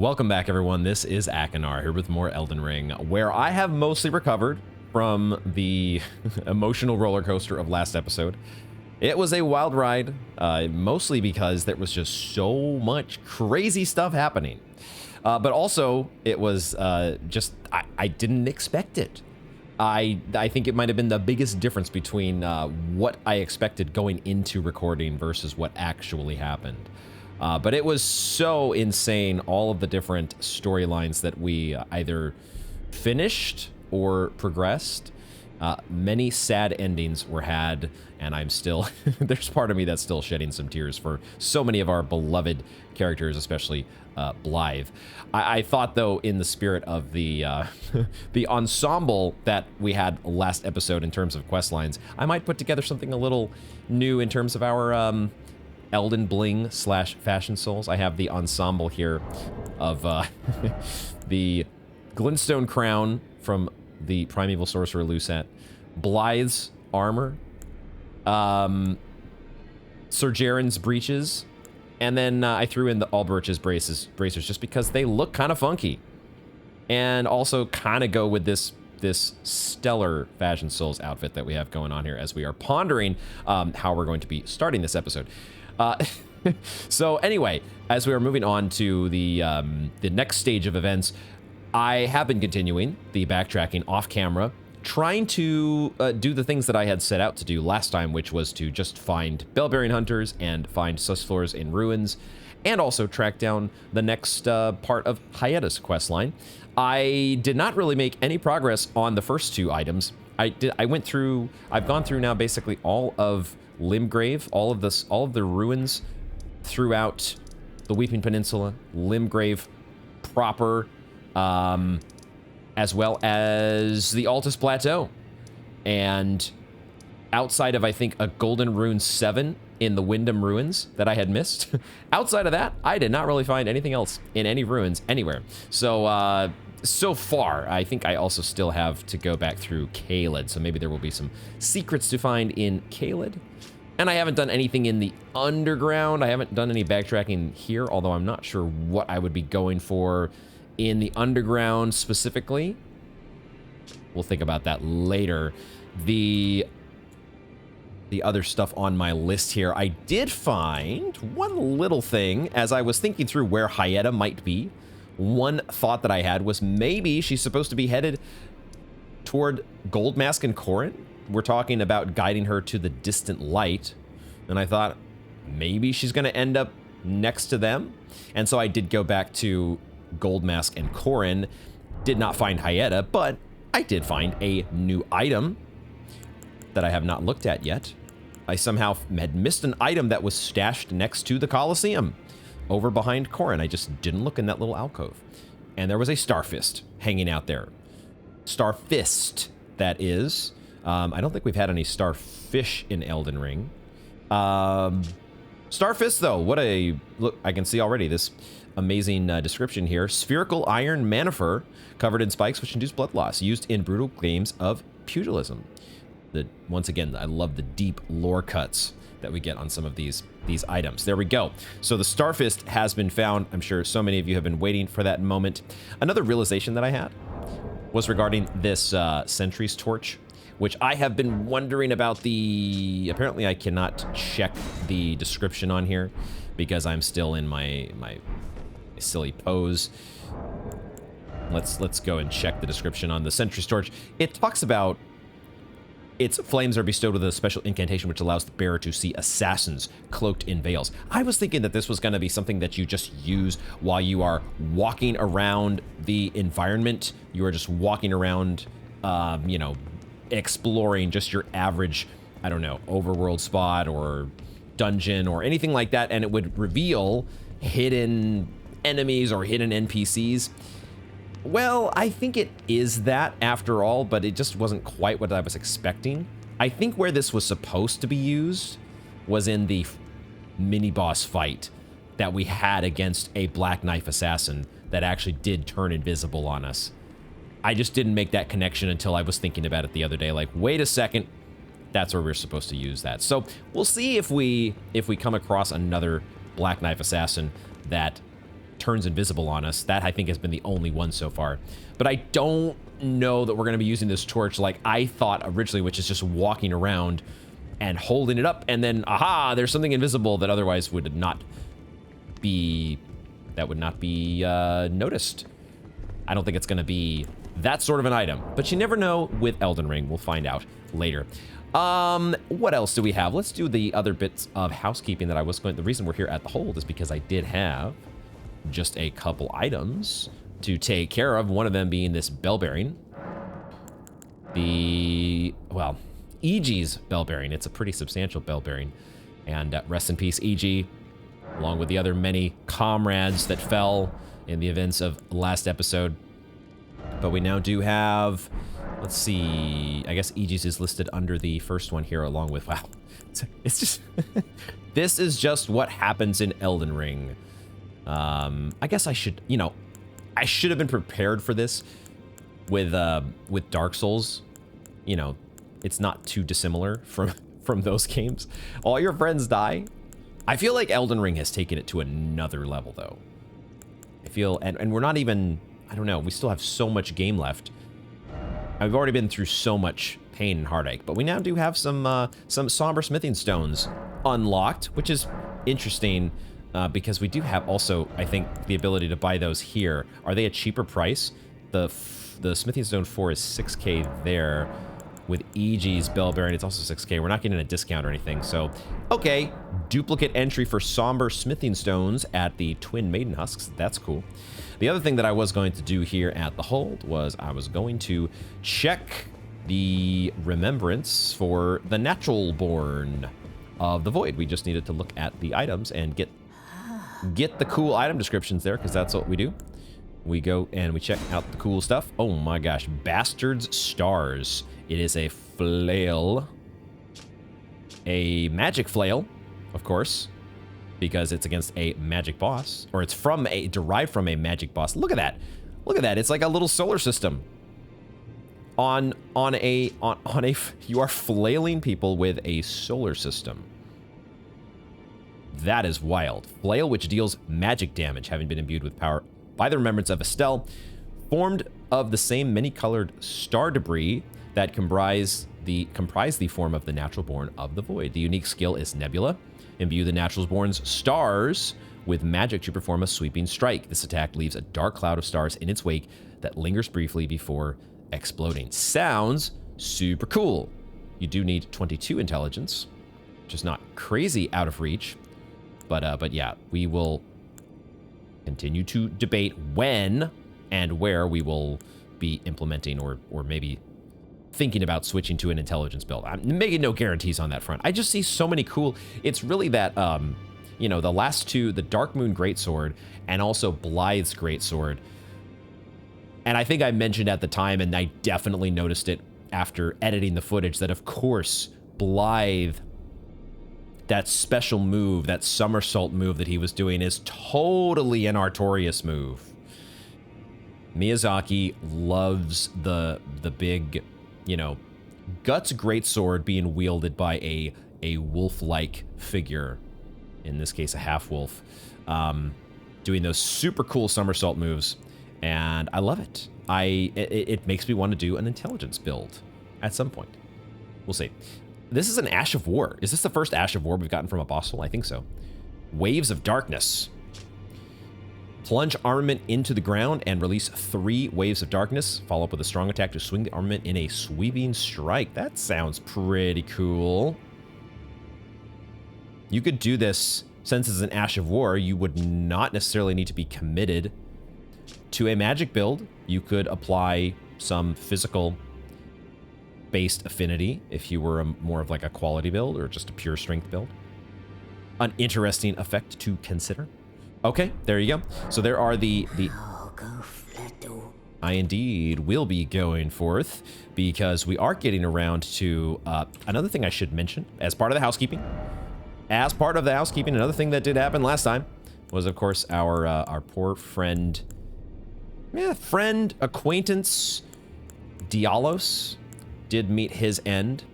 Welcome back, everyone. This is Akinar here with more Elden Ring, where I have mostly recovered from the emotional roller coaster of last episode. It was a wild ride, mostly because there was just so much crazy stuff happening. But also, it was I didn't expect it. I think it might have been the biggest difference between what I expected going into recording versus what actually happened. But it was so insane, all of the different storylines that we either finished or progressed. Many sad endings were had, and I'm still, there's part of me that's still shedding some tears for so many of our beloved characters, especially Blythe. I thought, though, in the spirit of the the ensemble that we had last episode in terms of quest lines, I might put together something a little new in terms of our Elden Bling / Fashion Souls. I have the ensemble here of the Glintstone Crown from the Primeval Sorcerer Lucette, Blythe's armor, Sir Jaren's breeches, and then I threw in the Albrecht's bracers just because they look kind of funky, and also kind of go with this stellar Fashion Souls outfit that we have going on here as we are pondering how we're going to be starting this episode. So anyway, as we are moving on to the next stage of events, I have been continuing the backtracking off camera, trying to do the things that I had set out to do last time, which was to just find Bellbearing Hunters and find sus floors in ruins, and also track down the next part of Hyetta's questline. I did not really make any progress on the first two items. I've gone through now basically all of Limgrave, all of the ruins throughout the Weeping Peninsula, Limgrave proper, as well as the Altus Plateau, and outside of, I think, a Golden Rune 7 in the Wyndham Ruins that I had missed. Outside of that, I did not really find anything else in any ruins anywhere. So, so far, I think I also still have to go back through Caelid, so maybe there will be some secrets to find in Caelid. And I haven't done anything in the underground. I haven't done any backtracking here, although I'm not sure what I would be going for in the underground specifically. We'll think about that later. The other stuff on my list here, I did find one little thing as I was thinking through where Hyetta might be. One thought that I had was maybe she's supposed to be headed toward Goldmask and Corin. We're talking about guiding her to the distant light, and I thought maybe she's going to end up next to them. And so I did go back to Goldmask and Corin. Did not find Hyetta, but I did find a new item that I have not looked at yet. I somehow had missed an item that was stashed next to the Colosseum over behind Corin. I just didn't look in that little alcove. And there was a Starfist hanging out there. Starfist, that is. I don't think we've had any starfish in Elden Ring. Starfist, though, what a look! I can see already this amazing description here. Spherical iron manifer covered in spikes which induce blood loss, used in brutal games of pugilism. Once again, I love the deep lore cuts that we get on some of these items. There we go. So the Starfist has been found. I'm sure so many of you have been waiting for that moment. Another realization that I had was regarding this Sentry's Torch, which I have been wondering about apparently I cannot check the description on here because I'm still in my silly pose. Let's go and check the description on the Sentry's Torch. It talks about its flames are bestowed with a special incantation which allows the bearer to see assassins cloaked in veils. I was thinking that this was going to be something that you just use while you are walking around the environment. You are just walking around, you know, exploring just your average, I don't know, overworld spot or dungeon or anything like that, and it would reveal hidden enemies or hidden NPCs. Well, I think it is that after all, but it just wasn't quite what I was expecting. I think where this was supposed to be used was in the mini-boss fight that we had against a Black Knife assassin that actually did turn invisible on us. I just didn't make that connection until I was thinking about it the other day. Like, wait a second, that's where we're supposed to use that. So we'll see if we come across another Black Knife assassin that turns invisible on us. That, I think, has been the only one so far. But I don't know that we're going to be using this torch like I thought originally, which is just walking around and holding it up, and then, aha, there's something invisible that otherwise would not be, noticed. I don't think it's going to be that sort of an item, but you never know with Elden Ring. We'll find out later. What else do we have? Let's do the other bits of housekeeping that I was going. The reason we're here at the hold is because I did have just a couple items to take care of. One of them being this bell bearing. Well, EG's bell bearing. It's a pretty substantial bell bearing. And rest in peace, EG, along with the other many comrades that fell in the events of last episode. But we now do have, let's see, I guess EG's is listed under the first one here along with, wow. It's just, this is just what happens in Elden Ring. I guess I should, I should have been prepared for this with Dark Souls. It's not too dissimilar from those games. All your friends die. I feel like Elden Ring has taken it to another level, though. I feel, and we're not even, I don't know, we still have so much game left. I've already been through so much pain and heartache, but we now do have some somber smithing stones unlocked, which is interesting because we do have also, I think, the ability to buy those here. Are they a cheaper price? The smithing stone 4 is 6K there. With EG's bell bearing, it's also 6K. We're not getting a discount or anything, so okay. Duplicate entry for somber smithing stones at the Twin Maiden Husks. That's cool. The other thing that I was going to do here at the hold was I was going to check the remembrance for the natural born of the void. We just needed to look at the items and get the cool item descriptions there, because that's what we do. We go and we check out the cool stuff. Oh my gosh, Bastard's Stars. It is a flail. A magic flail, of course, because it's against a magic boss, or it's derived from a magic boss. Look at that. Look at that. It's like a little solar system. You are flailing people with a solar system. That is wild. Flail, which deals magic damage, having been imbued with power by the remembrance of Estelle, formed of the same many-colored star debris that comprise the form of the natural born of the void. The unique skill is Nebula. Imbue the natural born's stars with magic to perform a sweeping strike. This attack leaves a dark cloud of stars in its wake that lingers briefly before exploding. Sounds super cool. You do need 22 intelligence, which is not crazy out of reach, but yeah, we will continue to debate when and where we will be implementing or maybe thinking about switching to an intelligence build. I'm making no guarantees on that front. I just see so many cool, it's really that, the last two, the Dark Moon Greatsword and also Blythe's Greatsword. And I think I mentioned at the time, and I definitely noticed it after editing the footage, that of course, Blythe, that special move, that somersault move that he was doing is totally an Artorias move. Miyazaki loves the big, Guts Greatsword being wielded by a wolf-like figure, in this case a half-wolf, doing those super cool somersault moves, and I love it. It makes me want to do an intelligence build at some point. We'll see. This is an Ash of War. Is this the first Ash of War we've gotten from a boss soul? I think so. Waves of Darkness. Plunge armament into the ground and release 3 waves of darkness. Follow up with a strong attack to swing the armament in a sweeping strike. That sounds pretty cool. You could do this, since it's an Ash of War, you would not necessarily need to be committed to a magic build. You could apply some physical based affinity if you were more of like a quality build or just a pure strength build. An interesting effect to consider. Okay, there you go. So there are the I indeed will be going forth, because we are getting around to another thing I should mention as part of the housekeeping. Another thing that did happen last time was, of course, our poor friend, acquaintance, Dialos did meet his end.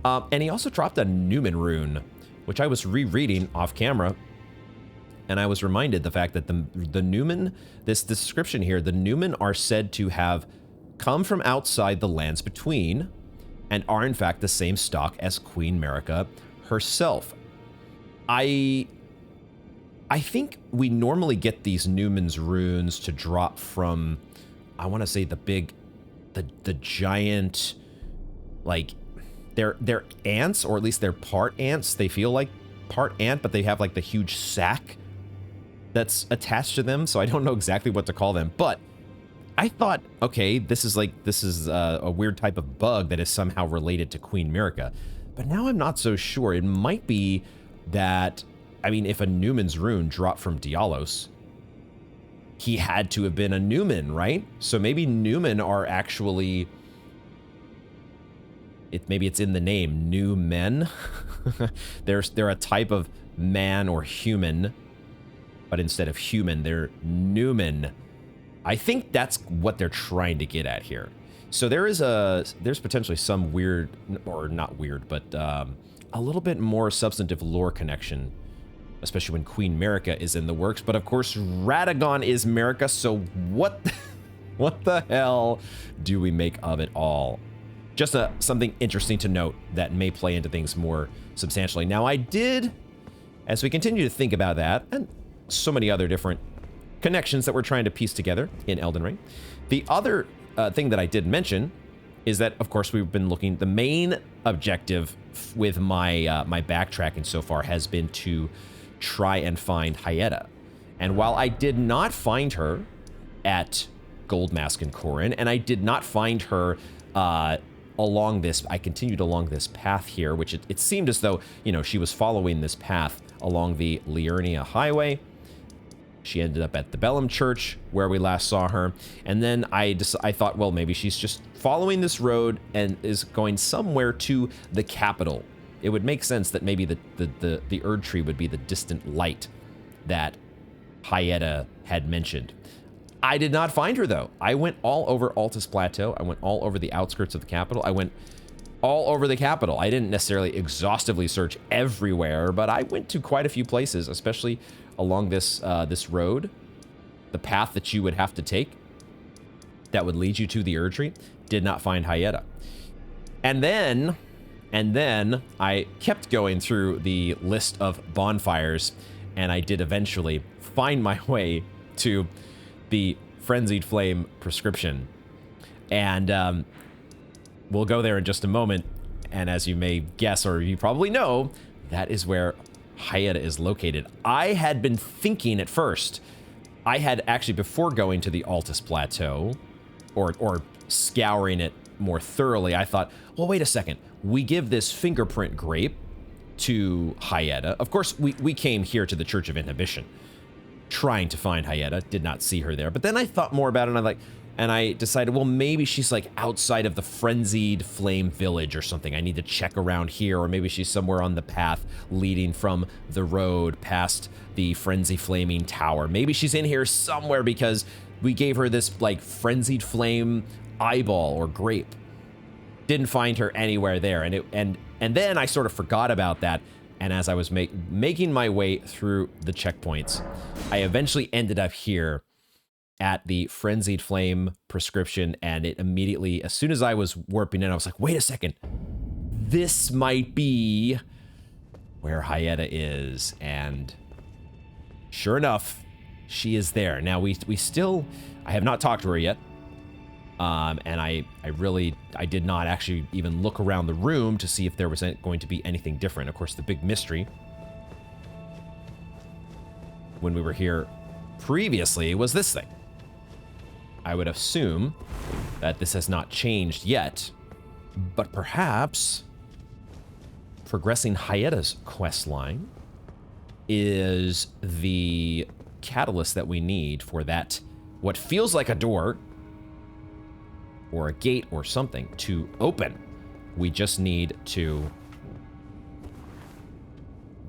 And he also dropped a Newman rune, which I was rereading off camera. and I was reminded the fact that the Newmen, this description here, the Newmen are said to have come from outside the lands between, and are in fact the same stock as Queen Marika herself. I think we normally get these Newman's runes to drop from, I want to say the giant, like, they're ants, or at least they're part ants. They feel like part ant, but they have like the huge sack that's attached to them. So I don't know exactly what to call them, but I thought, okay, this is a weird type of bug that is somehow related to Queen Marika. But now I'm not so sure. It might be that, I mean, if a Newman's rune dropped from Dialos, he had to have been a Newman, right? So maybe Newman are actually, maybe it's in the name, new men. They're a type of man or human, but instead of human, they're Newman. I think that's what they're trying to get at here. So there's potentially some weird, or not weird, but a little bit more substantive lore connection, especially when Queen Marika is in the works. But of course, Radagon is Marika, so what the hell do we make of it all? Just something interesting to note that may play into things more substantially. Now, I did, as we continue to think about that, and so many other different connections that we're trying to piece together in Elden Ring, the other thing that I did mention is that, of course, we've been looking, the main objective with my my backtracking so far has been to try and find Hyetta. And while I did not find her at Goldmask and Corrin, and I did not find her along this, I continued along this path here, which it seemed as though, you know, she was following this path along the Liurnia Highway. She ended up at the Bellum Church, where we last saw her. And then I thought, well, maybe she's just following this road and is going somewhere to the capital. It would make sense that maybe the Erd Tree would be the distant light that Hyetta had mentioned. I did not find her, though. I went all over Altus Plateau. I went all over the outskirts of the capital. I went all over the capital. I didn't necessarily exhaustively search everywhere, but I went to quite a few places, especially along this this road, the path that you would have to take that would lead you to the Erd Tree. Did not find Hyetta. And then I kept going through the list of bonfires, and I did eventually find my way to the Frenzied Flame prescription. And we'll go there in just a moment. And as you may guess, or you probably know, that is where Hyetta is located. I had been thinking at first, I had actually, before going to the Altus Plateau, or scouring it more thoroughly, I thought, well, wait a second. We give this fingerprint grape to Hyetta. Of course, we came here to the Church of Inhibition, trying to find Hyetta. Did not see her there. But then I thought more about it, and I decided, well, maybe she's like outside of the Frenzied Flame Village or something. I need to check around here, or maybe she's somewhere on the path leading from the road past the Frenzy Flaming Tower. Maybe she's in here somewhere because we gave her this like Frenzied Flame eyeball or grape. Didn't find her anywhere there, and then I sort of forgot about that. And as I was making my way through the checkpoints, I eventually ended up here at the Frenzied Flame prescription, and it immediately, as soon as I was warping in, I was like, wait a second, this might be where Hyetta is. And sure enough, she is there. Now, we still, I have not talked to her yet. And I did not actually even look around the room to see if there was going to be anything different. Of course, the big mystery when we were here previously was this thing. I would assume that this has not changed yet, but perhaps progressing Hyetta's quest line is the catalyst that we need for that, what feels like a door or a gate or something to open. We just need to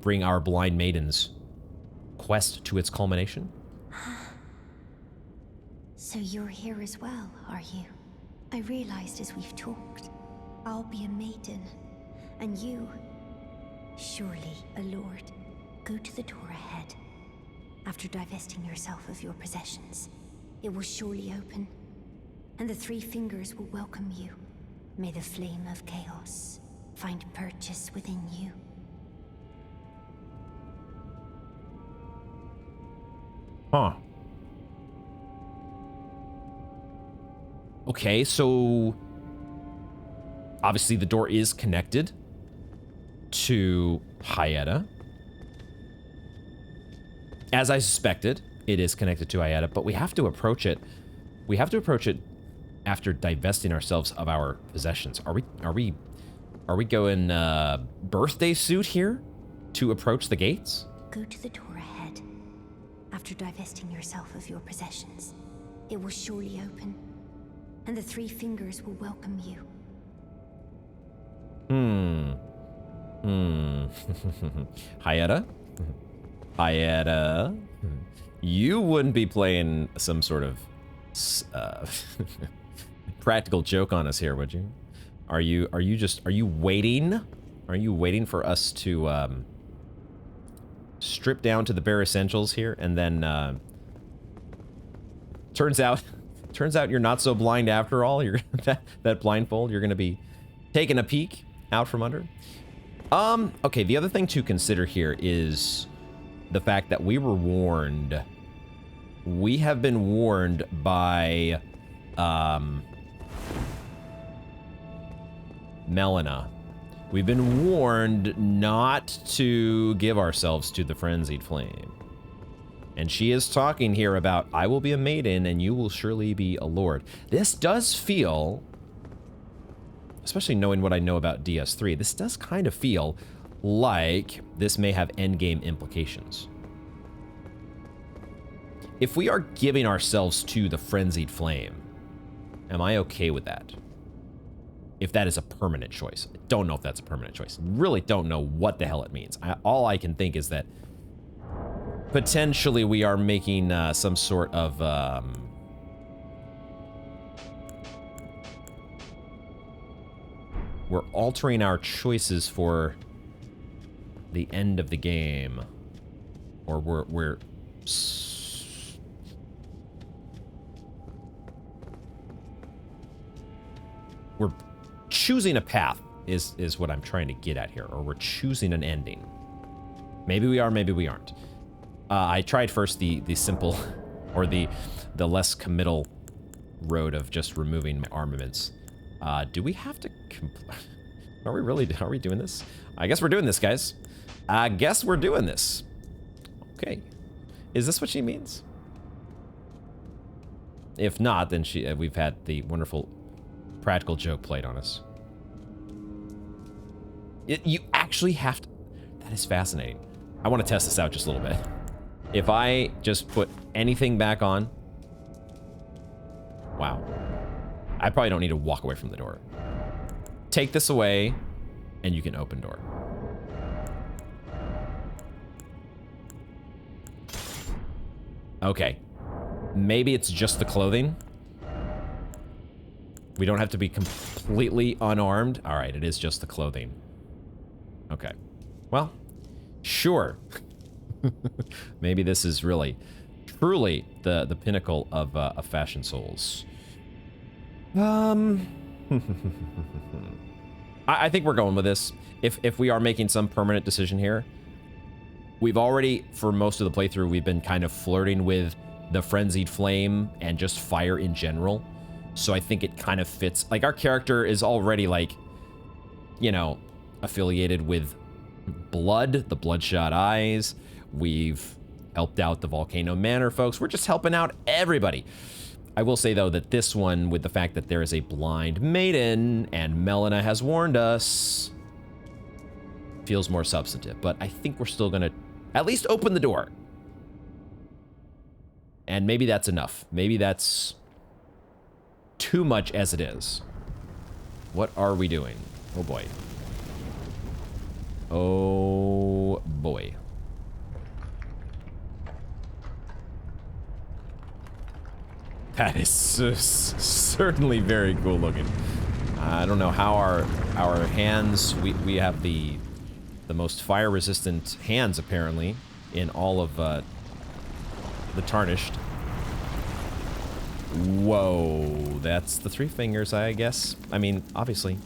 bring our Blind Maiden's quest to its culmination. So you're here as well, are you? I realized as we've talked, I'll be a maiden, and you, surely a lord. Go to the door ahead. After divesting yourself of your possessions, it will surely open, and the three fingers will welcome you. May the flame of chaos find purchase within you. Huh. Okay, so obviously the door is connected to Hyetta. As I suspected, it is connected to Hyetta, but we have to approach it. We have to approach it after divesting ourselves of our possessions. Are we going birthday suit here to approach the gates? Go to the door ahead. After divesting yourself of your possessions, it will surely open, and the three fingers will welcome you. Hyetta? Hyetta? You wouldn't be playing some sort of practical joke on us here, would you? Are you waiting? Are you waiting for us to strip down to the bare essentials here, and then turns out you're not so blind after all. You're that blindfold, you're gonna be taking a peek out from under. Okay, the other thing to consider here is the fact that we were warned. We have been warned by Melina. We've been warned not to give ourselves to the frenzied flame. And she is talking here about, I will be a maiden and you will surely be a lord. This does feel, especially knowing what I know about DS3, this does kind of feel like this may have endgame implications. If we are giving ourselves to the frenzied flame, am I okay with that? If that is a permanent choice. I don't know if that's a permanent choice. Really don't know what the hell it means. All I can think is that potentially we are making some sort of we're altering our choices for the end of the game, or we're choosing a path is what I'm trying to get at here, or we're choosing an ending. Maybe we are, maybe we aren't. I tried first the simple or the less committal road of just removing armaments. Do we have to are we doing this? I guess we're doing this, guys. I guess we're doing this. Okay. Is this what she means? If not, then we've had the wonderful practical joke played on us. You actually have to... That is fascinating. I want to test this out just a little bit. If I just put anything back on... Wow. I probably don't need to walk away from the door. Take this away, and you can open door. Okay. Maybe it's just the clothing. We don't have to be completely unarmed. All right, it is just the clothing. Okay. Well, sure. Maybe this is really, truly the pinnacle of Fashion Souls. I think we're going with this. If we are making some permanent decision here, we've already, for most of the playthrough, we've been kind of flirting with the frenzied flame and just fire in general. So I think it kind of fits. Like, our character is already, like, you know, affiliated with blood, the bloodshot eyes. We've helped out the Volcano Manor folks. We're just helping out everybody. I will say, though, that this one, with the fact that there is a blind maiden and Melina has warned us, feels more substantive. But I think we're still going to at least open the door. And maybe that's enough. Maybe that's too much as it is. What are we doing? Oh, boy. Oh, boy. That is certainly very cool looking. I don't know how our hands, we have the most fire resistant hands apparently in all of the tarnished. Whoa, that's the three fingers, I guess. I mean, obviously.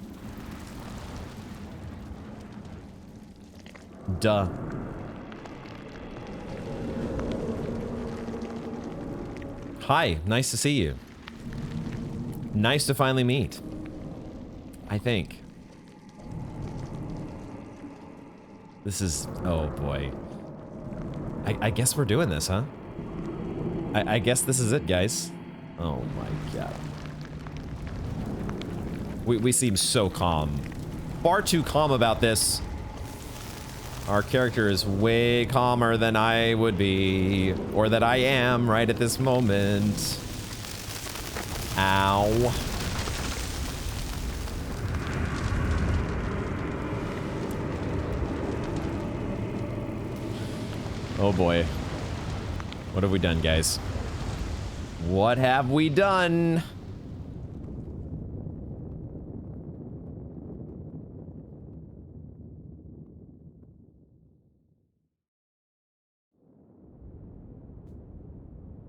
Duh. Hi, nice to see you. Nice to finally meet. I think. This is, oh boy. I guess we're doing this, huh? I guess this is it, guys. Oh my god. We seem so calm. Far too calm about this. Our character is way calmer than I would be, or that I am right at this moment. Ow. Oh boy. What have we done, guys? What have we done?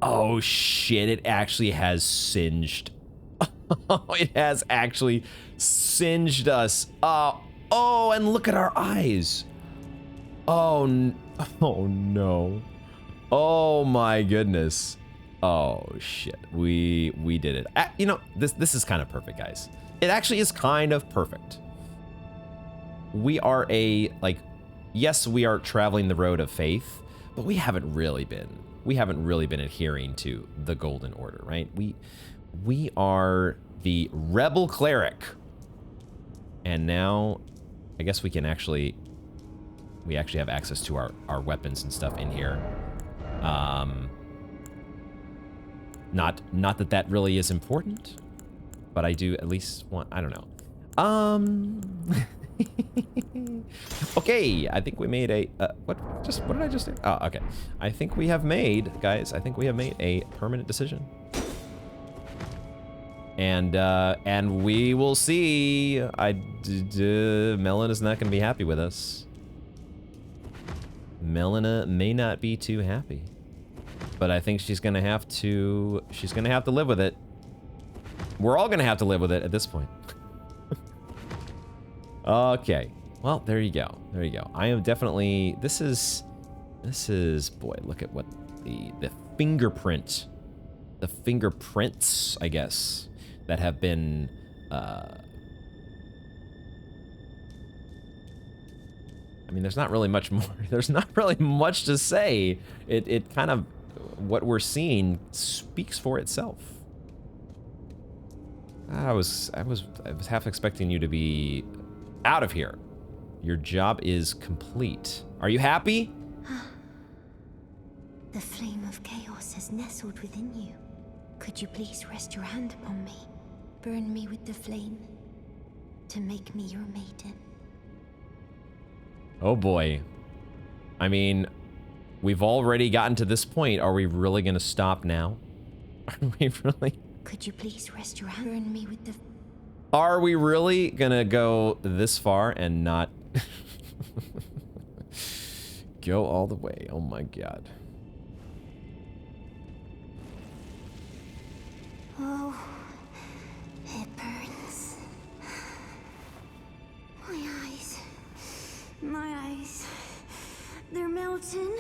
Oh shit, it actually has singed. It has actually singed us. Oh, and look at our eyes. Oh no. Oh my goodness. Oh shit. We did it. You know, this is kind of perfect, guys. It actually is kind of perfect. We are yes, we are traveling the road of faith, but we haven't really been adhering to the Golden Order, right? We are the rebel cleric. And now I guess we actually have access to our weapons and stuff in here. Not that really is important, but I do at least want, I don't know. Okay, I think we made a, what did I just do? Oh, okay. I think we have made, guys, a permanent decision. And we will see. Melon is not going to be happy with us. Melina may not be too happy, but I think she's gonna have to live with it. We're all gonna have to live with it at this point. Okay, well, there you go. I am definitely, this is, boy, look at what the fingerprint, the fingerprints, I guess, that have been, I mean, there's not really much more. There's not really much to say. It kind of, what we're seeing speaks for itself. I was half expecting you to be out of here. Your job is complete. Are you happy? The flame of chaos has nestled within you. Could you please rest your hand upon me? Burn me with the flame to make me your maiden. Oh boy. I mean, we've already gotten to this point. Are we really gonna stop now? Are we really? Could you please rest your hand? Burn me with the... Are we really gonna go this far and not go all the way? Oh my god. Oh, it burns. My eyes, they're melting.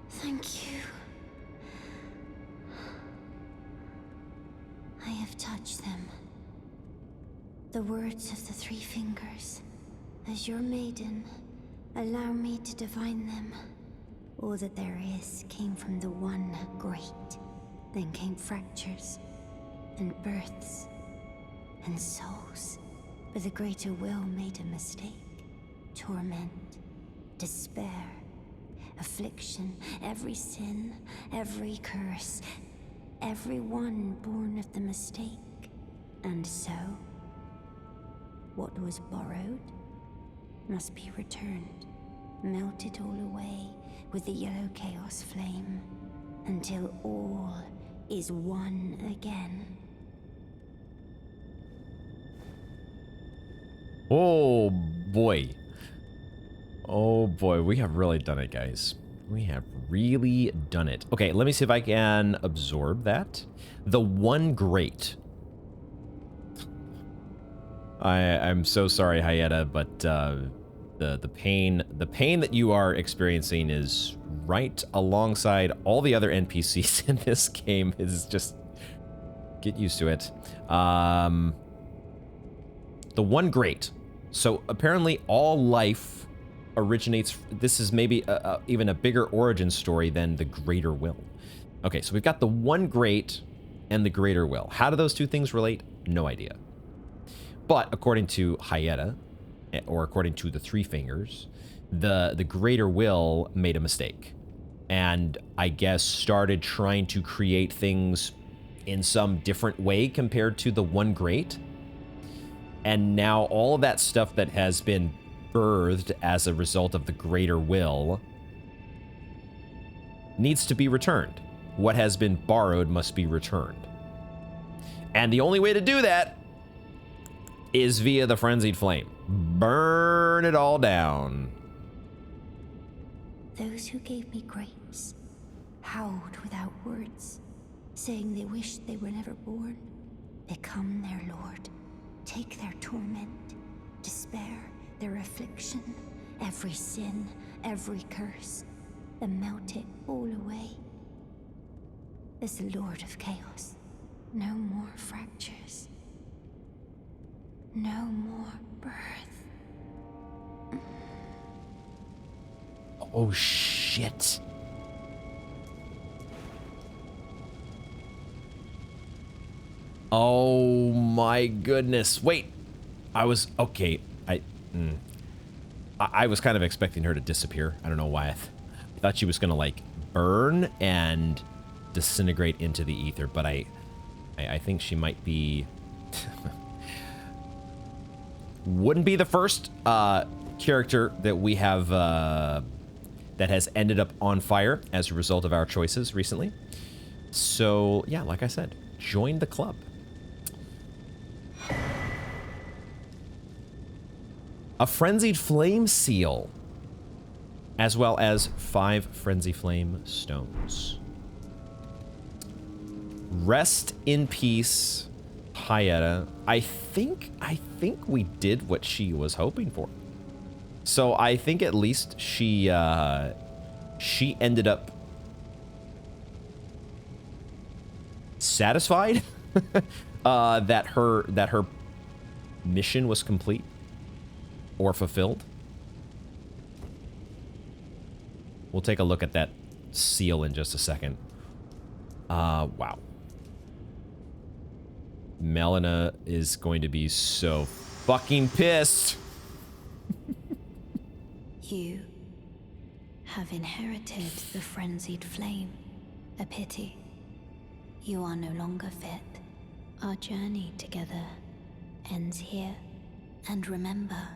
Thank you. I have touched them. The words of the three fingers. As your maiden, allow me to divine them. All that there is came from the one great. Then came fractures, and births, and souls. But the greater will made a mistake. Torment, despair, affliction, every sin, every curse, every one born of the mistake. And so, What was borrowed must be returned, melted all away with the yellow chaos flame, until all is one again. Oh boy. Oh boy, we have really done it, guys. We have really done it. Okay, let me see if I can absorb that. The one great. I'm so sorry, Hyetta, but the pain that you are experiencing is right alongside all the other NPCs in this game. Is just get used to it. The one great. So apparently all life originates. This is maybe even a bigger origin story than the greater will. Okay, so we've got the one great and the greater will. How do those two things relate? No idea. But according to Hyetta, or according to the Three Fingers, the greater will made a mistake, and I guess started trying to create things in some different way compared to the one great. And now all of that stuff that has been birthed as a result of the greater will needs to be returned. What has been borrowed must be returned. And the only way to do that is via the frenzied flame. Burn it all down. Those who gave me grapes howled without words, saying they wished they were never born. Become their lord. Take their torment, despair, their affliction, every sin, every curse, and melt it all away. As the Lord of Chaos, no more fractures. No more birth. Oh, shit. Oh, my goodness. Wait. I was... Okay. I was kind of expecting her to disappear. I don't know why. I thought she was going to, like, burn and disintegrate into the ether, but I think she might be... Wouldn't be the first character that we have that has ended up on fire as a result of our choices recently. So, yeah, like I said, join the club. A Frenzied Flame Seal, as well as 5 Frenzy Flame Stones. Rest in peace, Hyetta. I think we did what she was hoping for. So I think at least she ended up satisfied that her mission was complete or fulfilled. We'll take a look at that seal in just a second. Wow. Melina is going to be so fucking pissed. You have inherited the frenzied flame. A pity. You are no longer fit. Our journey together ends here. And remember,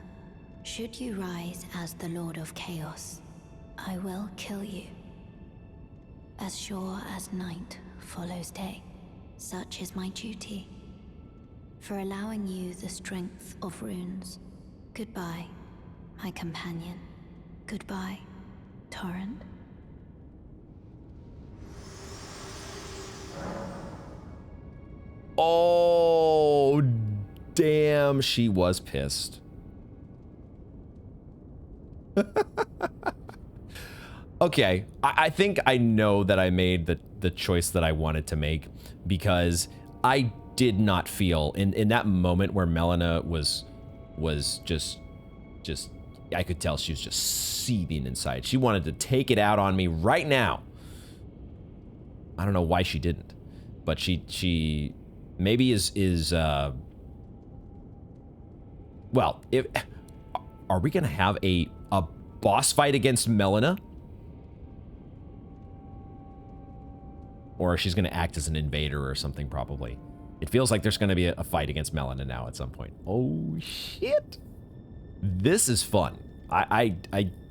should you rise as the Lord of Chaos, I will kill you. As sure as night follows day, such is my duty. For allowing you the strength of runes. Goodbye, my companion. Goodbye, Torrent. Oh, damn, she was pissed. Okay, I think I know that I made the choice that I wanted to make, because I did not feel in that moment where Melina was just I could tell she was just seething inside. She wanted to take it out on me right now. I don't know why she didn't, but she maybe is well, are we gonna have a boss fight against Melina? Or she's gonna act as an invader or something, probably. It feels like there's going to be a fight against Melina now at some point. Oh, shit. This is fun.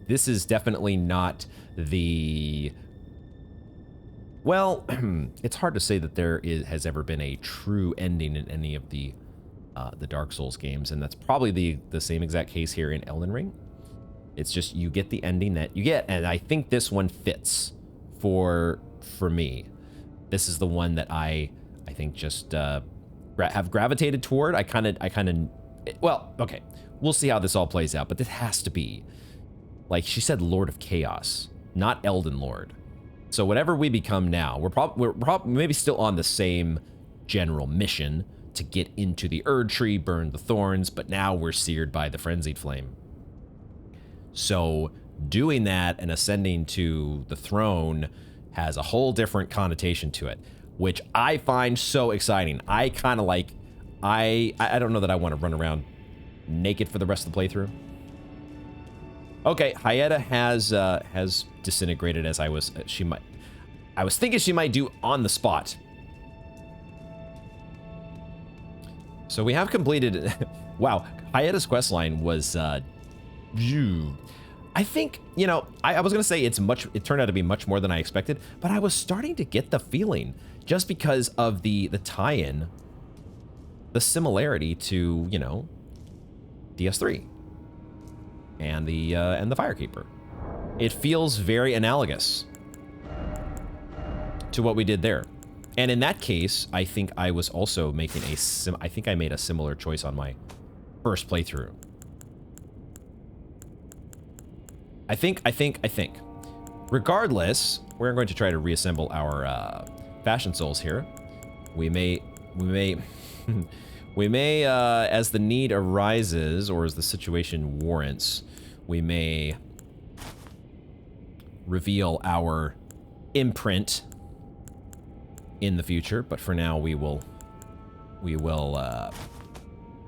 This is definitely not the... Well, it's hard to say that has ever been a true ending in any of the Dark Souls games, and that's probably the same exact case here in Elden Ring. It's just you get the ending that you get, and I think this one fits for me. This is the one that I think just have gravitated toward. I kind of, well, okay, we'll see how this all plays out, but this has to be, like she said, Lord of Chaos, not Elden Lord. So whatever we become now, we're maybe still on the same general mission to get into the Erd Tree, burn the thorns, but now we're seared by the Frenzied Flame. So doing that and ascending to the throne has a whole different connotation to it, which I find so exciting. I kind of like, I don't know that I want to run around naked for the rest of the playthrough. Okay, Hyetta has disintegrated as I was thinking she might do on the spot. So we have completed, wow, Hyetta's questline was, I think, you know, I was gonna say it turned out to be much more than I expected, but I was starting to get the feeling, just because of the tie-in, the similarity to, you know, DS3 and the Firekeeper. It feels very analogous to what we did there. And in that case, I think I was also making I think I made a similar choice on my first playthrough. I think. Regardless, we're going to try to reassemble our fashion souls here. We may, as the need arises, or as the situation warrants, we may reveal our imprint in the future, but for now we will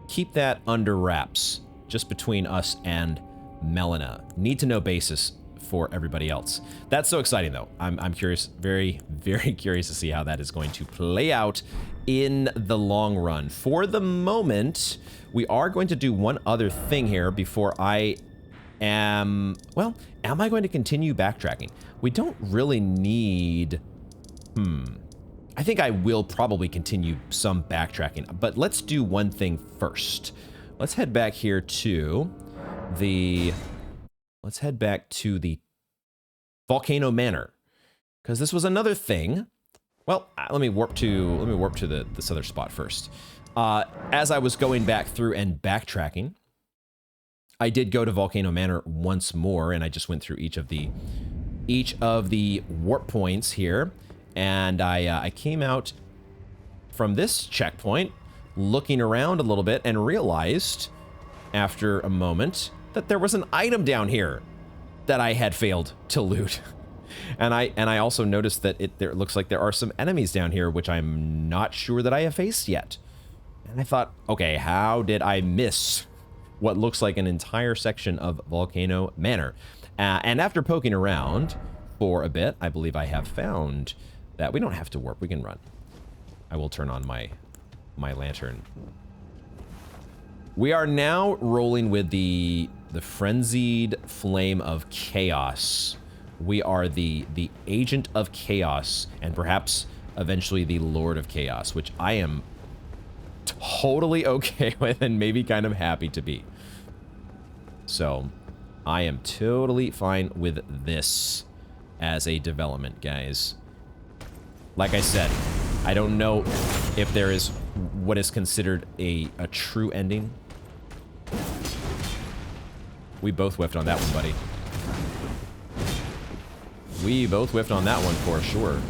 keep that under wraps, just between us and Melina. Need to know basis for everybody else. That's so exciting though. I'm curious, very, very curious to see how that is going to play out in the long run. For the moment, we are going to do one other thing here before I am, well, am I going to continue backtracking? We don't really need, I think I will probably continue some backtracking, but let's do one thing first. Let's head back here to the Volcano Manor, because this was another thing. Well, let me warp to this other spot first. As I was going back through and backtracking, I did go to Volcano Manor once more, and I just went through each of the warp points here, and I came out from this checkpoint looking around a little bit and realized after a moment that there was an item down here that I had failed to loot. And I also noticed that it looks like there are some enemies down here which I'm not sure that I have faced yet. And I thought, okay, how did I miss what looks like an entire section of Volcano Manor? And after poking around for a bit, I believe I have found that we don't have to warp, we can run. I will turn on my lantern. We are now rolling with the Frenzied Flame of Chaos. We are the Agent of Chaos, and perhaps eventually the Lord of Chaos, which I am totally okay with and maybe kind of happy to be. So, I am totally fine with this as a development, guys. Like I said, I don't know if there is what is considered a true ending. We both whiffed on that one, buddy. We both whiffed on that one for sure.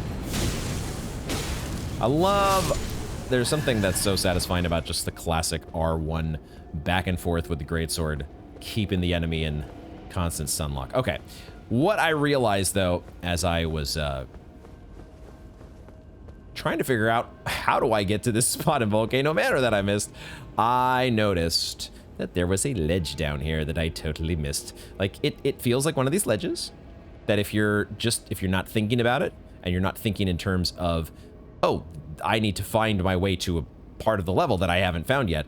There's something that's so satisfying about just the classic R1 back and forth with the greatsword, keeping the enemy in constant stun lock. Okay, what I realized though, as I was trying to figure out how do I get to this spot in Volcano Manor that I missed, I noticed that there was a ledge down here that I totally missed. Like, it feels like one of these ledges that if you're not thinking about it, and you're not thinking in terms of, oh, I need to find my way to part of the level that I haven't found yet,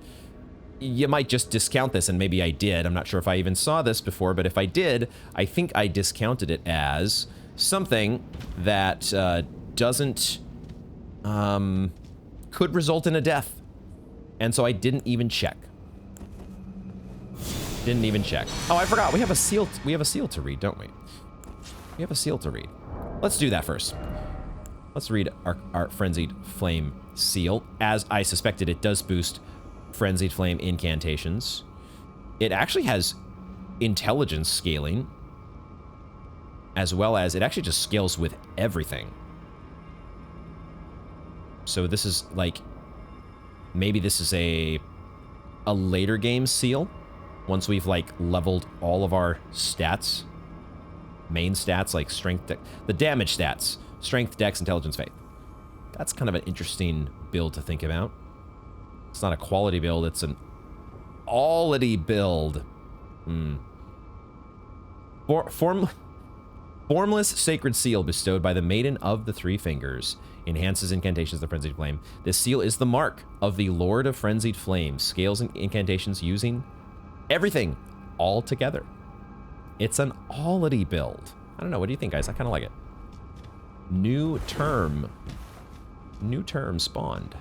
you might just discount this, and maybe I did. I'm not sure if I even saw this before, but if I did, I think I discounted it as something that doesn't, could result in a death. And so I didn't even check. Didn't even check. Oh, I forgot. We have a seal to read, don't we? We have a seal to read. Let's do that first. Let's read our Frenzied Flame seal. As I suspected, it does boost Frenzied Flame incantations. It actually has intelligence scaling, as well as it actually just scales with everything. So this is like, maybe this is a later game seal, once we've like leveled all of our stats, main stats like strength, the damage stats, strength, dex, intelligence, faith. That's kind of an interesting build to think about. It's not a quality build, it's an all-ity build. Formless Sacred Seal bestowed by the Maiden of the Three Fingers. Enhances incantations of the Frenzied Flame. This seal is the mark of the Lord of Frenzied Flame. Scales and incantations using everything all together. It's an all-ity build. I don't know, what do you think, guys? I kind of like it. New term spawned.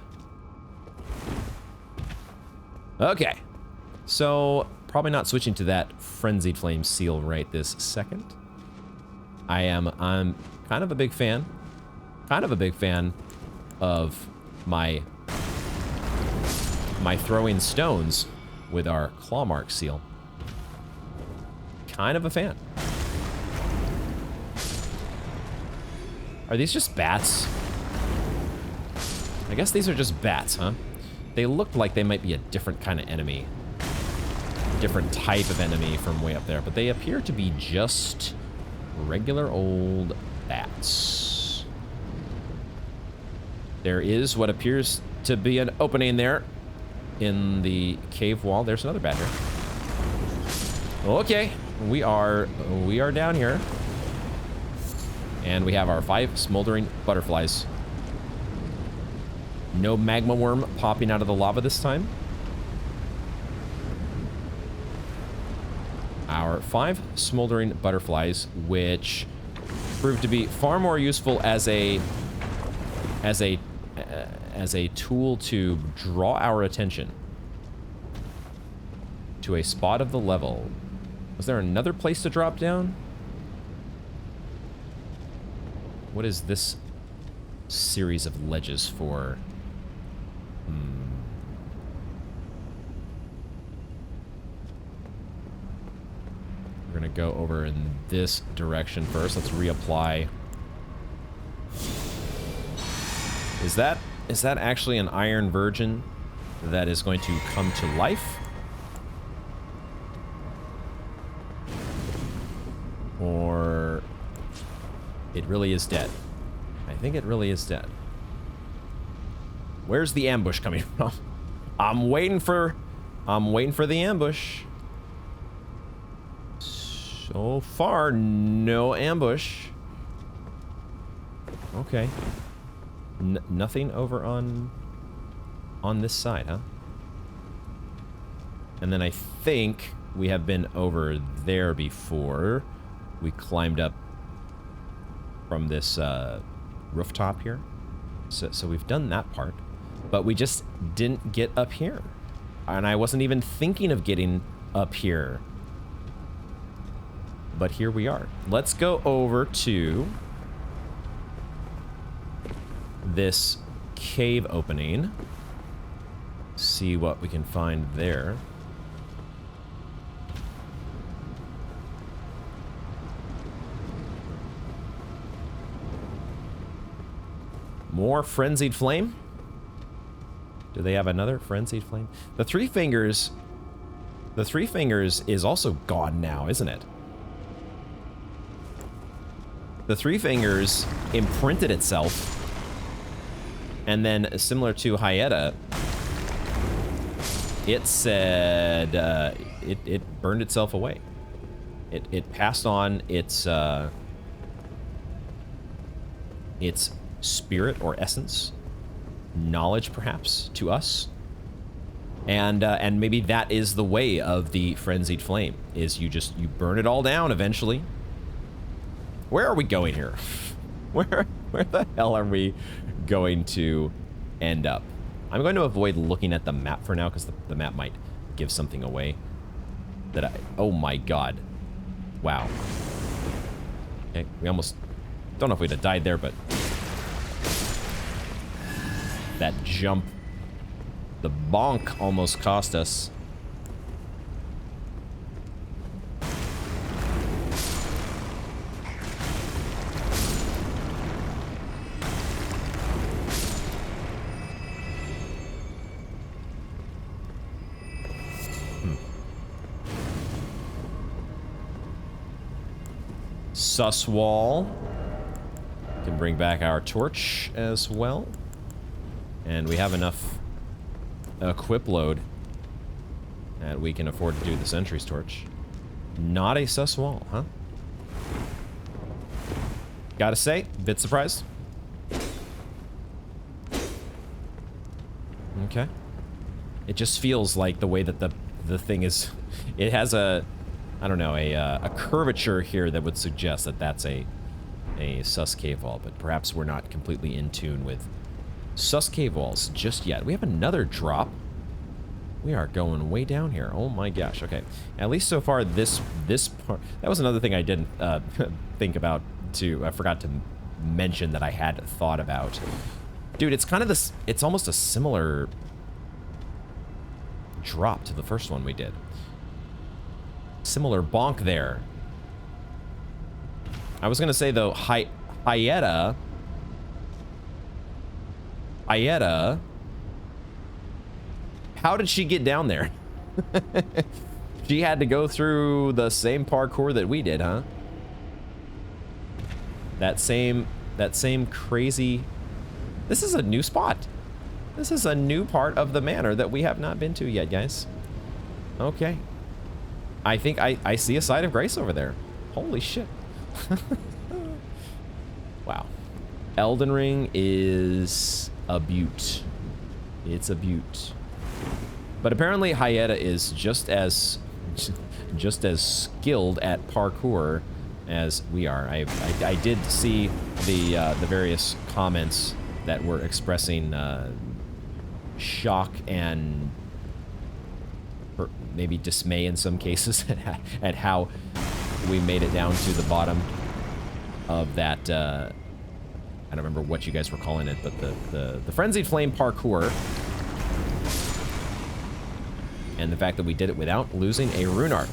Okay, so probably not switching to that Frenzied Flame seal right this second. I'm kind of a big fan. Kind of a big fan of my throwing stones with our claw mark seal. Kind of a fan. Are these just bats? I guess these are just bats, huh? They look like they might be a different kind of enemy. Different type of enemy from way up there, but they appear to be just regular old bats. There is what appears to be an opening there in the cave wall. There's another bat here. Okay, we are down here. And we have our 5 smoldering butterflies. No magma worm popping out of the lava this time. Our 5 smoldering butterflies, which proved to be far more useful as a tool to draw our attention to a spot of the level. Was there another place to drop down? What is this series of ledges for? We're gonna go over in this direction first. Let's reapply. Is that actually an Iron Virgin that is going to come to life? Or it really is dead? I think it really is dead. Where's the ambush coming from? I'm waiting for the ambush. So far, no ambush. Okay. Nothing over on this side, huh? And then I think we have been over there before. We climbed up from this rooftop here. So we've done that part. But we just didn't get up here. And I wasn't even thinking of getting up here. But here we are. Let's go over to this cave opening. See what we can find there. More Frenzied Flame? Do they have another Frenzied Flame? The Three Fingers is also gone now, isn't it? The Three Fingers imprinted itself, and then similar to Hyetta, it said it burned itself away. It passed on its spirit or essence knowledge, perhaps, to us. And maybe that is the way of the frenzied flame, is you burn it all down eventually. Where are we going here? Where the hell are we going to end up? I'm going to avoid looking at the map for now, because the map might give something away. Oh my god. Wow. Okay, we almost... Don't know if we'd have died there, but... That jump... The bonk almost cost us. Sus wall. Can bring back our torch as well. And we have enough equip load that we can afford to do the sentry's torch. Not a sus wall, huh? Gotta say, bit surprised. Okay. It just feels like the way that the thing is... It has a... I don't know, a curvature here that would suggest that that's a sus cave wall, but perhaps we're not completely in tune with sus cave walls just yet. We have another drop. We are going way down here. Oh my gosh. Okay. At least so far, this part... That was another thing I didn't think about too. I forgot to mention that I had thought about. Dude, it's kind of this... It's almost a similar drop to the first one we did. Similar bonk there. I was gonna say though, Hyetta. How did she get down there? She had to go through the same parkour that we did, huh? That same crazy... This is a new spot. This is a new part of the manor that we have not been to yet, guys. Okay. I think I see a side of grace over there. Holy shit. Wow. Elden Ring is a beaut. It's a beaut. But apparently Hyetta is just as skilled at parkour as we are. I did see the various comments that were expressing shock and maybe dismay in some cases at how we made it down to the bottom of that, I don't remember what you guys were calling it, but the Frenzied Flame parkour. And the fact that we did it without losing a rune arc.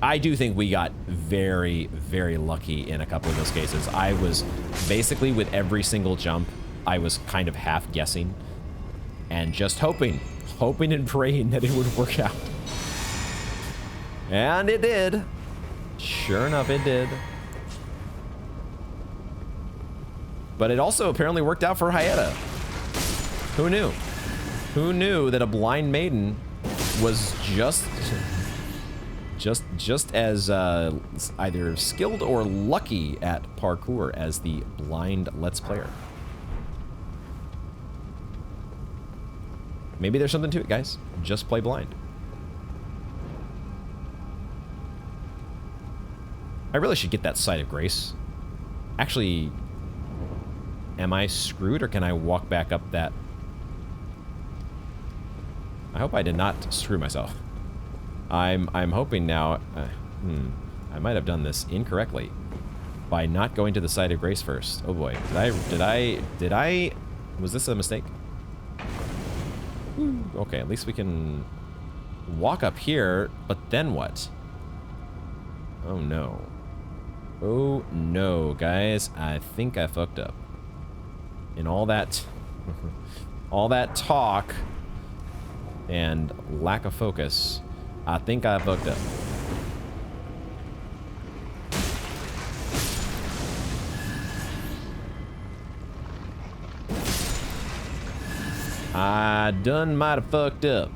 I do think we got very, very lucky in a couple of those cases. I was basically, with every single jump, I was kind of half guessing and just hoping and praying that it would work out. And it did. Sure enough, it did. But it also apparently worked out for Hyetta. Who knew? Who knew that a blind maiden was just as either skilled or lucky at parkour as the blind Let's Player? Maybe there's something to it, guys. Just play blind. I really should get that Site of Grace. Actually, am I screwed, or can I walk back up that? I hope I did not screw myself. I'm hoping now. I might have done this incorrectly by not going to the Site of Grace first. Oh boy, did I? Was this a mistake? Okay, at least we can walk up here, but then what? Oh no. Oh no, guys, I think I fucked up. In all that all that talk and lack of focus, I think I fucked up. I done might have fucked up.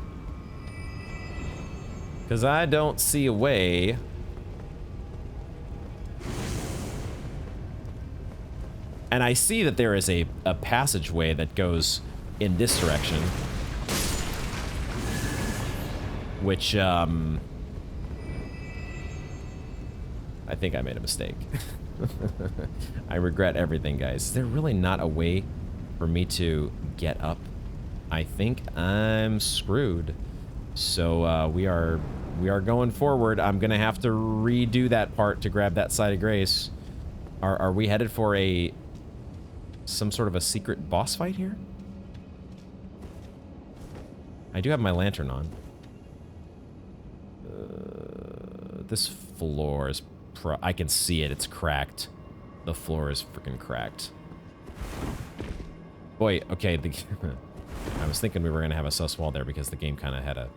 'Cause I don't see a way. And I see that there is a passageway that goes in this direction. Which, I think I made a mistake. I regret everything, guys. Is there really not a way for me to get up? I think I'm screwed. So, we are going forward. I'm gonna have to redo that part to grab that side of grace. Are we headed for some sort of a secret boss fight here? I do have my lantern on. This floor is I can see it. It's cracked. The floor is freaking cracked. Boy, okay. I was thinking we were gonna have a sus wall there because the game kind of had a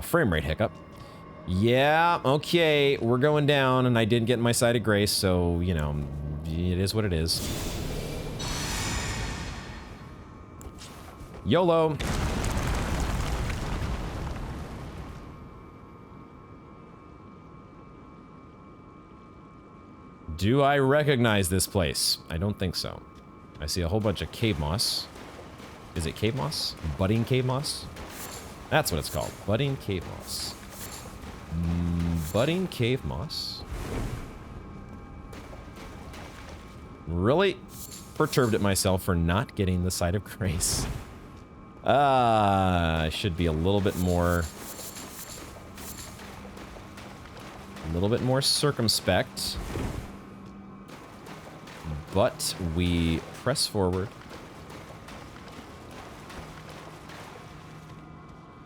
frame rate hiccup. Yeah, okay. We're going down, and I didn't get my side of grace, so you know, it is what it is. YOLO. Do I recognize this place? I don't think so. I see a whole bunch of cave moss. Is it cave moss? Budding cave moss? That's what it's called. Budding cave moss. Budding cave moss. Really perturbed at myself for not getting the side of grace. I should be a little bit more circumspect. But we press forward,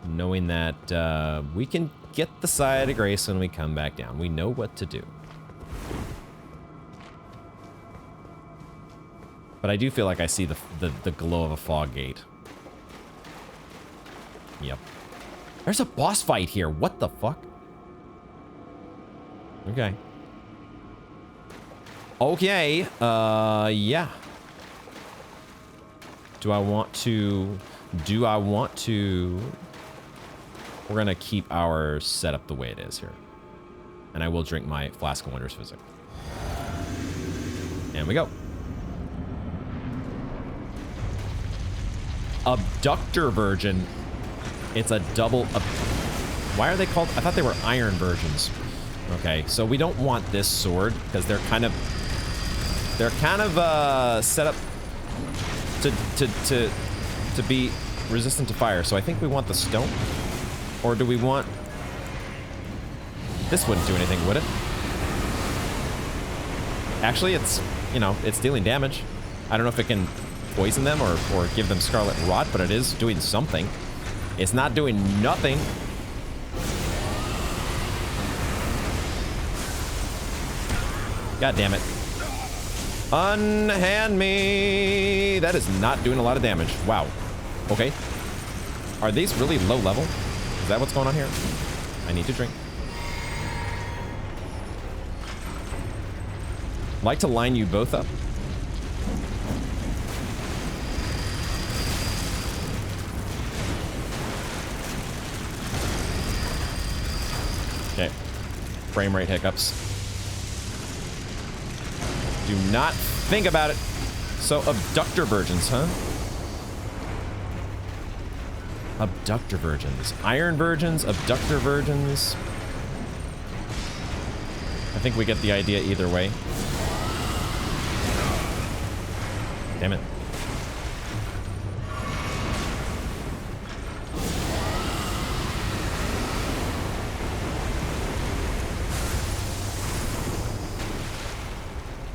knowing that we can get the side of grace when we come back down. We know what to do. But I do feel like I see the glow of a fog gate. Yep. There's a boss fight here. What the fuck? Okay. Okay, yeah. Do I want to... We're gonna keep our setup the way it is here. And I will drink my Flask of Wondrous Physic. And we go. Abductor Virgin. It's a double... Why are they called... I thought they were iron versions. Okay, so we don't want this sword, because they're kind of set up to be resistant to fire. So I think we want the stone, or do we want? This wouldn't do anything, would it? Actually, it's it's dealing damage. I don't know if it can poison them or give them scarlet rot, but it is doing something. It's not doing nothing. God damn it. Unhand me. That is not doing a lot of damage. Wow. Okay. Are these really low level? Is that what's going on here? I need to drink. Like to line you both up. Okay. Frame rate hiccups. Do not think about it. So, abductor virgins, huh? Abductor virgins. Iron virgins, abductor virgins. I think we get the idea either way. Damn it.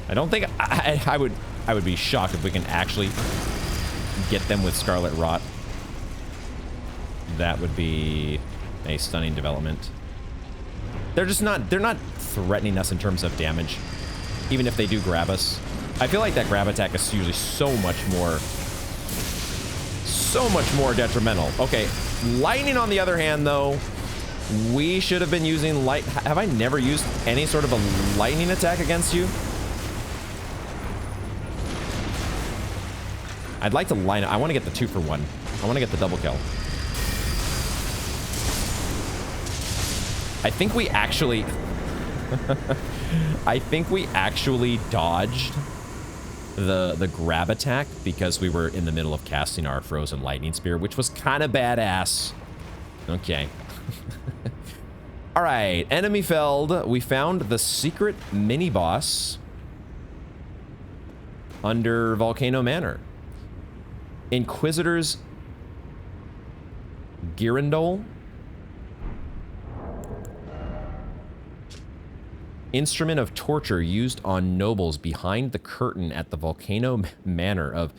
I don't think I would be shocked if we can actually get them with Scarlet Rot. That would be a stunning development. They're not threatening us in terms of damage, even if they do grab us. I feel like that grab attack is usually so much more detrimental. Okay, lightning on the other hand, though, we should have been using light. Have I never used any sort of a lightning attack against you? I'd like to line up. I want to get the 2-for-1. I want to get the double kill. I think we actually... I think we actually dodged the grab attack because we were in the middle of casting our frozen lightning spear, which was kind of badass. Okay. All right, enemy felled. We found the secret mini boss under Volcano Manor. Inquisitors Girandol. Instrument of torture used on nobles behind the curtain at the Volcano Manor of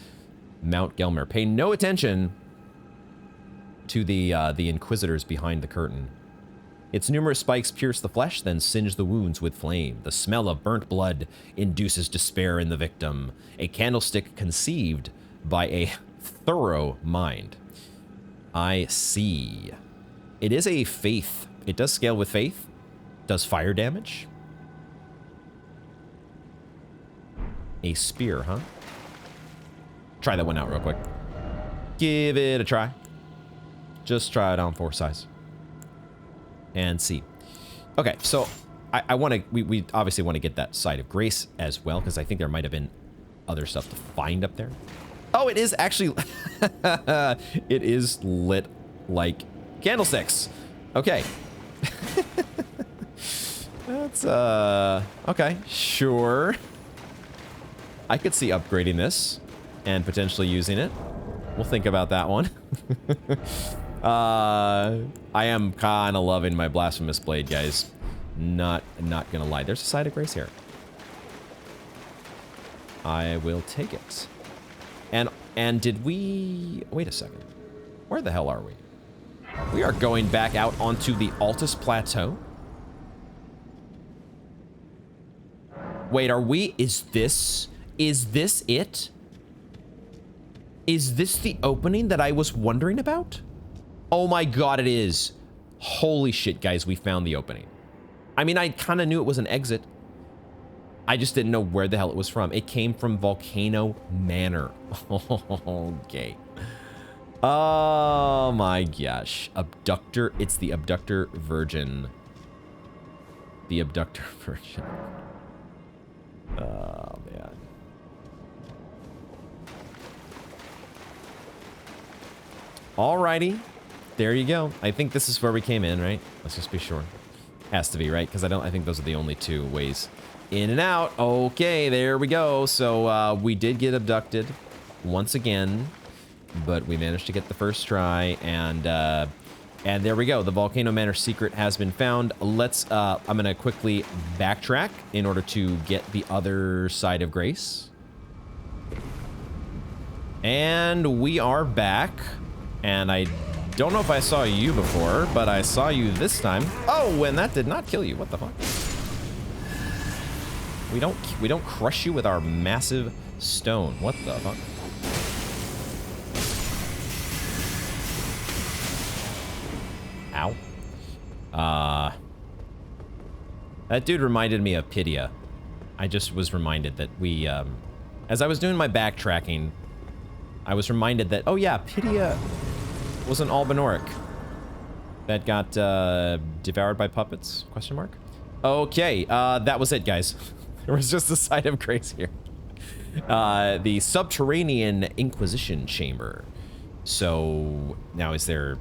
Mount Gelmir. Pay no attention to the Inquisitors behind the curtain. Its numerous spikes pierce the flesh, then singe the wounds with flame. The smell of burnt blood induces despair in the victim. A candlestick conceived by a thorough mind. I see. It is a faith. It does scale with faith. Does fire damage. A spear, huh? Try that one out real quick. Give it a try. Just try it on 4 size. And see. Okay, so I want to, we obviously want to get that side of grace as well, because I think there might have been other stuff to find up there. Oh, it is actually, it is lit like candlesticks. Okay. That's, okay, sure. I could see upgrading this and potentially using it. We'll think about that one. I am kind of loving my blasphemous blade, guys. Not gonna lie. There's a side of grace here. I will take it. And did we... Wait a second. Where the hell are we? We are going back out onto the Altus Plateau. Wait, are we... Is this it? Is this the opening that I was wondering about? Oh my god, it is. Holy shit, guys, we found the opening. I mean, I kind of knew it was an exit. I just didn't know where the hell it was from. It came from Volcano Manor. Okay. Oh my gosh. Abductor. It's the Abductor Virgin. The Abductor Virgin. Oh, man. Alrighty. There you go. I think this is where we came in, right? Let's just be sure. Has to be, right? Because I think those are the only 2 ways in and out. Okay, there we go. So we did get abducted once again, but we managed to get the first try, and there we go. The Volcano Manor secret has been found. Let's, I'm gonna quickly backtrack in order to get the other side of grace. And we are back, and I don't know if I saw you before, but I saw you this time. Oh, and that did not kill you. What the fuck? We don't crush you with our massive stone. What the fuck? Ow. That dude reminded me of Pydia. I just was reminded that we, as I was doing my backtracking, I was reminded that, oh yeah, Pydia was an Albinoric that got devoured by puppets, question mark? Okay, that was it, guys. There was just a side of grace here. The subterranean Inquisition chamber. So now is there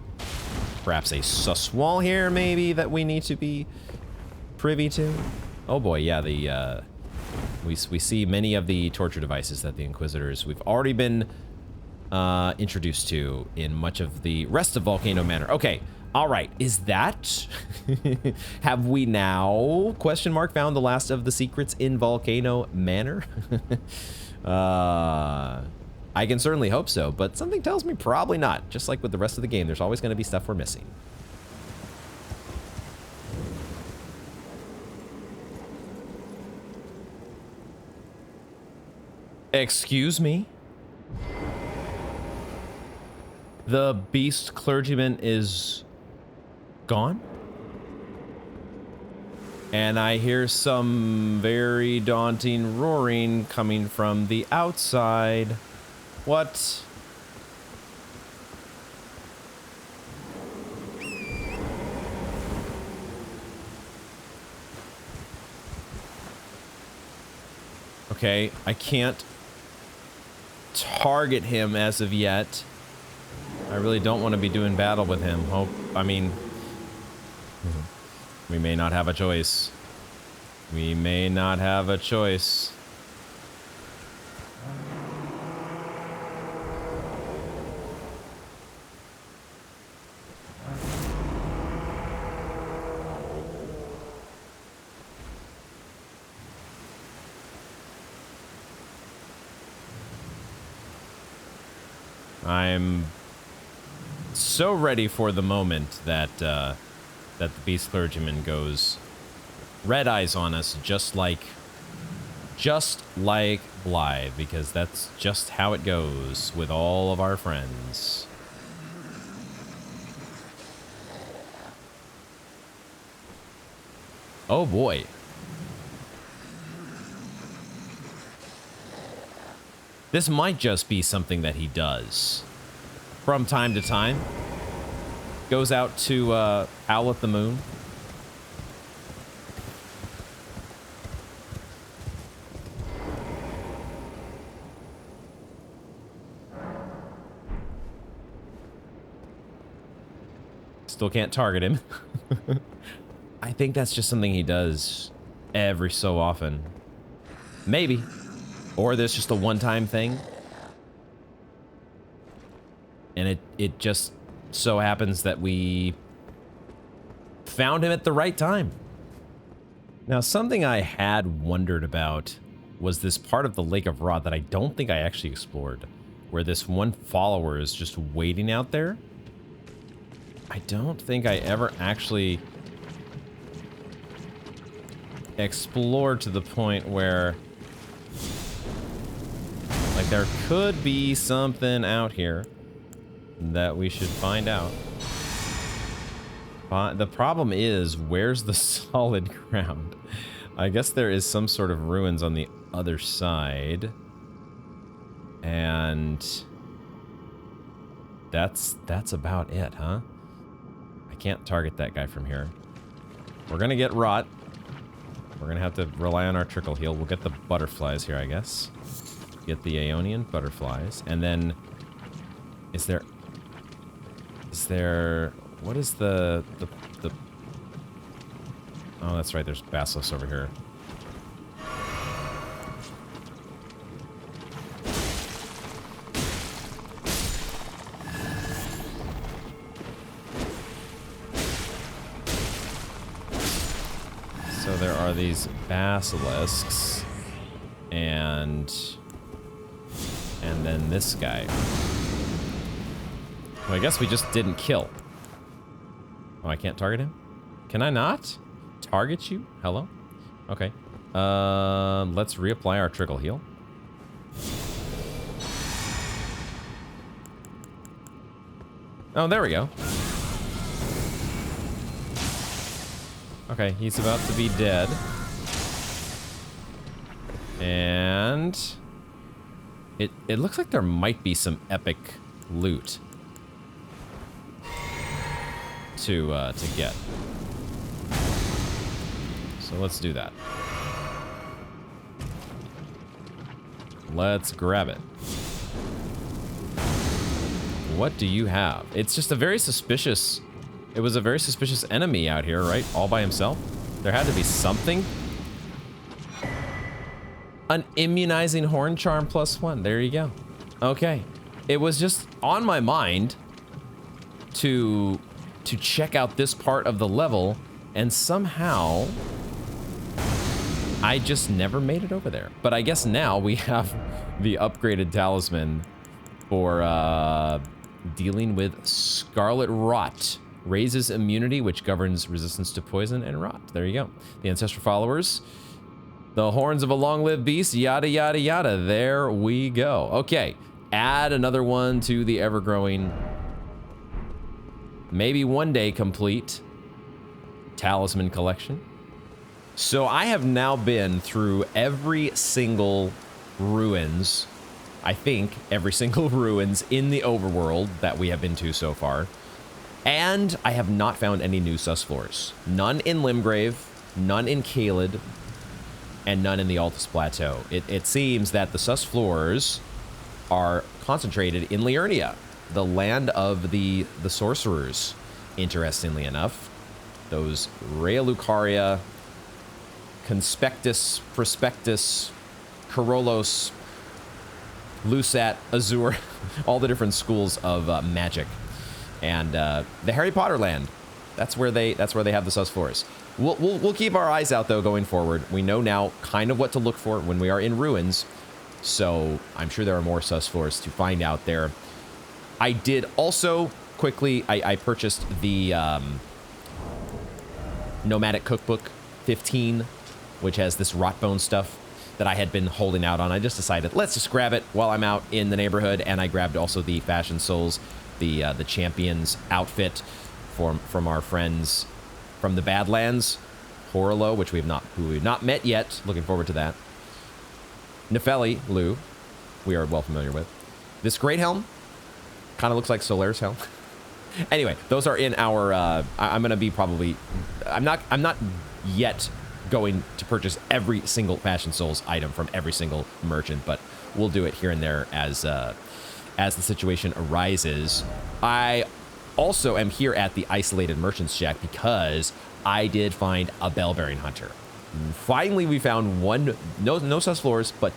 perhaps a sus wall here maybe that we need to be privy to? Oh boy, yeah, the we see many of the torture devices that the Inquisitors we've already been introduced to in much of the rest of Volcano Manor. Okay, all right, is that... Have we now, question mark, found the last of the secrets in Volcano Manor? I can certainly hope so, but something tells me probably not. Just like with the rest of the game, there's always going to be stuff we're missing. Excuse me? The beast clergyman is gone? And I hear some very daunting roaring coming from the outside. What? Okay, I can't target him as of yet. I really don't want to be doing battle with him. I mean, we may not have a choice. We may not have a choice. I'm so ready for the moment that that the beast clergyman goes red eyes on us, just like Blythe, because that's just how it goes with all of our friends. Oh boy. This might just be something that he does from time to time. Goes out to howl at the moon. Still can't target him. I think that's just something he does every so often. Maybe. Or there's just a one-time thing. And it just so happens that we found him at the right time. Now, something I had wondered about was this part of the Lake of Rot that I don't think I actually explored, where this one follower is just waiting out there. I don't think I ever actually explored to the point where, like, there could be something out here that we should find out. The problem is, where's the solid ground? I guess there is some sort of ruins on the other side. And that's about it, huh? I can't target that guy from here. We're gonna get rot. We're gonna have to rely on our trickle heal. We'll get the butterflies here, I guess. Get the Aeonian butterflies. And then, is there, what is the, oh, that's right, there's basilisks over here. So there are these basilisks, and then this guy. Well, I guess we just didn't kill. Oh, I can't target him? Can I not target you? Hello? Okay. Let's reapply our trickle heal. Oh, there we go. Okay, he's about to be dead. And it looks like there might be some epic loot to get. So let's do that. Let's grab it. What do you have? It's just a very suspicious... It was a very suspicious enemy out here, right? All by himself? There had to be something. An immunizing horn charm +1. There you go. Okay. It was just on my mind to check out this part of the level, and somehow I just never made it over there. But I guess now we have the upgraded talisman for dealing with Scarlet Rot. Raises immunity, which governs resistance to poison and rot. There you go. The ancestral followers. The horns of a long-lived beast. Yada, yada, yada. There we go. Okay. Add another one to the ever-growing, maybe one day complete, talisman collection. So I have now been through every single ruins, I think every single ruins in the overworld that we have been to so far. And I have not found any new sus floors. None in Limgrave, none in Caelid, and none in the Altus Plateau. It seems that the sus floors are concentrated in Liurnia, the land of the sorcerers, interestingly enough. Those Rea Lucaria, Conspectus, Prospectus, Corolos, Lusat, Azure, all the different schools of magic. And the Harry Potter land, that's where they have the sus floors. We'll keep our eyes out, though, going forward. We know now kind of what to look for when we are in ruins. So I'm sure there are more sus floors to find out there. I did also quickly, I purchased the Nomadic Cookbook 15, which has this Rotbone stuff that I had been holding out on. I just decided, let's just grab it while I'm out in the neighborhood. And I grabbed also the Fashion Souls, the Champions outfit from our friends from the Badlands, Horlo, which who we've not met yet. Looking forward to that. Nefeli Lu, we are well familiar with. This Great Helm kind of looks like Solaire's helm. Anyway, those are in our. I'm gonna be probably. I'm not yet going to purchase every single Fashion Souls item from every single merchant, but we'll do it here and there as the situation arises. I also am here at the Isolated Merchants Shack because I did find a Bell-Bearing Hunter. Finally, we found one, no sus floors, but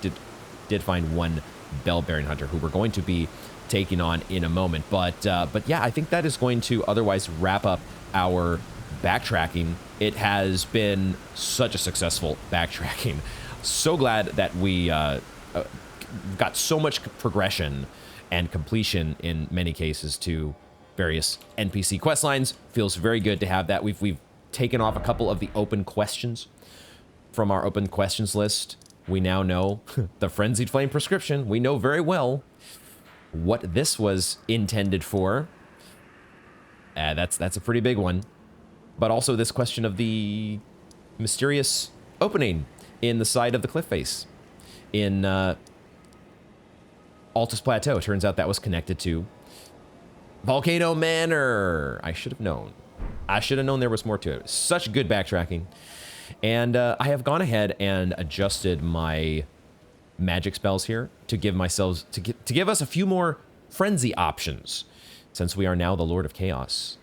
did find one Bell-Bearing Hunter who we're going to be taking on in a moment. But yeah, I think that is going to otherwise wrap up our backtracking. It has been such a successful backtracking. So glad that we got so much progression and completion in many cases to various NPC quest lines. Feels very good to have that. We've taken off a couple of the open questions from our open questions list. We now know the Frenzied Flame prescription. We know very well what this was intended for. That's a pretty big one. But also this question of the mysterious opening in the side of the cliff face in Altus Plateau. Turns out that was connected to Volcano Manor. I should have known. I should have known there was more to it. Such good backtracking. And I have gone ahead and adjusted my magic spells here to give myself to give us a few more frenzy options, since we are now the Lord of Chaos,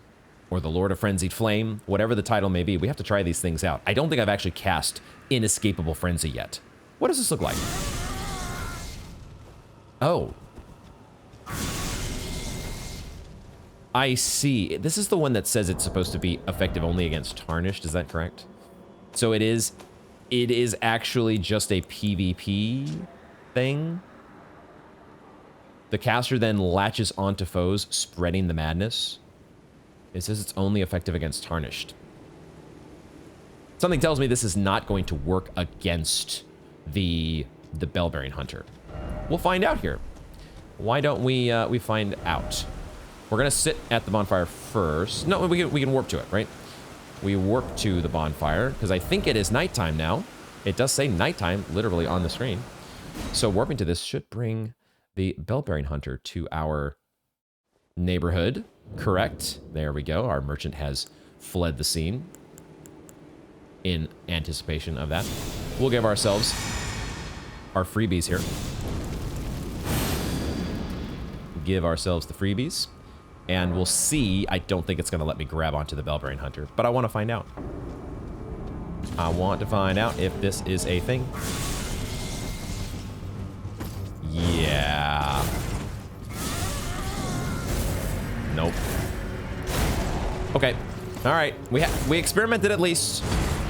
or the Lord of Frenzied Flame, whatever the title may be. We have to try these things out. I don't think I've actually cast Inescapable Frenzy yet. What does this look like? Oh. I see. This is the one that says it's supposed to be effective only against Tarnished. Is that correct? So it is actually just a PvP thing. The caster then latches onto foes, spreading the madness. It says it's only effective against Tarnished. Something tells me this is not going to work against the Bell-Bearing Hunter. We'll find out here. Why don't we find out? We're gonna sit at the bonfire first. No, we can warp to it, right? We warp to the bonfire because I think it is nighttime now. It does say nighttime literally on the screen. So warping to this should bring the Bell-Bearing Hunter to our neighborhood. Correct. There we go. Our merchant has fled the scene in anticipation of that. We'll give ourselves our freebies here. Give ourselves the freebies. And we'll see. I don't think it's going to let me grab onto the Bell-Bearing Hunter, but I want to find out. I want to find out if this is a thing. Yeah. Nope. Okay. All right. We experimented at least.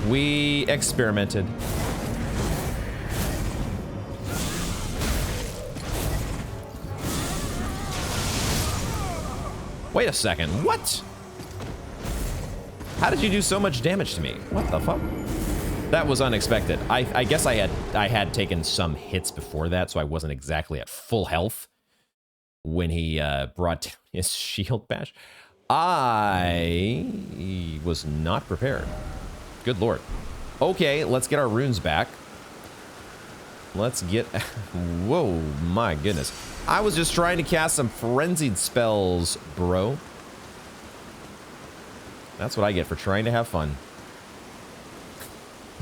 We experimented. Wait a second. What? How did you do so much damage to me? What the fuck? That was unexpected. I guess I had taken some hits before that, so I wasn't exactly at full health when he brought down his shield bash. I was not prepared. Good lord. Okay, let's get our runes back. Let's get... Whoa, my goodness. I was just trying to cast some frenzied spells, bro. That's what I get for trying to have fun.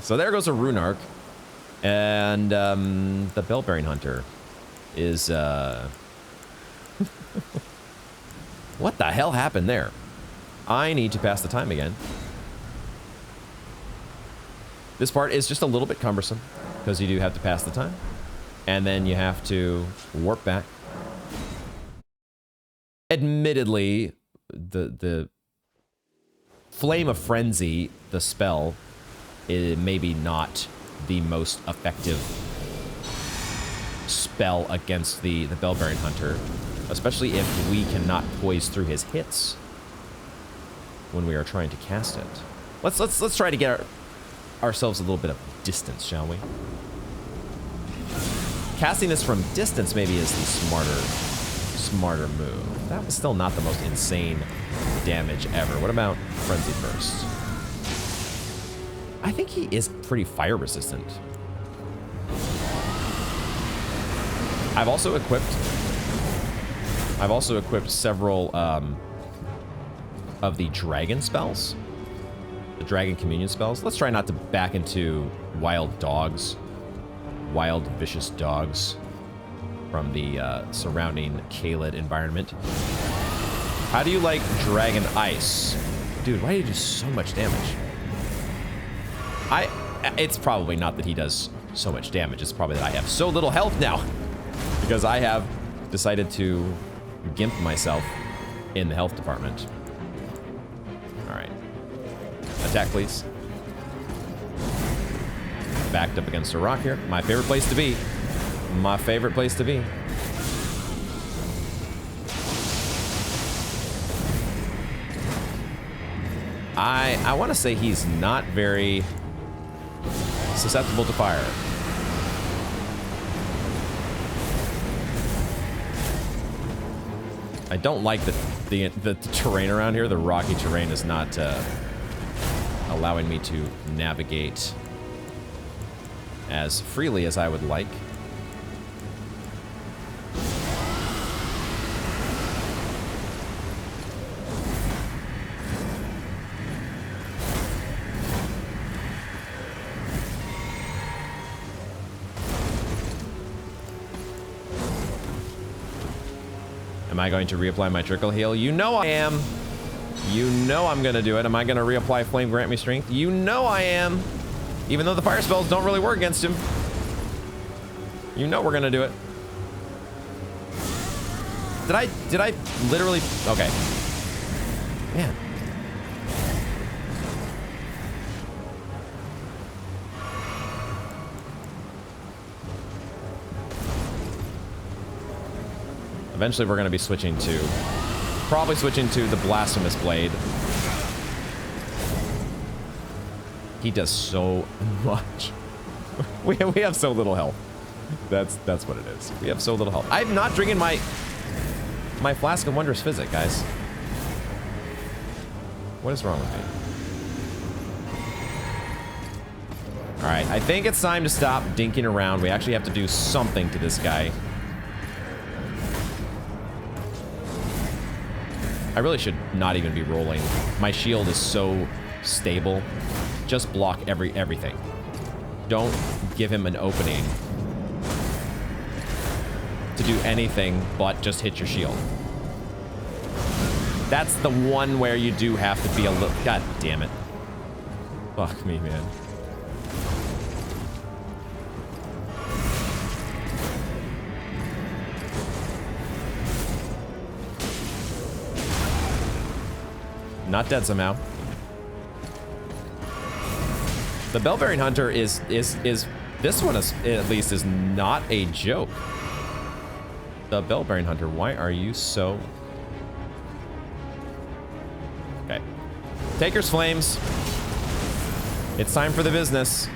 So there goes a rune arc. And the Bell-Bearing Hunter is, what the hell happened there? I need to pass the time again. This part is just a little bit cumbersome, because you do have to pass the time. And then you have to warp back. Admittedly, the Flame of Frenzy, the spell, is maybe not the most effective spell against the Bellbearing Hunter, especially if we cannot poise through his hits when we are trying to cast it. Let's try to get ourselves a little bit of distance, shall we? Casting this from distance maybe is the smarter move. That was still not the most insane damage ever. What about Frenzy Burst? I think he is pretty fire resistant. I've also equipped several of the dragon spells. The dragon communion spells. Let's try not to back into wild dogs. Wild vicious dogs from the surrounding Caelid environment. How do you like Dragon Ice? Dude, why do you do so much damage? It's probably not that he does so much damage. It's probably that I have so little health now. Because I have decided to gimp myself in the health department. Alright. Attack, please. Backed up against a rock here. My favorite place to be. My favorite place to be. I want to say he's not very susceptible to fire. I don't like the terrain around here. The rocky terrain is not allowing me to navigate as freely as I would like. Am I going to reapply my Trickle Heal? You know I am. You know I'm going to do it. Am I going to reapply Flame Grant Me Strength? You know I am. Even though the fire spells don't really work against him. You know we're going to do it. Did I literally... Okay. Man. Eventually we're going to be switching to... Probably switching to the Blasphemous Blade. He does so much. We have so little health. That's what it is. We have so little health. I'm not drinking my Flask of Wondrous Physic, guys. What is wrong with me? Alright, I think it's time to stop dinking around. We actually have to do something to this guy. I really should not even be rolling. My shield is so stable. Just block everything. Don't give him an opening to do anything but just hit your shield. That's the one where you do have to be a little... God damn it. Fuck me, man. Not dead somehow. The Bellbearing Hunter is this one is, at least, is not a joke. The Bellbearing Hunter, why are you so... Okay. Taker's Flames. It's time for the business.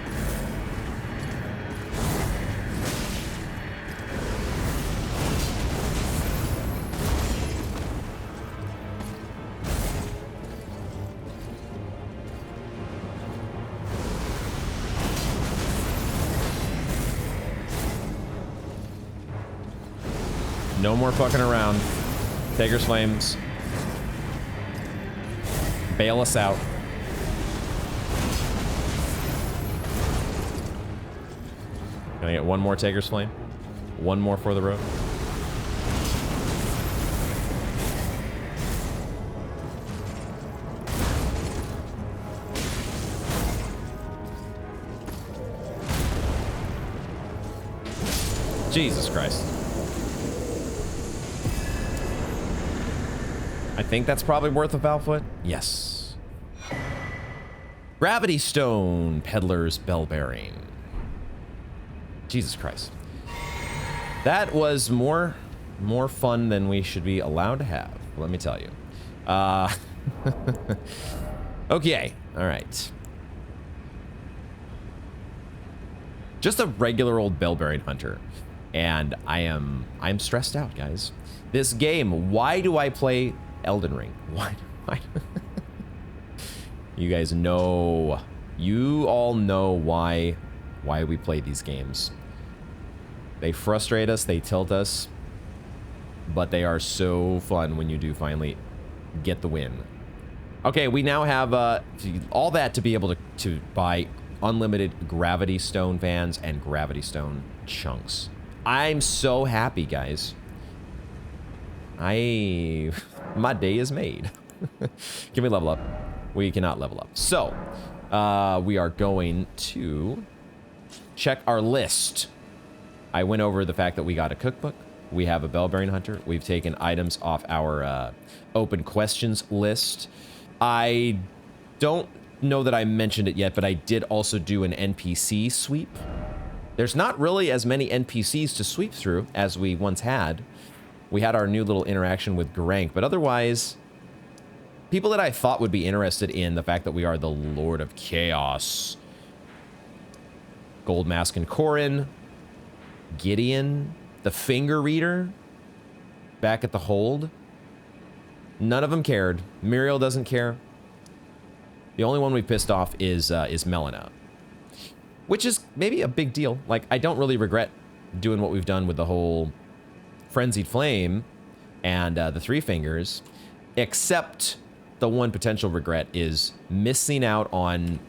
No more fucking around. Taker's Flames. Bail us out. Can I get one more Taker's Flame? One more for the road. Jesus Christ. I think that's probably worth a Valfoot. Yes. Gravity Stone, Peddler's Bell Bearing. Jesus Christ. That was more fun than we should be allowed to have, let me tell you. Okay, all right. Just a regular old Bell Bearing Hunter. And I'm stressed out, guys. This game, why do I play Elden Ring? Why? You guys know, you all know why we play these games. They frustrate us, they tilt us, but they are so fun when you do finally get the win. Okay, we now have all that to be able to buy unlimited Gravity Stone Vans and Gravity Stone chunks. I'm so happy, guys. My day is made. Can we level up? We cannot level up. So, we are going to check our list. I went over the fact that we got a cookbook. We have a Bell Bearing Hunter. We've taken items off our open questions list. I don't know that I mentioned it yet, but I did also do an NPC sweep. There's not really as many NPCs to sweep through as we once had. We had our new little interaction with Garank, but otherwise, people that I thought would be interested in the fact that we are the Lord of Chaos. Gold Mask and Corrin, Gideon, the Finger Reader, back at the hold. None of them cared. Muriel doesn't care. The only one we pissed off is Melina. Which is maybe a big deal. Like, I don't really regret doing what we've done with the whole Frenzied Flame and the Three Fingers, except the one potential regret is missing out on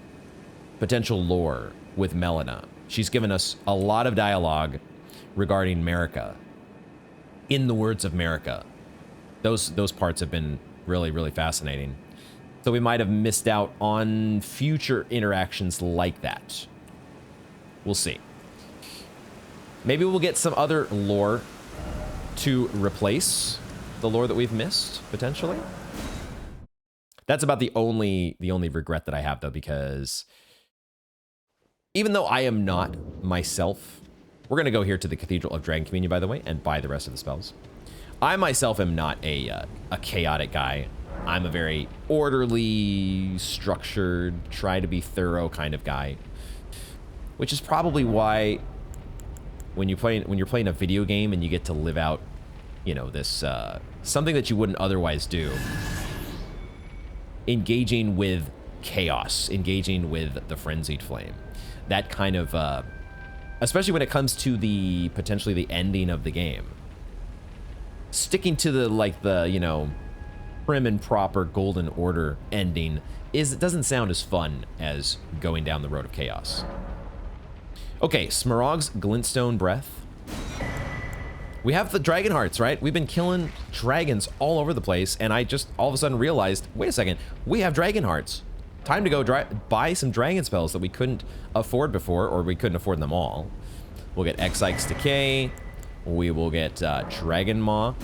potential lore with Melina. She's given us a lot of dialogue regarding Marika. In the words of Marika. Those parts have been really, really fascinating. So we might have missed out on future interactions like that. We'll see. Maybe we'll get some other lore to replace the lore that we've missed, potentially. That's about the only regret that I have, though, because even though I am not myself, we're going to go here to the Cathedral of Dragon Communion, by the way, and buy the rest of the spells. I myself am not a chaotic guy. I'm a very orderly, structured, try to be thorough kind of guy. Which is probably why when you're playing a video game and you get to live out, you know, this something that you wouldn't otherwise do. Engaging with chaos, engaging with the Frenzied Flame. That kind of especially when it comes to the potentially the ending of the game. Sticking to the you know, prim and proper Golden Order ending it doesn't sound as fun as going down the road of chaos. Okay, Smaragd's Glintstone Breath. We have the Dragon Hearts, right? We've been killing dragons all over the place, and I just all of a sudden realized, wait a second, we have Dragon Hearts. Time to go buy some dragon spells that we couldn't afford before, or we couldn't afford them all. We'll get Exike's Decay. We will get Dragon Maw.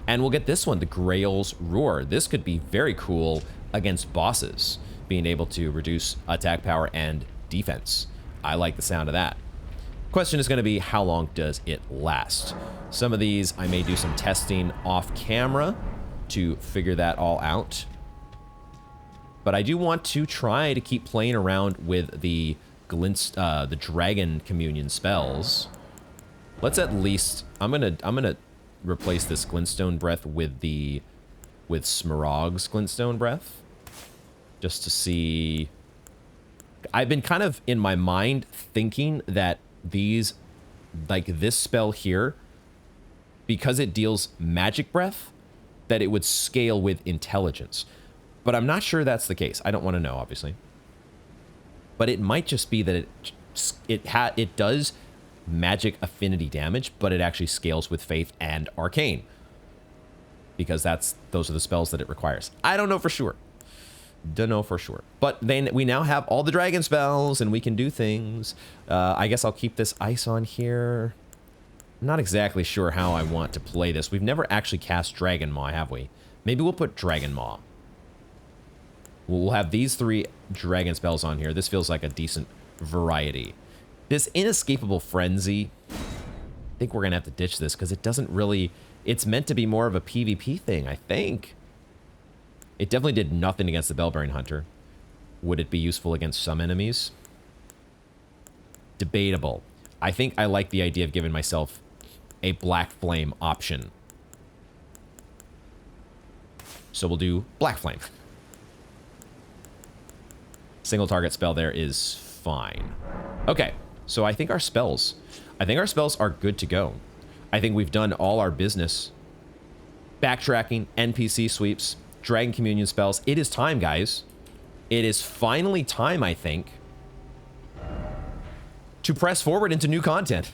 And we'll get this one, the Grail's Roar. This could be very cool against bosses, being able to reduce attack power and defense. I like the sound of that. Question is going to be, how long does it last? Some of these I may do some testing off camera to figure that all out. But I do want to try to keep playing around with the Dragon Communion spells. Let's at least, I'm gonna replace this Glintstone Breath with Smaragd's Glintstone Breath, just to see. I've been kind of in my mind thinking that these, like this spell here, because it deals magic breath, that it would scale with intelligence. But I'm not sure that's the case. I don't want to know, obviously. But it might just be that it does magic affinity damage, but it actually scales with Faith and Arcane. Because those are the spells that it requires. I don't know for sure. Don't know for sure. But then we now have all the dragon spells and we can do things. I guess I'll keep this ice on here. I'm not exactly sure how I want to play this. We've never actually cast Dragon Maw, have we? Maybe we'll put Dragon Maw. We'll have these 3 dragon spells on here. This feels like a decent variety. This Inescapable Frenzy, I think we're going to have to ditch this because it doesn't really... It's meant to be more of a PvP thing, I think. It definitely did nothing against the Bellbearing Hunter. Would it be useful against some enemies? Debatable. I think I like the idea of giving myself a Black Flame option. So we'll do Black Flame. Single target spell there is fine. Okay, so I think our spells are good to go. I think we've done all our business. Backtracking, NPC sweeps, Dragon Communion spells. It is time, guys. It is finally time, I think, to press forward into new content.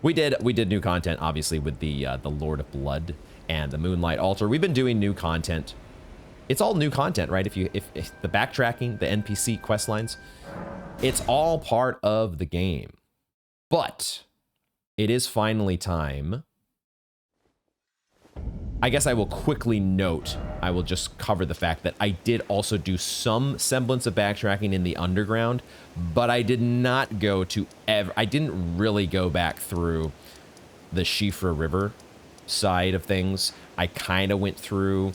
We did new content, obviously, with the Lord of Blood and the Moonlight Altar. We've been doing new content. It's all new content, right? If the backtracking, the NPC quest lines, it's all part of the game. But it is finally time. I guess I will quickly note, I will just cover the fact that I did also do some semblance of backtracking in the underground, but I did not go to I didn't really go back through the Shifra River side of things. I kind of went through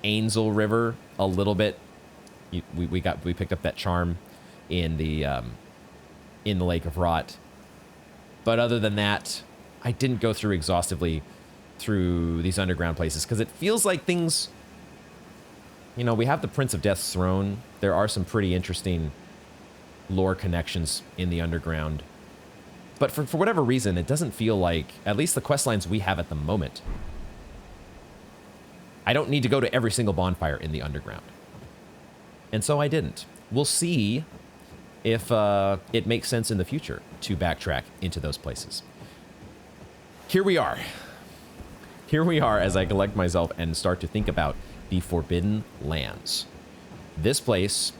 Ainsel River a little bit. We picked up that charm in the Lake of Rot. But other than that, I didn't go through exhaustively through these underground places because it feels like things, you know, we have the Prince of Death's throne. There are some pretty interesting lore connections in the underground. But for whatever reason, it doesn't feel like, at least the quest lines we have at the moment, I don't need to go to every single bonfire in the underground. And so I didn't. We'll see if it makes sense in the future to backtrack into those places. Here we are. Here we are as I collect myself and start to think about the Forbidden Lands. This place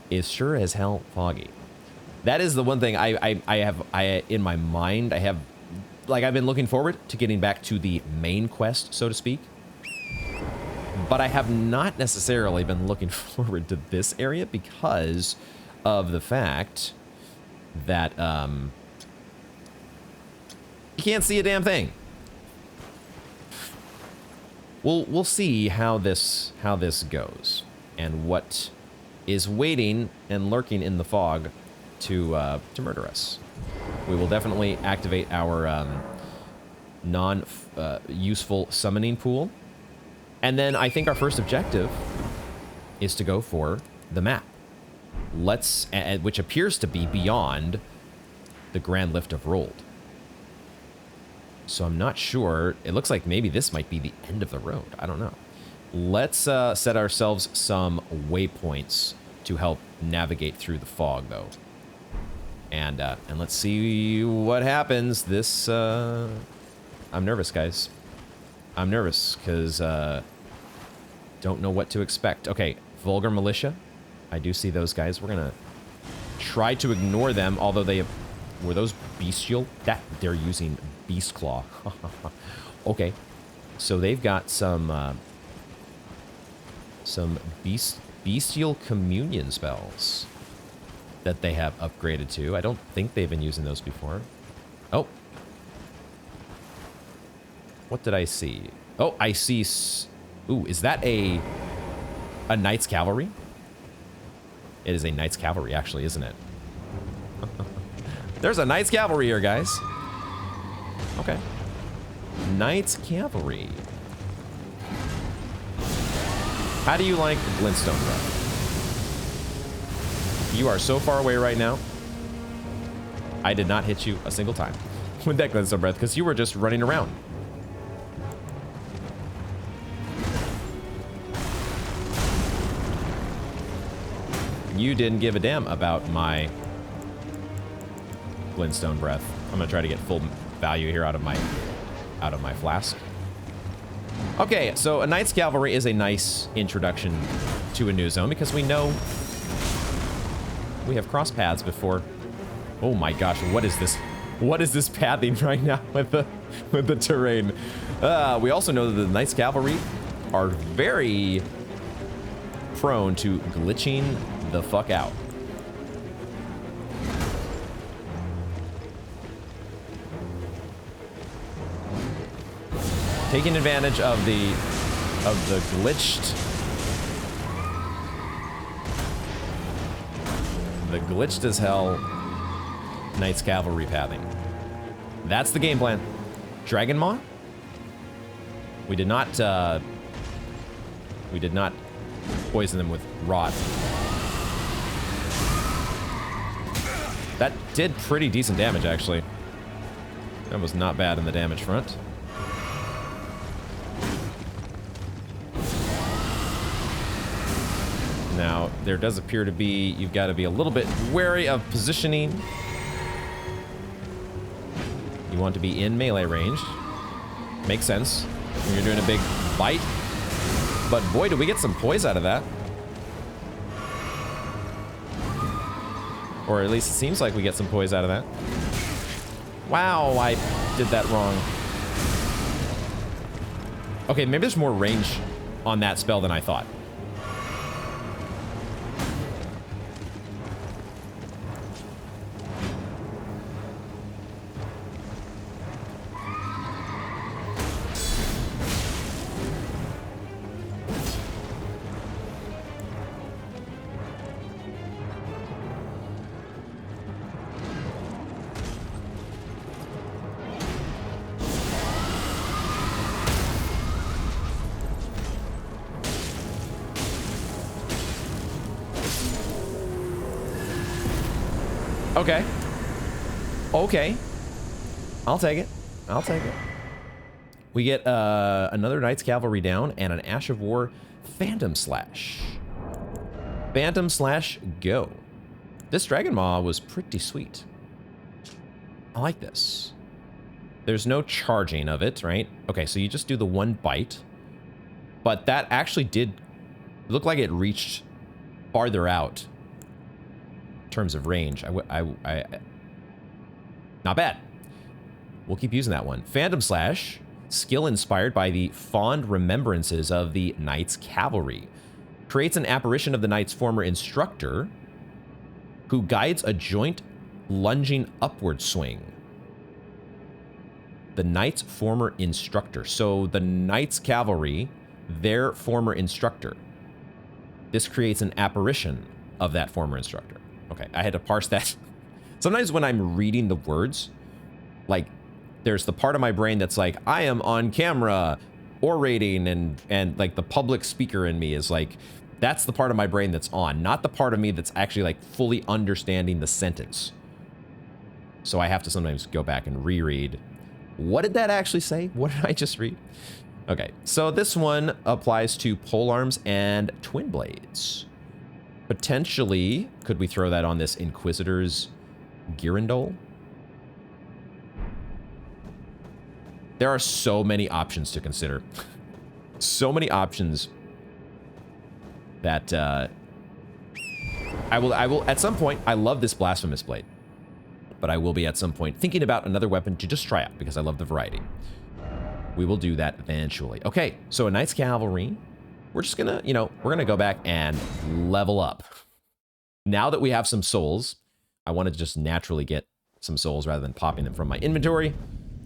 is sure as hell foggy. That is the one thing I have in my mind. I've been looking forward to getting back to the main quest, so to speak. But I have not necessarily been looking forward to this area because of the fact that you can't see a damn thing. We'll see how this goes and what is waiting and lurking in the fog to murder us. We will definitely activate our non-useful summoning pool. And then I think our first objective is to go for the map. Which appears to be beyond the Grand Lift of Rold. So I'm not sure. It looks like maybe this might be the end of the road. I don't know. Let's set ourselves some waypoints to help navigate through the fog, though. And let's see what happens. This, I'm nervous, guys. I'm nervous because don't know what to expect. Okay, Vulgar Militia. I do see those guys. We're gonna try to ignore them, although were those bestial? That they're using Beast Claw. Okay, so they've got some bestial communion spells that they have upgraded to. I don't think they've been using those before. Oh, what did I see? Oh, I see. Ooh, is that a Knight's Cavalry? It is a Knight's Cavalry, actually, isn't it? There's a Knight's Cavalry here, guys. Okay. Knight's Cavalry. How do you like Glintstone Breath? You are so far away right now. I did not hit you a single time with that Glintstone Breath because you were just running around. You didn't give a damn about my glintstone breath. I'm gonna try to get full value here out of my flask. Okay, so a Knight's Cavalry is a nice introduction to a new zone because we know we have crossed paths before. Oh my gosh, what is this? What is this pathing right now with the terrain? We also know that the Knight's Cavalry are very prone to glitching the fuck out. Taking advantage of the glitched as hell Knight's Cavalry pathing. That's the game plan. Dragon Maw? We did not poison them with rot. That did pretty decent damage, actually. That was not bad in the damage front. Now, there does appear to be, you've got to be a little bit wary of positioning. You want to be in melee range. Makes sense when you're doing a big bite. But boy, do we get some poise out of that. Or at least it seems like we get some poise out of that. Wow, I did that wrong. Okay, maybe there's more range on that spell than I thought. Okay. Okay. I'll take it. I'll take it. We get another Knight's Cavalry down and an Ash of War Phantom Slash. Phantom Slash, go. This Dragon Maw was pretty sweet. I like this. There's no charging of it, right? Okay, so you just do the one bite. But that actually did look like it reached farther out. Terms of range. Not bad. We'll keep using that one. Phantom Slash, skill inspired by the fond remembrances of the Knight's Cavalry. Creates an apparition of the Knight's former instructor who guides a joint lunging upward swing. The Knight's former instructor. So the Knight's Cavalry, their former instructor. This creates an apparition of that former instructor. Okay, I had to parse that. Sometimes when I'm reading the words, like, there's the part of my brain that's like, I am on camera orating, and like the public speaker in me is like, that's the part of my brain that's on, not the part of me that's actually like fully understanding the sentence. So I have to sometimes go back and reread. What did that actually say? What did I just read? Okay, so this one applies to polearms and twin blades. Potentially, could we throw that on this Inquisitor's Girandol? There are so many options to consider. So many options that I will at some point. I love this Blasphemous Blade, but I will be at some point thinking about another weapon to just try out because I love the variety. We will do that eventually. Okay, so a Knight's Cavalry. We're just gonna, we're gonna go back and level up. Now that we have some souls, I wanted to just naturally get some souls rather than popping them from my inventory.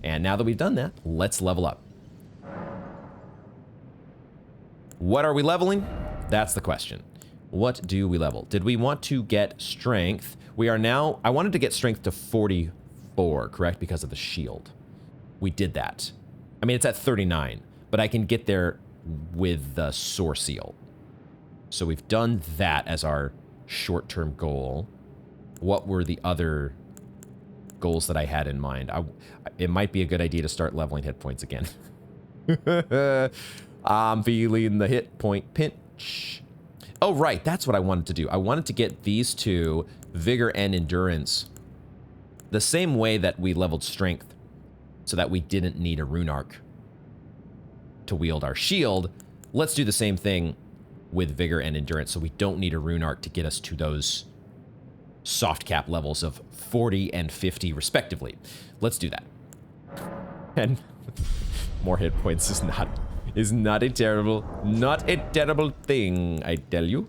And now that we've done that, let's level up. What are we leveling? That's the question. What do we level? Did we want to get strength? We are now, I wanted to get strength to 44, correct? Because of the shield. We did that. I mean, it's at 39, but I can get there with the Soar Seal. So we've done that as our short-term goal. What were the other goals that I had in mind? It might be a good idea to start leveling hit points again. I'm feeling the hit point pinch. Oh, right. That's what I wanted to do. I wanted to get these two, Vigor and Endurance, the same way that we leveled strength so that we didn't need a rune arc to wield our shield, let's do the same thing with vigor and endurance, so we don't need a rune arc to get us to those soft cap levels of 40 and 50 respectively. Let's do that. And more hit points is not a terrible thing, I tell you.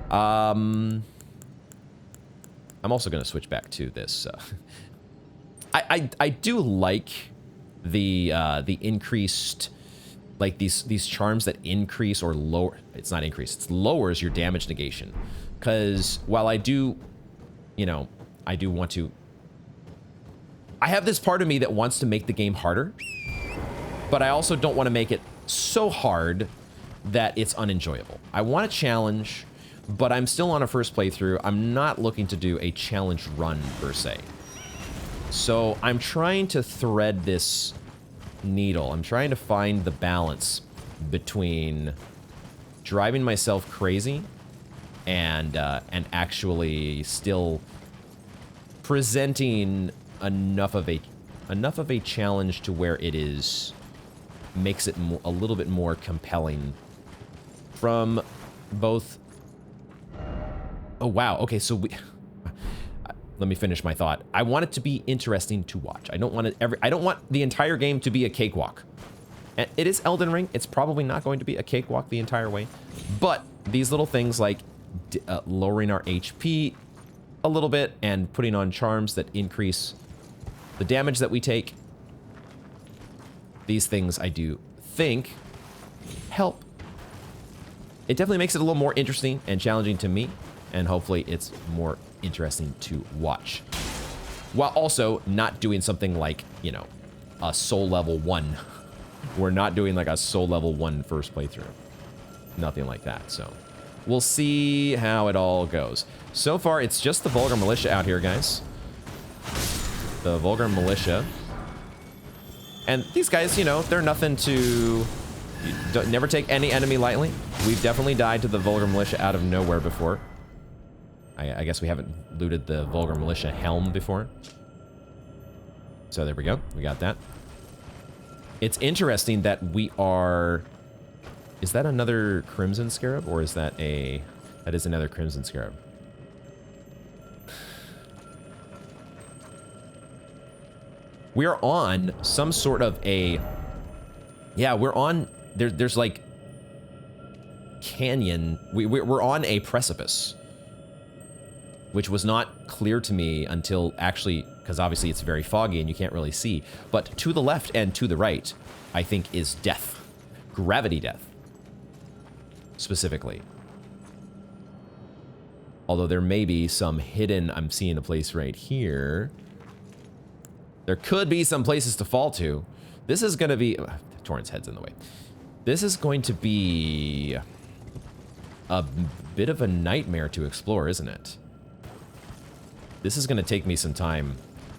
I'm also going to switch back to this. I do like the increased, like these charms that increase or lower. It's not increase. It lowers your damage negation. Because while I do, you know, I do want to. I have this part of me that wants to make the game harder, but I also don't want to make it so hard that it's unenjoyable. I want a challenge, but I'm still on a first playthrough. I'm not looking to do a challenge run per se. So I'm trying to thread this needle. I'm trying to find the balance between driving myself crazy and actually still presenting enough of a challenge to where it makes it a little bit more compelling from both. Oh wow, okay, so let me finish my thought. I want it to be interesting to watch. I don't want the entire game to be a cakewalk. And it is Elden Ring. It's probably not going to be a cakewalk the entire way, but these little things like lowering our HP a little bit and putting on charms that increase the damage that we take. These things I do think help. It definitely makes it a little more interesting and challenging to me, and hopefully it's more interesting to watch. While also not doing something like, you know, a soul level 1. We're not doing like a soul level 1 first playthrough. Nothing like that, so we'll see how it all goes. So far, it's just the Vulgar Militia out here, guys. The Vulgar Militia. And these guys, you know, they're nothing to... never take any enemy lightly. We've definitely died to the Vulgar Militia out of nowhere before. I guess we haven't looted the Vulgar Militia helm before. So there we go. We got that. It's interesting that we are... Is that another Crimson Scarab? Or is that a... That is another Crimson Scarab. We are on some sort of a... Yeah, we're on... There's like... Canyon. We're on a precipice. Which was not clear to me until actually... Because obviously it's very foggy and you can't really see. But to the left and to the right, I think is death. Gravity death. Specifically. Although there may be some hidden... I'm seeing a place right here. There could be some places to fall to. This is going to be... Torrent's head's in the way. This is going to be... a bit of a nightmare to explore, isn't it? This is going to take me some time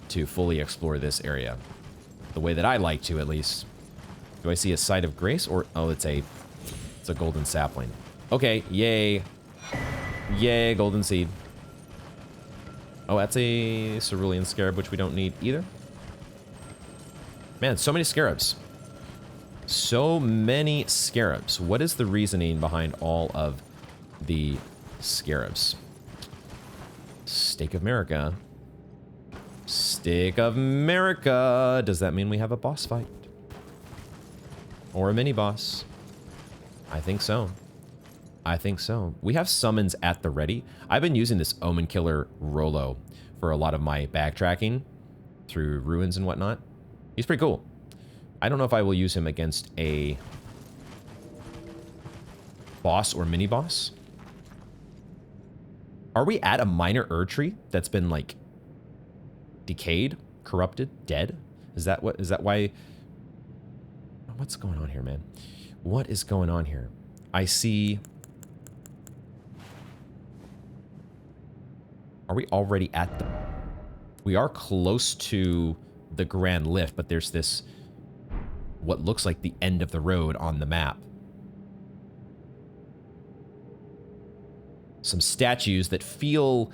to fully explore this area. The way that I like to, at least. Do I see a Site of Grace? Or... Oh, it's a golden sapling. Okay, yay. Yay, golden seed. Oh, that's a cerulean scarab, which we don't need either. Man, so many scarabs. So many scarabs. What is the reasoning behind all of the scarabs? Stake of America. Stake of America. Does that mean we have a boss fight? Or a mini-boss? I think so. I think so. We have summons at the ready. I've been using this Omen Killer Rolo for a lot of my backtracking through ruins and whatnot. He's pretty cool. I don't know if I will use him against a boss or mini-boss. Are we at a minor Erdtree that's been, like, decayed, corrupted, dead? Is that why... What's going on here, man? What is going on here? I see... Are we already at the... We are close to the Grand Lift, but there's this... What looks like the end of the road on the map. Some statues that feel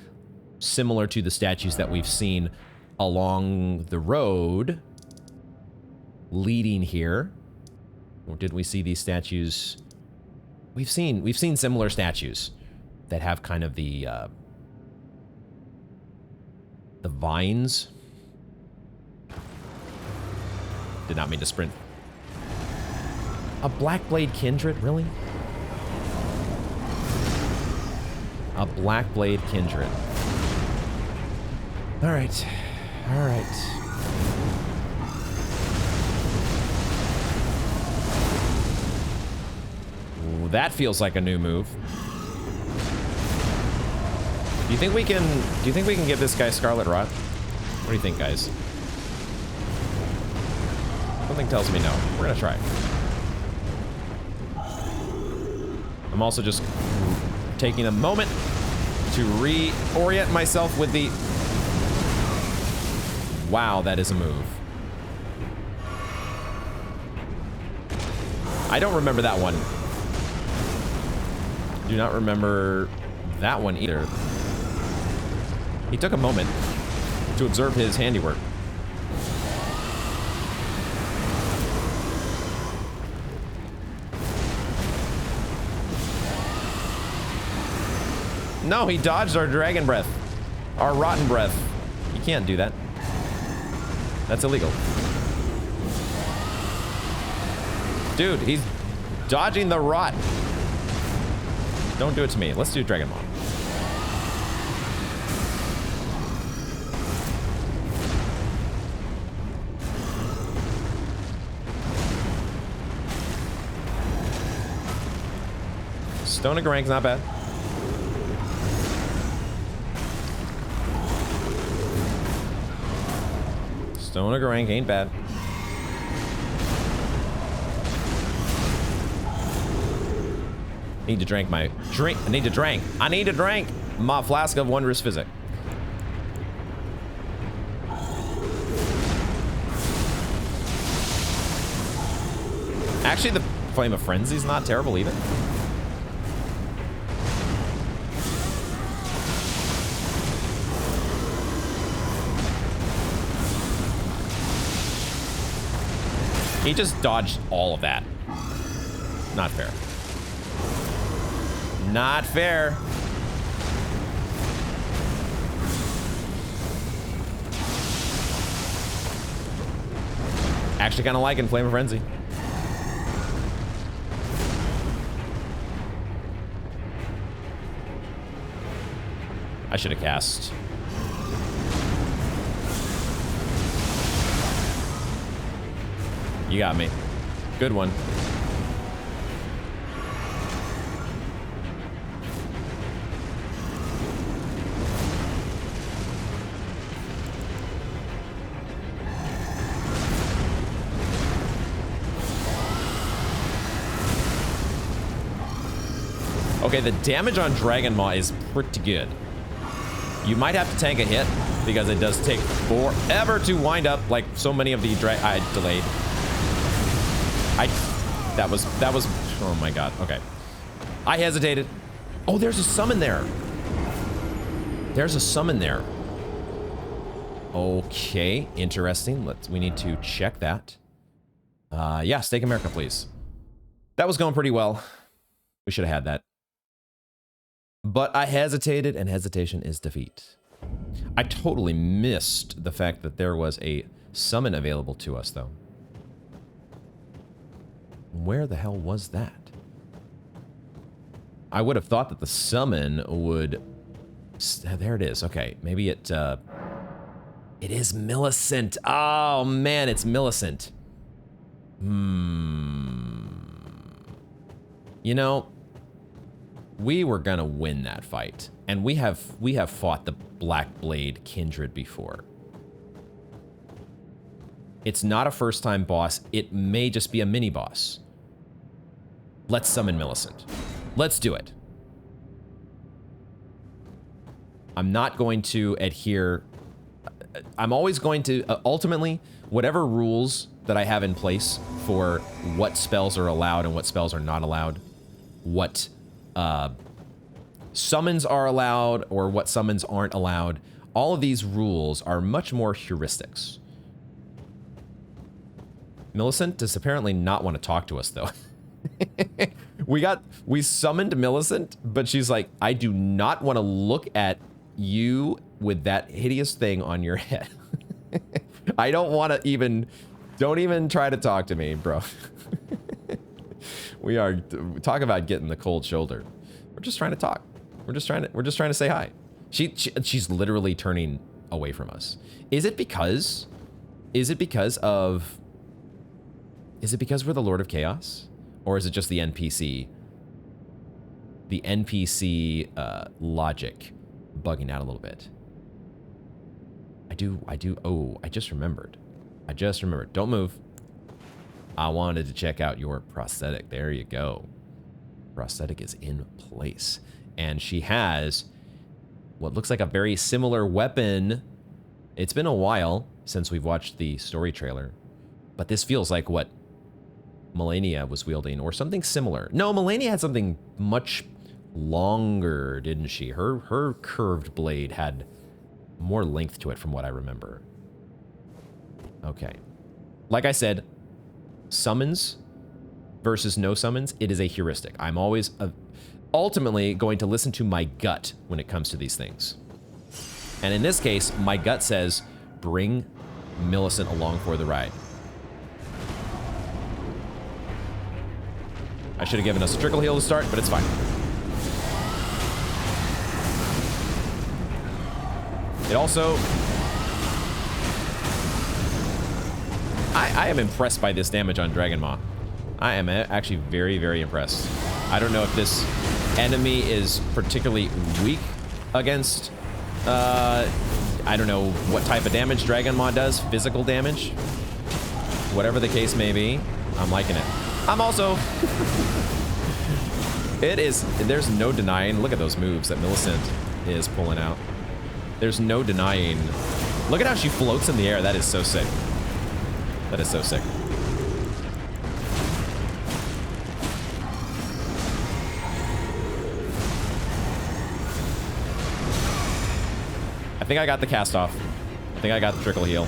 similar to the statues that we've seen along the road leading here. Or did we see these statues? We've seen similar statues that have kind of the vines. Did not mean to sprint. A Blackblade Kindred, really? A Blackblade Kindred. All right, all right. Ooh, that feels like a new move. Do you think we can give this guy Scarlet Rot? What do you think, guys? Something tells me no. We're gonna try. I'm also just taking a moment to reorient myself with the... Wow, that is a move. I don't remember that one. Do not remember that one either. He took a moment to observe his handiwork. No, he dodged our dragon breath. Our rotten breath. You can't do that. That's illegal. Dude, he's dodging the rot. Don't do it to me. Let's do Dragon Maw. Stone of Garank's not bad. Stone of Garank ain't bad. Need to drink my drink. I need to drink my flask of wondrous physic. Actually, the Flame of Frenzy is not terrible either. He just dodged all of that. Not fair. Not fair. Actually kind of liking Flame of Frenzy. I should have cast. You got me. Good one. Okay, the damage on Dragon Maw is pretty good. You might have to tank a hit because it does take forever to wind up, like so many of the I delayed. That was, oh my god, okay. I hesitated. Oh, there's a summon there. There's a summon there. Okay, interesting. We need to check that. Yeah, Stake America, please. That was going pretty well. We should have had that. But I hesitated, and hesitation is defeat. I totally missed the fact that there was a summon available to us, though. Where the hell was that? I would have thought that the summon would... There it is. Okay, maybe it is Millicent. Oh, man, it's Millicent. You know, we were gonna win that fight, and we have fought the Blackblade Kindred before. It's not a first-time boss. It may just be a mini-boss. Let's summon Millicent. Let's do it. I'm not going to adhere. I'm always going to, ultimately, whatever rules that I have in place for what spells are allowed and what spells are not allowed, what summons are allowed or what summons aren't allowed. All of these rules are much more heuristics. Millicent does apparently not want to talk to us, though. We summoned Millicent, but she's like, I do not want to look at you with that hideous thing on your head. I don't want to even, don't even try to talk to me, bro. Talk about getting the cold shoulder. We're just trying to talk. We're just trying to say hi. She's literally turning away from us. Is it because we're the Lord of Chaos? Or is it just the NPC? The NPC logic bugging out a little bit. Oh, I just remembered. Don't move. I wanted to check out your prosthetic. There you go. Prosthetic is in place. And she has what looks like a very similar weapon. It's been a while since we've watched the story trailer, but this feels like what Melania was wielding or something similar. No, Melania had something much longer, didn't she? Her curved blade had more length to it from what I remember. Okay. Like I said, summons versus no summons, it is a heuristic. I'm always ultimately going to listen to my gut when it comes to these things. And in this case, my gut says, bring Millicent along for the ride. I should have given us a trickle heal to start, but it's fine. It also... I am impressed by this damage on Dragon Maw. I am actually very, very impressed. I don't know if this enemy is particularly weak against... I don't know what type of damage Dragon Maw does. Physical damage. Whatever the case may be, I'm liking it. I'm also... There's no denying. Look at those moves that Millicent is pulling out. There's no denying. Look at how she floats in the air. That is so sick. That is so sick. I think I got the cast off. I think I got the trickle heal.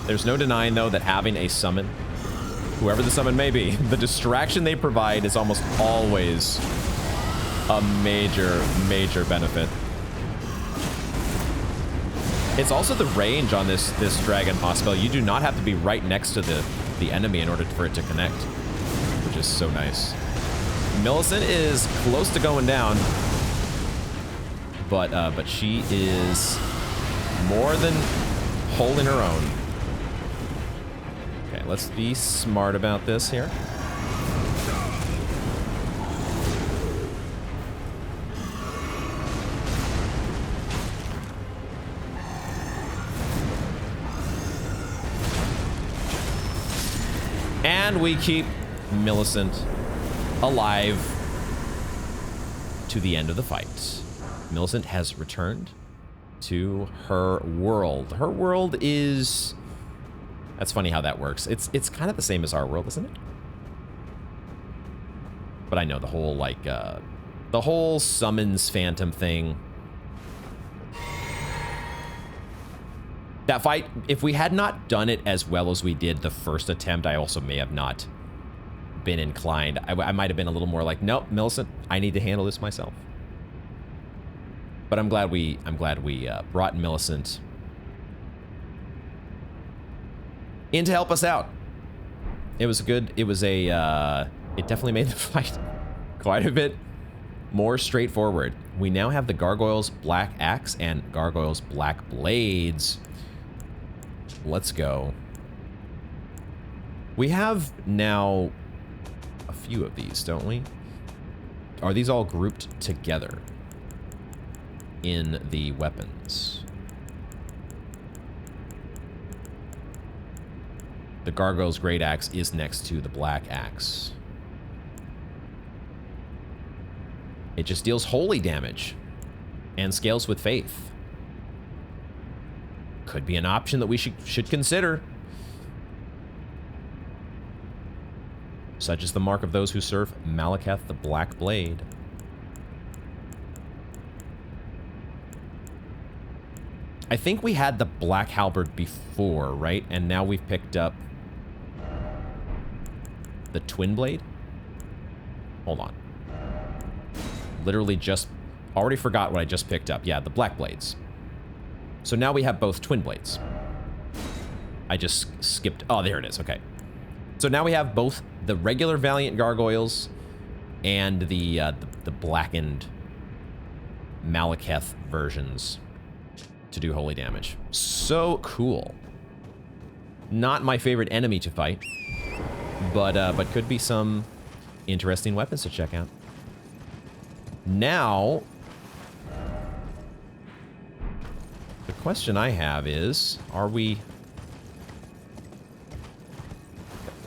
There's no denying, though, that having a summon, whoever the summon may be, the distraction they provide is almost always a major, major benefit. It's also the range on this Dragon Maw spell. You do not have to be right next to the enemy in order for it to connect, which is so nice. Millicent is close to going down, but she is more than holding her own. Okay, let's be smart about this here. And we keep Millicent alive to the end of the fight. Millicent has returned to her world. Her world is... That's funny how that works. It's kind of the same as our world, isn't it? But I know the whole, like, the whole summons phantom thing. That fight, if we had not done it as well as we did the first attempt, I also may have not been inclined. I might have been a little more like, nope, Millicent, I need to handle this myself. But I'm glad we brought Millicent in to help us out. It was good. It was it definitely made the fight quite a bit more straightforward. We now have the Gargoyle's Black Axe and Gargoyle's Black Blades. Let's go. We have now a few of these, don't we? Are these all grouped together in the weapons? The Gargoyle's Great Axe is next to the Black Axe. It just deals holy damage and scales with faith. Could be an option that we should consider. Such is the mark of those who serve Malekith the Black Blade. I think we had the Black Halberd before, right? And now we've picked up the Twin Blade? Hold on. Literally just... already forgot what I just picked up. Yeah, the Black Blades. So now we have both Twin Blades. I just skipped... oh, there it is. Okay. So now we have both the regular Valiant Gargoyles and the blackened Malekith versions to do holy damage. So cool. Not my favorite enemy to fight, but could be some interesting weapons to check out. Now, the question I have is, are we...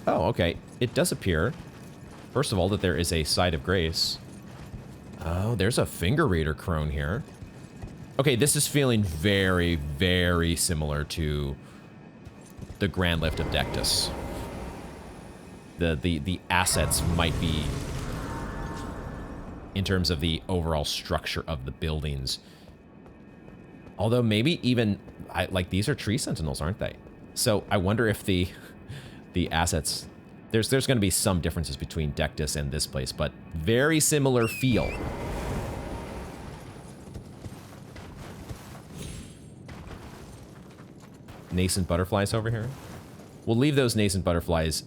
oh, okay. It does appear, first of all, that there is a Side of Grace. Oh, there's a Finger Reader Crone here. Okay, this is feeling very, very similar to the Grand Lift of Dectus. The assets might be, in terms of the overall structure of the buildings. Although maybe even, like, these are tree sentinels, aren't they? So I wonder if the assets, there's going to be some differences between Dectus and this place, but very similar feel. Nascent butterflies over here. We'll leave those nascent butterflies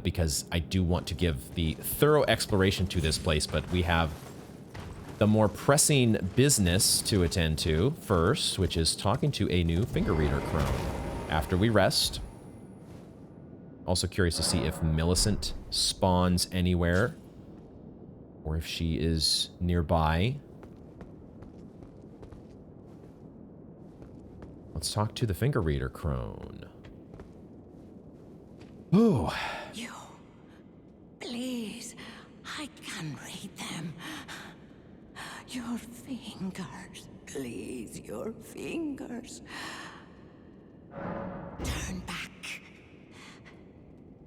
because I do want to give the thorough exploration to this place, but we have the more pressing business to attend to first, which is talking to a new Finger Reader Crone after we rest. Also curious to see if Millicent spawns anywhere or if she is nearby. Let's talk to the Finger Reader Crone. Ooh. You, please, I can read them. Your fingers, please, your fingers. Turn back.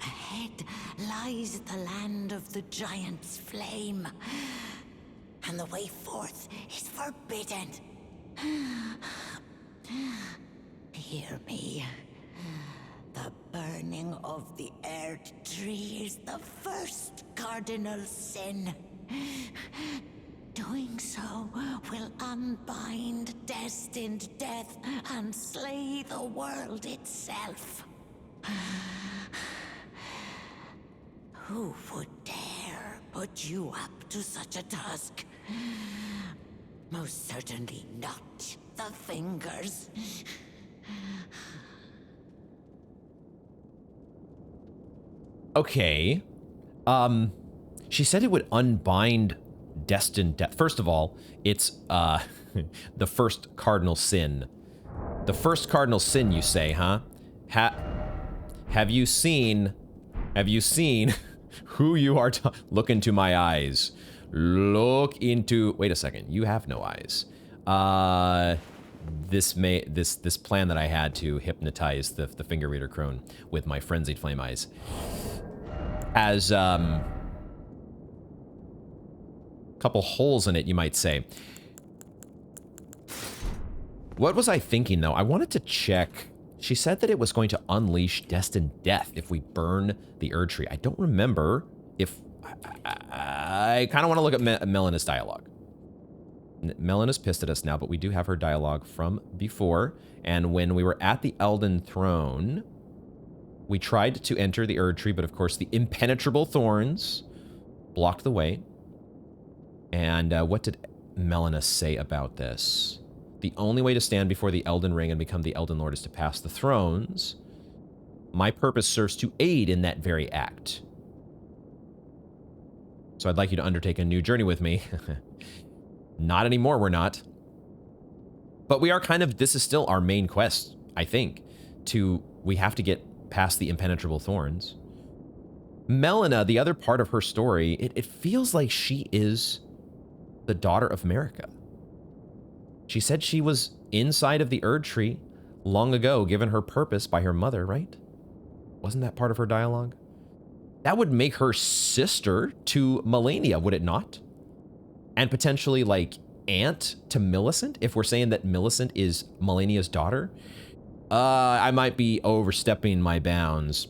Ahead lies the land of the giant's flame, and the way forth is forbidden. Hear me. The burning of the Erd tree is the first cardinal sin. Doing so will unbind destined death and slay the world itself. Who would dare put you up to such a task? Most certainly not the fingers. Okay. She said it would unbind destined death. First of all, it's the first cardinal sin. The first cardinal sin, you say, huh? Have you seen who you are? Look into my eyes. Look into. Wait a second. You have no eyes. This plan that I had to hypnotize the Finger Reader Crone with my frenzied flame eyes has couple holes in it, you might say. What was I thinking, though? I wanted to check. She said that it was going to unleash destined death if we burn the Erd tree. I don't remember if... I kind of want to look at Melina's dialogue. Melina's pissed at us now, but we do have her dialogue from before. And when we were at the Elden Throne, we tried to enter the Erd tree, but of course the impenetrable thorns blocked the way. And what did Melina say about this? The only way to stand before the Elden Ring and become the Elden Lord is to pass the thrones. My purpose serves to aid in that very act. So I'd like you to undertake a new journey with me. Not anymore, we're not. But we are kind of, this is still our main quest, I think. We have to get past the impenetrable thorns. Melina, the other part of her story, it feels like she is the daughter of Marika. She said she was inside of the Erd tree long ago, given her purpose by her mother, right? Wasn't that part of her dialogue? That would make her sister to Melania, would it not? And potentially like aunt to Millicent, if we're saying that Millicent is Melania's daughter. I might be overstepping my bounds,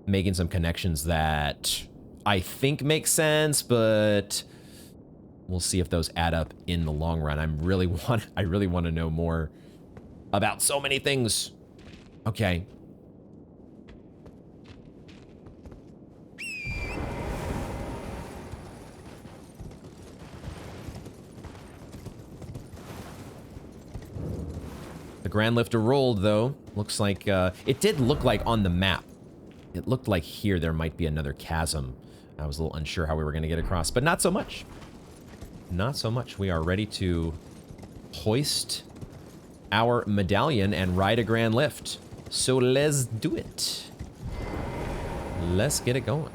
making some connections that I think make sense, but we'll see if those add up in the long run. I really want to know more about so many things. Okay. The Grand Lifter rolled, though. Looks like, it did look like on the map. It looked like here there might be another chasm. I was a little unsure how we were going to get across, but not so much. Not so much. We are ready to hoist our medallion and ride a Grand Lift. So let's do it. Let's get it going.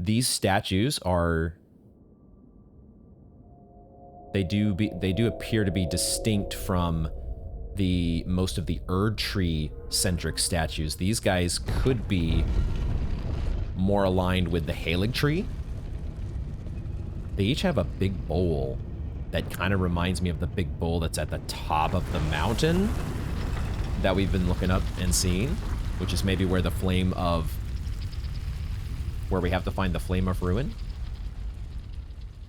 These statues are... They do appear to be distinct from the most of the Erd Tree centric statues. These guys could be more aligned with the Halig Tree. They each have a big bowl that kind of reminds me of the big bowl that's at the top of the mountain that we've been looking up and seeing, which is maybe where the flame of... where we have to find the Flame of Ruin.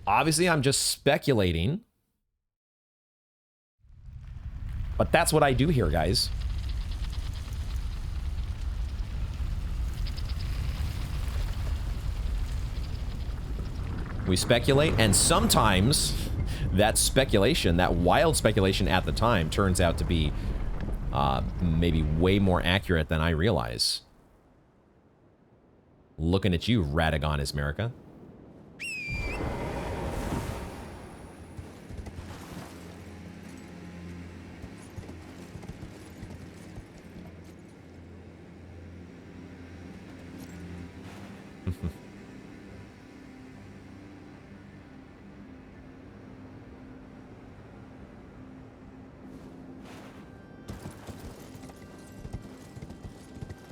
Obviously, I'm just speculating. But that's what I do here, guys. We speculate, and sometimes that speculation, that wild speculation at the time, turns out to be maybe way more accurate than I realize. Looking at you, Radagon Ismerica.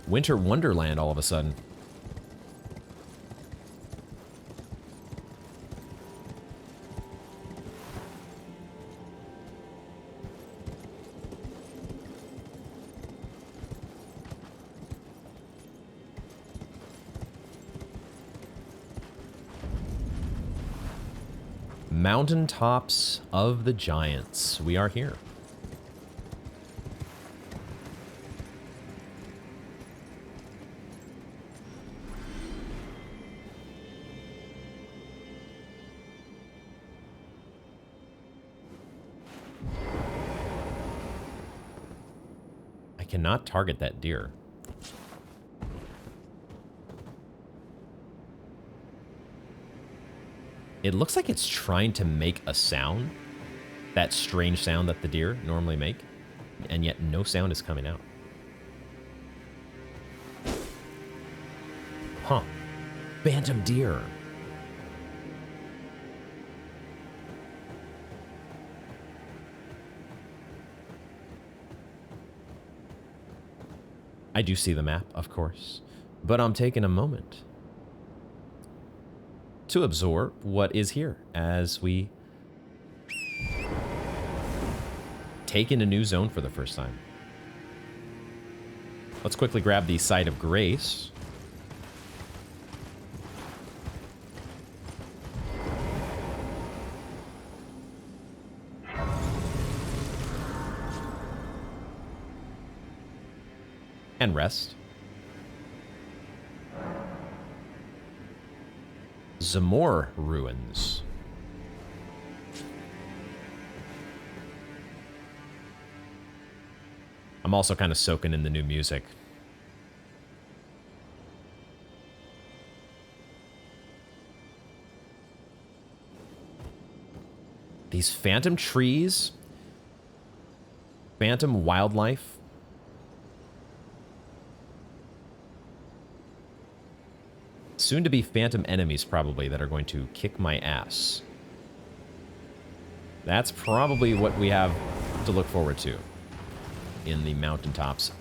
Winter Wonderland all of a sudden. Mountaintops of the Giants. We are here. I cannot target that deer. It looks like it's trying to make a sound. That strange sound that the deer normally make. And yet no sound is coming out. Huh. Phantom deer. I do see the map, of course. But I'm taking a moment to absorb what is here as we take in a new zone for the first time. Let's quickly grab the Site of Grace. And rest. Zamor Ruins. I'm also kind of soaking in the new music. These phantom trees, phantom wildlife. Soon to be phantom enemies, probably, that are going to kick my ass. That's probably what we have to look forward to in the Mountaintops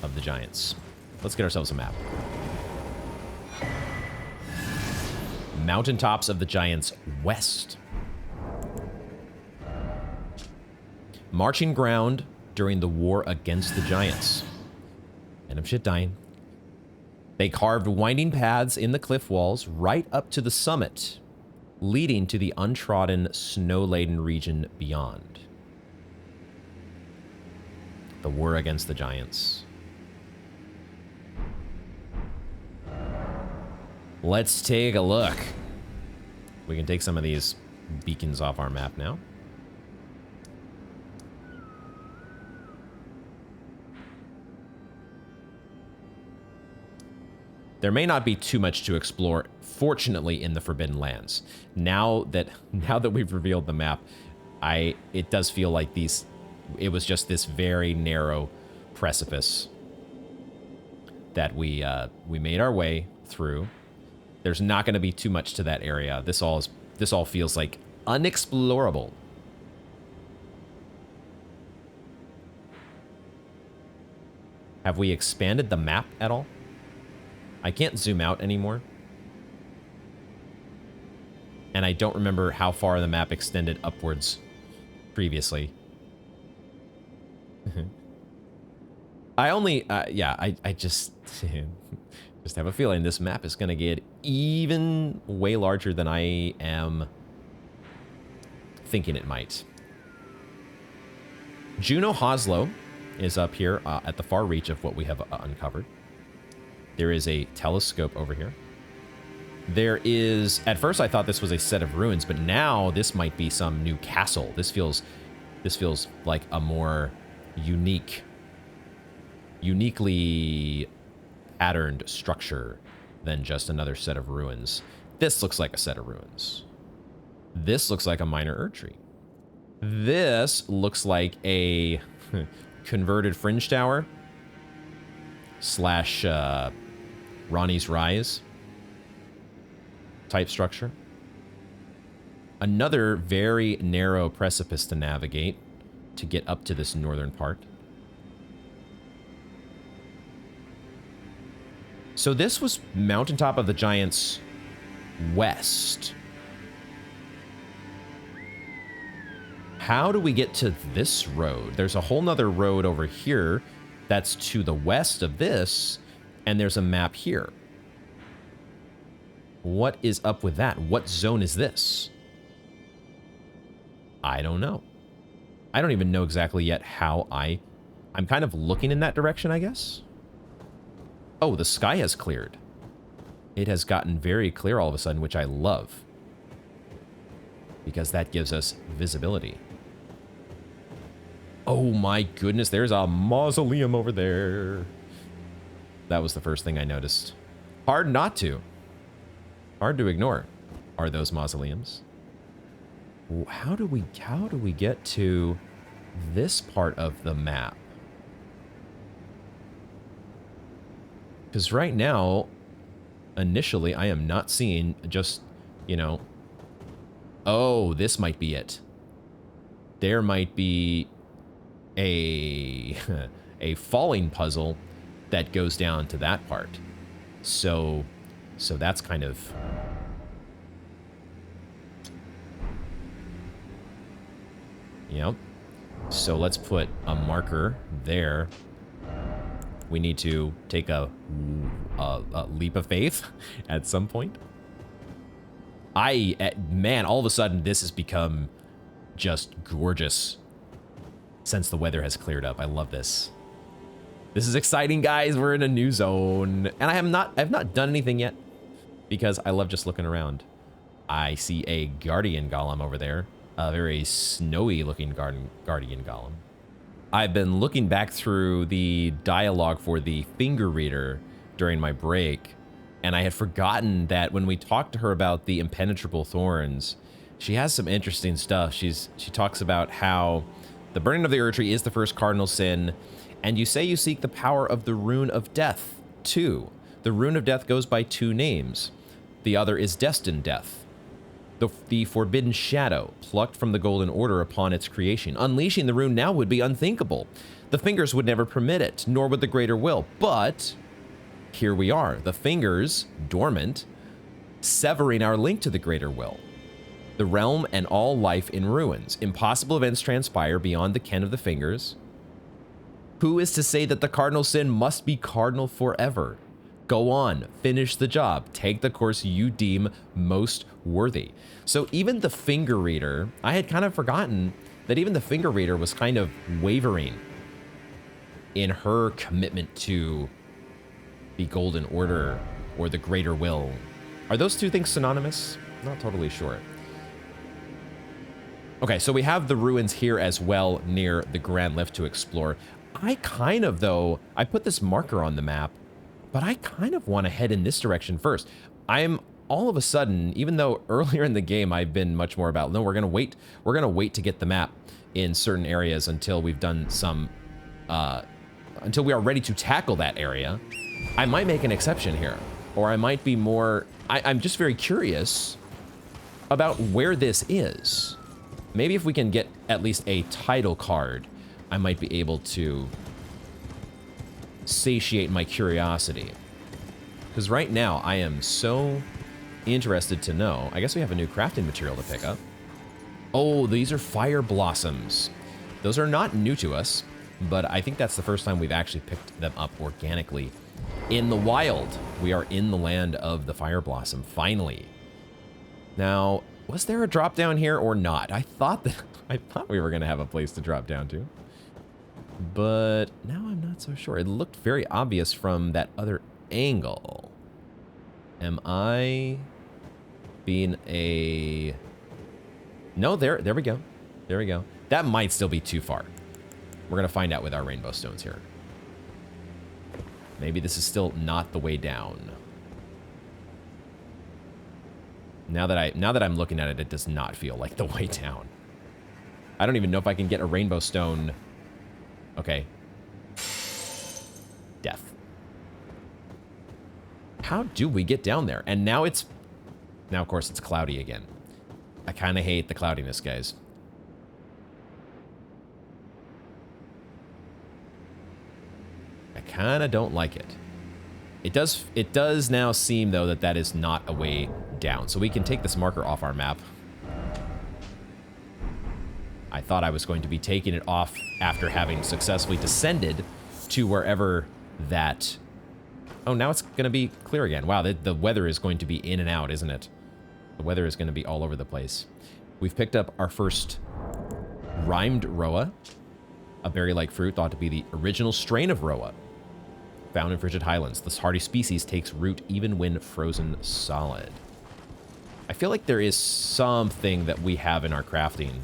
of the Giants. Let's get ourselves a map. Mountaintops of the Giants West. Marching ground during the war against the Giants. Random shit dying. They carved winding paths in the cliff walls right up to the summit, leading to the untrodden, snow-laden region beyond. The war against the Giants. Let's take a look. We can take some of these beacons off our map now. There may not be too much to explore, fortunately, in the Forbidden Lands. Now that we've revealed the map, it does feel like it was just this very narrow precipice that we made our way through. There's not going to be too much to that area. This all feels like unexplorable. Have we expanded the map at all? I can't zoom out anymore. And I don't remember how far the map extended upwards previously. I just have a feeling this map is going to get even way larger than I am thinking it might. Juno Hoslow is up here at the far reach of what we have uncovered. There is a telescope over here. There is, at first I thought this was a set of ruins, but now this might be some new castle. This feels like a more uniquely patterned structure than just another set of ruins. This looks like a set of ruins. This looks like a minor Erdtree. This looks like a converted fringe tower slash Ronnie's Rise type structure. Another very narrow precipice to navigate to get up to this northern part. So this was Mountaintop of the Giants West. How do we get to this road? There's a whole nother road over here that's to the west of this, and there's a map here. What is up with that? What zone is this? I don't know. I don't even know exactly yet how I'm kind of looking in that direction, I guess. Oh, the sky has cleared. It has gotten very clear all of a sudden, which I love, because that gives us visibility. Oh my goodness, there's a mausoleum over there. That was the first thing I noticed. Hard not to. Hard to ignore are those mausoleums. How do we get to this part of the map? Because right now, initially, I am not seeing just, you know, oh, this might be it. There might be a falling puzzle that goes down to that part. So that's kind of... Yep. So let's put a marker there. We need to take a leap of faith at some point. Man, all of a sudden, this has become just gorgeous since the weather has cleared up. I love this. This is exciting, guys. We're in a new zone. And I've not done anything yet because I love just looking around. I see a guardian golem over there. A very snowy looking guardian golem. I've been looking back through the dialogue for the finger reader during my break, and I had forgotten that when we talked to her about the impenetrable thorns, she has some interesting stuff. She talks about how the burning of the Erdtree is the first cardinal sin, and you say you seek the power of the Rune of Death, too. The Rune of Death goes by two names. The other is Destined Death. The forbidden shadow, plucked from the Golden Order upon its creation. Unleashing the rune now would be unthinkable. The fingers would never permit it, nor would the greater will. But here we are, the fingers, dormant, severing our link to the greater will. The realm and all life in ruins. Impossible events transpire beyond the ken of the fingers. Who is to say that the cardinal sin must be cardinal forever? Go on, finish the job, take the course you deem most worthy. So even the finger reader, I had kind of forgotten that even the finger reader was kind of wavering in her commitment to the Golden Order or the Greater Will. Are those two things synonymous? Not totally sure. Okay, so we have the ruins here as well near the Grand Lift to explore. I kind of, though, I put this marker on the map, but I kind of want to head in this direction first. I'm all of a sudden, even though earlier in the game I've been much more about, no, we're going to wait to get the map in certain areas until we've done some, until we are ready to tackle that area. I might make an exception here, or I might be more, I'm just very curious about where this is. Maybe if we can get at least a title card, I might be able to satiate my curiosity. Because right now, I am so interested to know. I guess we have a new crafting material to pick up. Oh, these are fire blossoms. Those are not new to us, but I think that's the first time we've actually picked them up organically in the wild. We are in the land of the fire blossom, finally. Now, was there a drop down here or not? I thought we were gonna have a place to drop down to, but now I'm not so sure. It looked very obvious from that other angle. Am I being a... No, there we go. There we go. That might still be too far. We're gonna find out with our rainbow stones here. Maybe this is still not the way down. Now that I'm looking at it, it does not feel like the way down. I don't even know if I can get a rainbow stone. Okay. Death. How do we get down there? And now of course, it's cloudy again. I kind of hate the cloudiness, guys. I kind of don't like it. It does now seem, though, that is not a way down. So we can take this marker off our map. I thought I was going to be taking it off after having successfully descended to wherever that... Oh, now it's going to be clear again. Wow, the weather is going to be in and out, isn't it? The weather is going to be all over the place. We've picked up our first rhymed Roa, a berry-like fruit thought to be the original strain of Roa. Found in frigid highlands, this hardy species takes root even when frozen solid. I feel like there is something that we have in our crafting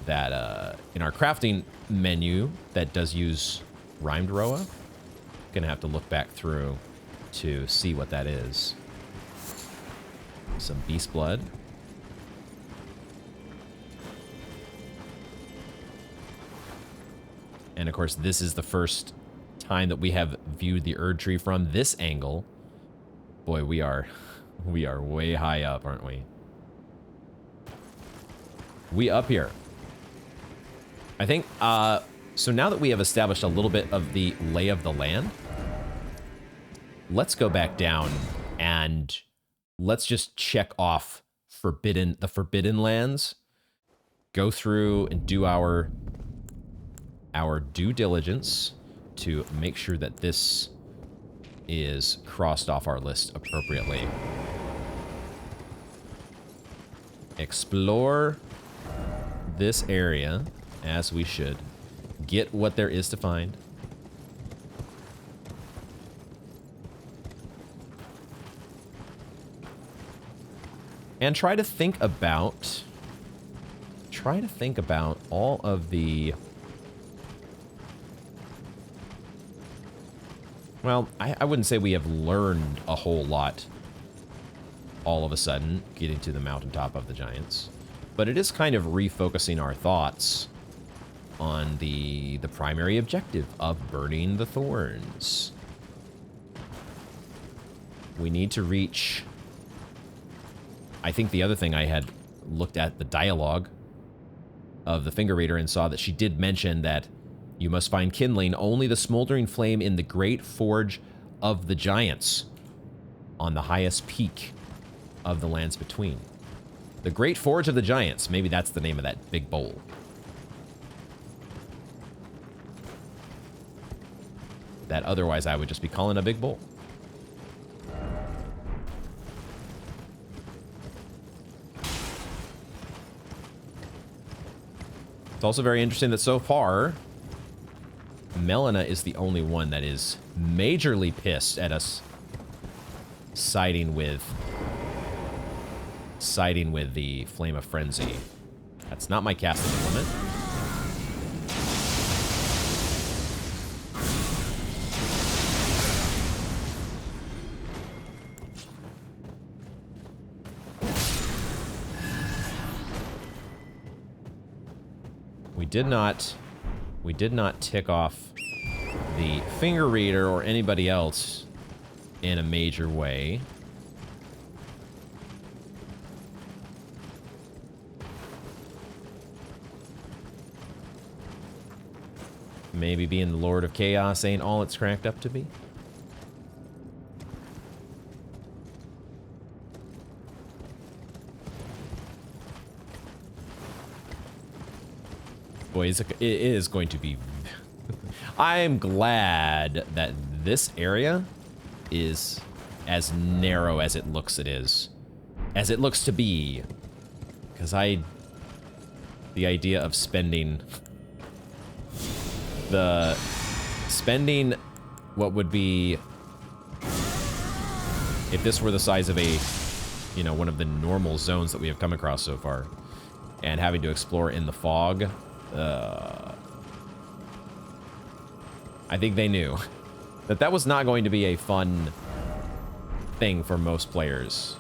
that, in our crafting menu that does use rhymed Roa. Gonna have to look back through to see what that is. Some beast blood. And of course, this is the first time that we have viewed the Erd tree from this angle. Boy, we are way high up, aren't we? We up here. I think, so now that we have established a little bit of the lay of the land, let's go back down and let's just check off the Forbidden Lands. Go through and do our due diligence to make sure that this is crossed off our list appropriately. Explore this area as we should. Get what there is to find. And try to think about all of the... Well, I wouldn't say we have learned a whole lot all of a sudden getting to the mountaintop of the giants, but it is kind of refocusing our thoughts on the primary objective of burning the thorns. We need to reach I think the other thing I had looked at the dialogue of the finger reader and saw that she did mention that you must find kindling only the smoldering flame in the great forge of the giants on the highest peak of the lands between. The great forge of the giants. Maybe that's the name of that big bowl. That otherwise I would just be calling a big bowl. It's also very interesting that so far, Melina is the only one that is majorly pissed at us siding with the Flame of Frenzy. That's not my casting implement. We did not tick off the finger reader or anybody else in a major way. Maybe being the Lord of Chaos ain't all it's cracked up to be. Boy, it is going to be... I'm glad that this area is as narrow as it looks as it looks to be. Because the idea of spending what would be, if this were the size of a, you know, one of the normal zones that we have come across so far, and having to explore in the fog, I think they knew that that was not going to be a fun thing for most players.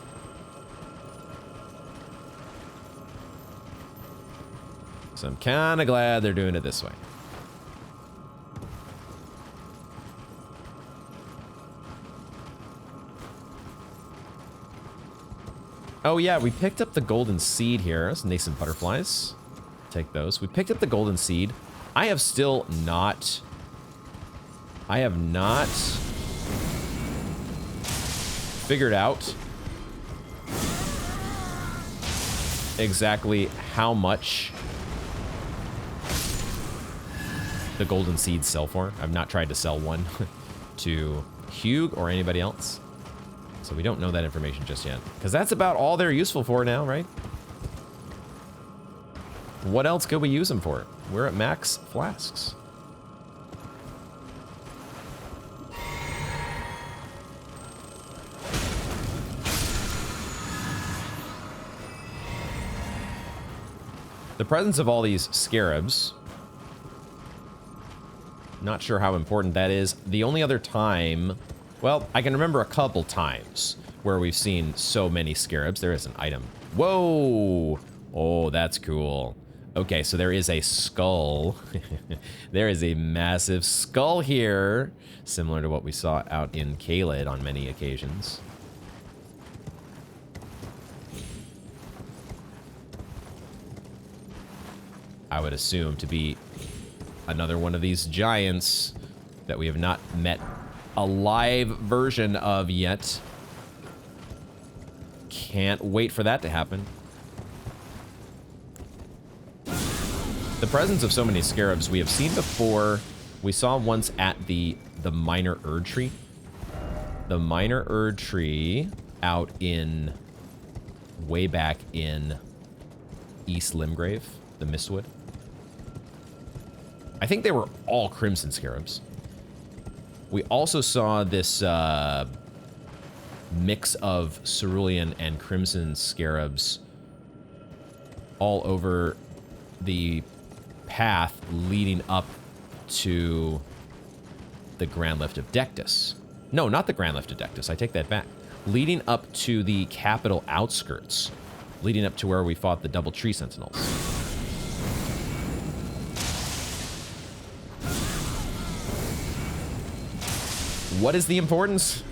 So I'm kind of glad they're doing it this way. Oh yeah, we picked up the golden seed here. Those nascent butterflies. Take those. We picked up the golden seed. I have not figured out exactly how much the golden seeds sell for. I've not tried to sell one to Hugh or anybody else. So we don't know that information just yet. Because that's about all they're useful for now, right? What else could we use them for? We're at max flasks. The presence of all these scarabs, not sure how important that is. The only other time, well, I can remember a couple times where we've seen so many scarabs. There is an item. Whoa! Oh, that's cool. Okay, so there is a skull. There is a massive skull here, similar to what we saw out in Caelid on many occasions. I would assume to be another one of these giants that we have not met a live version of yet. Can't wait for that to happen. The presence of so many scarabs we have seen before. We saw once at the minor Erd tree. The minor Erd tree out in, way back in East Limgrave, the Mistwood. I think they were all crimson scarabs. We also saw this mix of cerulean and crimson scarabs all over the path leading up to the Grand Lift of Dectus. No, not the Grand Lift of Dectus. I take that back. Leading up to the capital outskirts. Leading up to where we fought the Double Tree Sentinels. What is the importance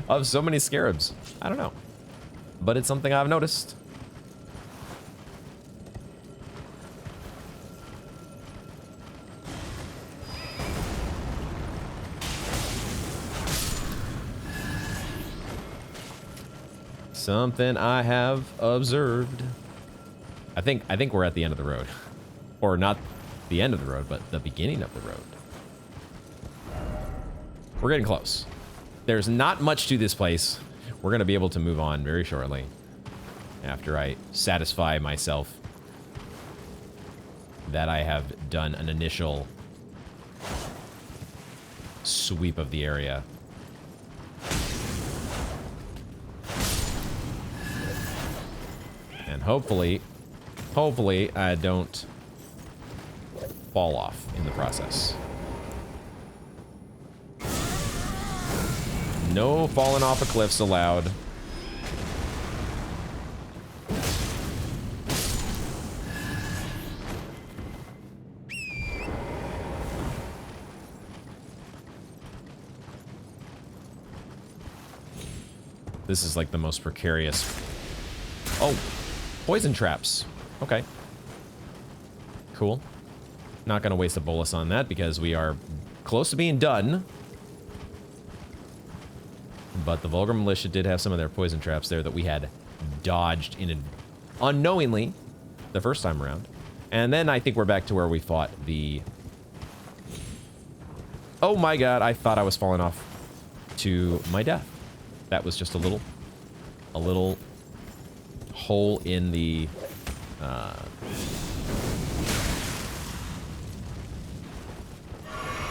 of so many scarabs? I don't know. but it's something I've noticed. Something I have observed. I think we're at the end of the road. Or not the end of the road, but the beginning of the road. We're getting close. There's not much to this place. We're going to be able to move on very shortly after I satisfy myself that I have done an initial sweep of the area. And hopefully I don't fall off in the process. No falling off of cliffs allowed. This is like the most precarious. Oh, poison traps. Okay. Cool. Not gonna waste a bolus on that because we are close to being done. But the Vulgar Militia did have some of their poison traps there that we had dodged in unknowingly the first time around. And then I think we're back to where we fought the... Oh my god, I thought I was falling off to my death. That was just a little hole in the...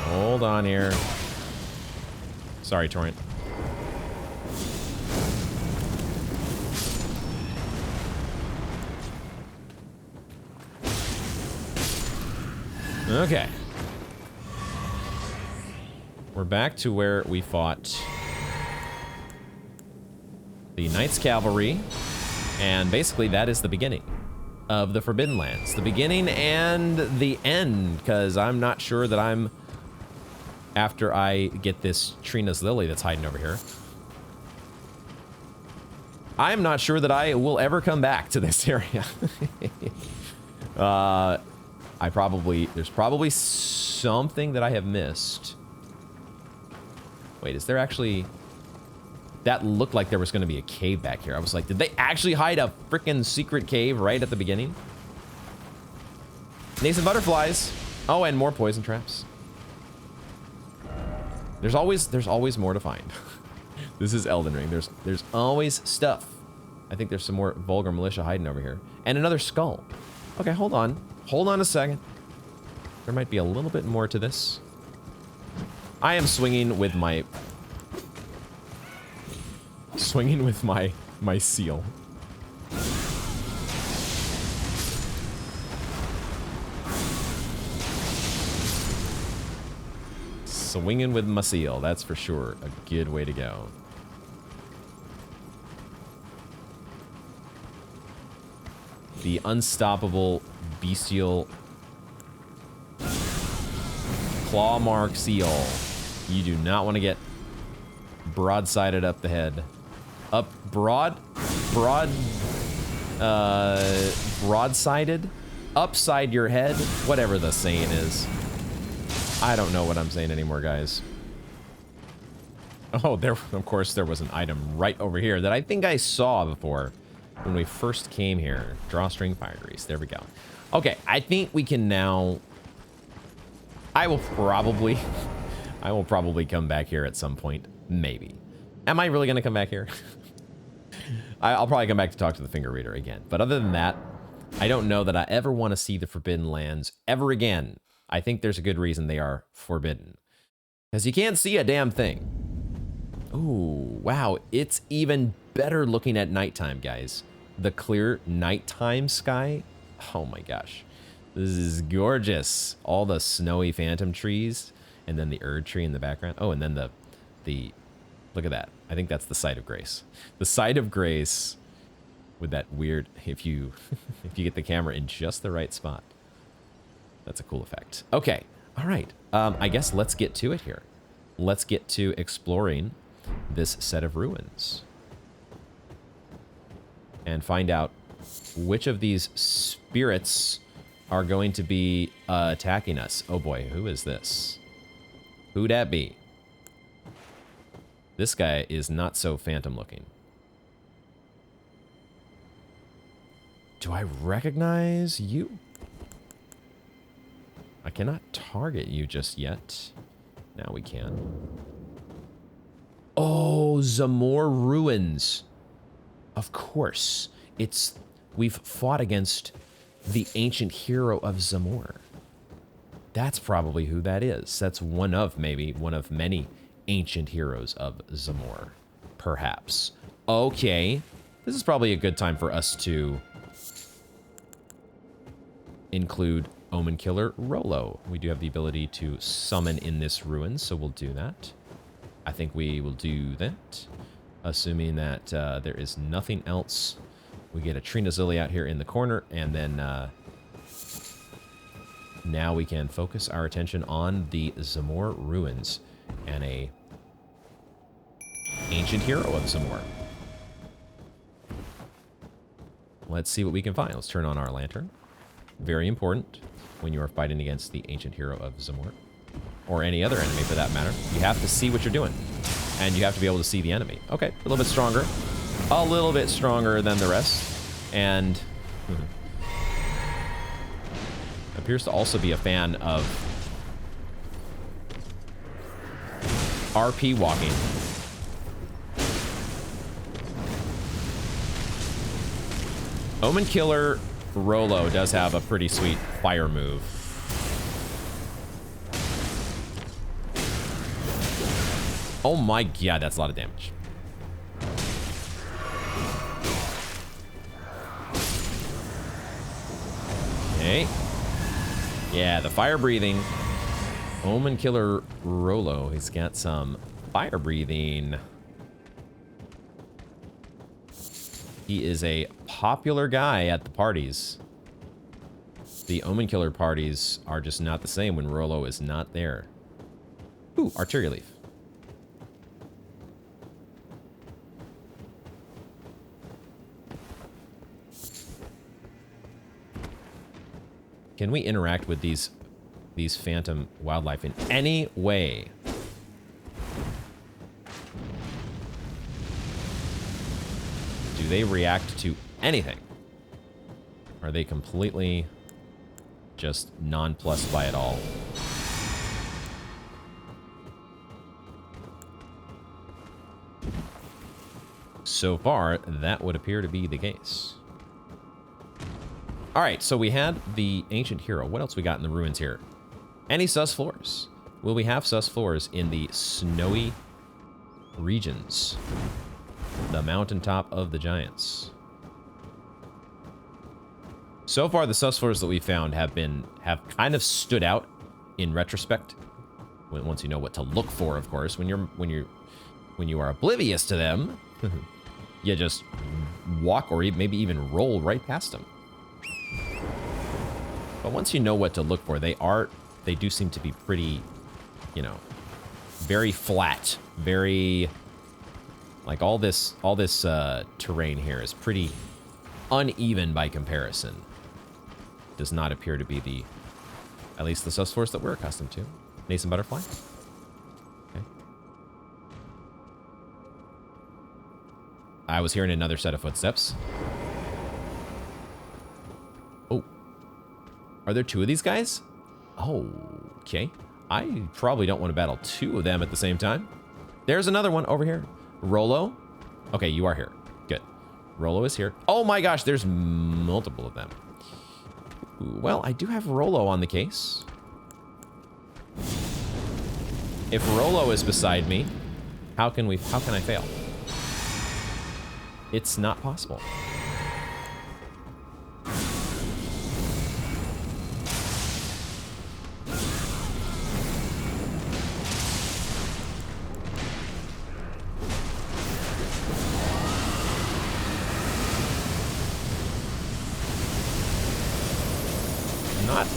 Hold on here. Sorry, Torrent. Okay. We're back to where we fought the Knights Cavalry, and basically that is the beginning of the Forbidden Lands. The beginning and the end, because I'm not sure that I'm... After I get this Trina's Lily that's hiding over here, I'm not sure that I will ever come back to this area. There's probably something that I have missed. Wait, is there actually... That looked like there was going to be a cave back here. I was like, did they actually hide a freaking secret cave right at the beginning? Nascent butterflies. Oh, and more poison traps. There's always more to find. This is Elden Ring. There's always stuff. I think there's some more Vulgar Militia hiding over here. And another skull. Okay, hold on. Hold on a second. There might be a little bit more to this. I am swinging with my seal. Swinging with my seal, that's for sure a good way to go. The unstoppable bestial claw mark seal. You do not want to get broadsided up the head. Broadsided? Upside your head? Whatever the saying is. I don't know what I'm saying anymore, guys. Oh, of course, there was an item right over here that I think I saw before when we first came here. Drawstring fire grease. There we go. Okay, I think we can now... I will probably come back here at some point. Maybe. Am I really going to come back here? I'll probably come back to talk to the finger reader again. But other than that, I don't know that I ever want to see the Forbidden Lands ever again. I think there's a good reason they are forbidden. Because you can't see a damn thing. Ooh, wow. It's even better looking at nighttime, guys. The clear nighttime sky. Oh my gosh. This is gorgeous. All the snowy phantom trees. And then the Erd tree in the background. Oh, and then the look at that. I think that's the Site of Grace. The Site of Grace with that weird, if you get the camera in just the right spot. That's a cool effect. Okay, all right. I guess let's get to it here. Let's get to exploring this set of ruins. and find out which of these spirits are going to be attacking us. Oh boy, who is this? Who'd that be? This guy is not so phantom looking. Do I recognize you? I cannot target you just yet. Now we can. Oh, Zamor Ruins. Of course. We've fought against the ancient hero of Zamor. That's probably who that is. That's one of many ancient heroes of Zamor. Perhaps. Okay. This is probably a good time for us to include Omen Killer Rolo. We do have the ability to summon in this ruin, so we'll do that. I think we will do that, assuming that there is nothing else. We get a Trina Zilli out here in the corner, and then now we can focus our attention on the Zamor ruins and a ancient hero of Zamor. Let's see what we can find. Let's turn on our lantern. Very important when you are fighting against the ancient hero of Zamor, or any other enemy for that matter. You have to see what you're doing, and you have to be able to see the enemy. Okay, a little bit stronger than the rest, and appears to also be a fan of RP walking. Omen Killer Rolo does have a pretty sweet fire move. Oh my god, that's a lot of damage. Okay. Yeah, the fire breathing. Omen Killer Rolo, he's got some fire breathing. He is a popular guy at the parties. The Omen Killer parties are just not the same when Rolo is not there. Ooh, Arteria Leaf. Can we interact with these phantom wildlife in any way? Do they react to anything? Are they completely just nonplussed by it all? So far, that would appear to be the case. All right, so we had the ancient hero. What else we got in the ruins here? Any sus floors? Will we have sus floors in the snowy regions? The mountaintop of the giants. So far, the sus floors that we found have kind of stood out in retrospect. Once you know what to look for, of course. When you are oblivious to them, you just walk or maybe even roll right past them. But once you know what to look for, they do seem to be pretty, very flat, very, like all this terrain here is pretty uneven by comparison. Does not appear to be at least the sus floors that we're accustomed to. Nascent butterfly. Okay. I was hearing another set of footsteps. Oh. Are there two of these guys? Oh, okay. I probably don't want to battle two of them at the same time. There's another one over here. Rolo. Okay, you are here. Good. Rolo is here. Oh my gosh, there's multiple of them. Ooh, well, I do have Rolo on the case. If Rolo is beside me, how can I fail? It's not possible.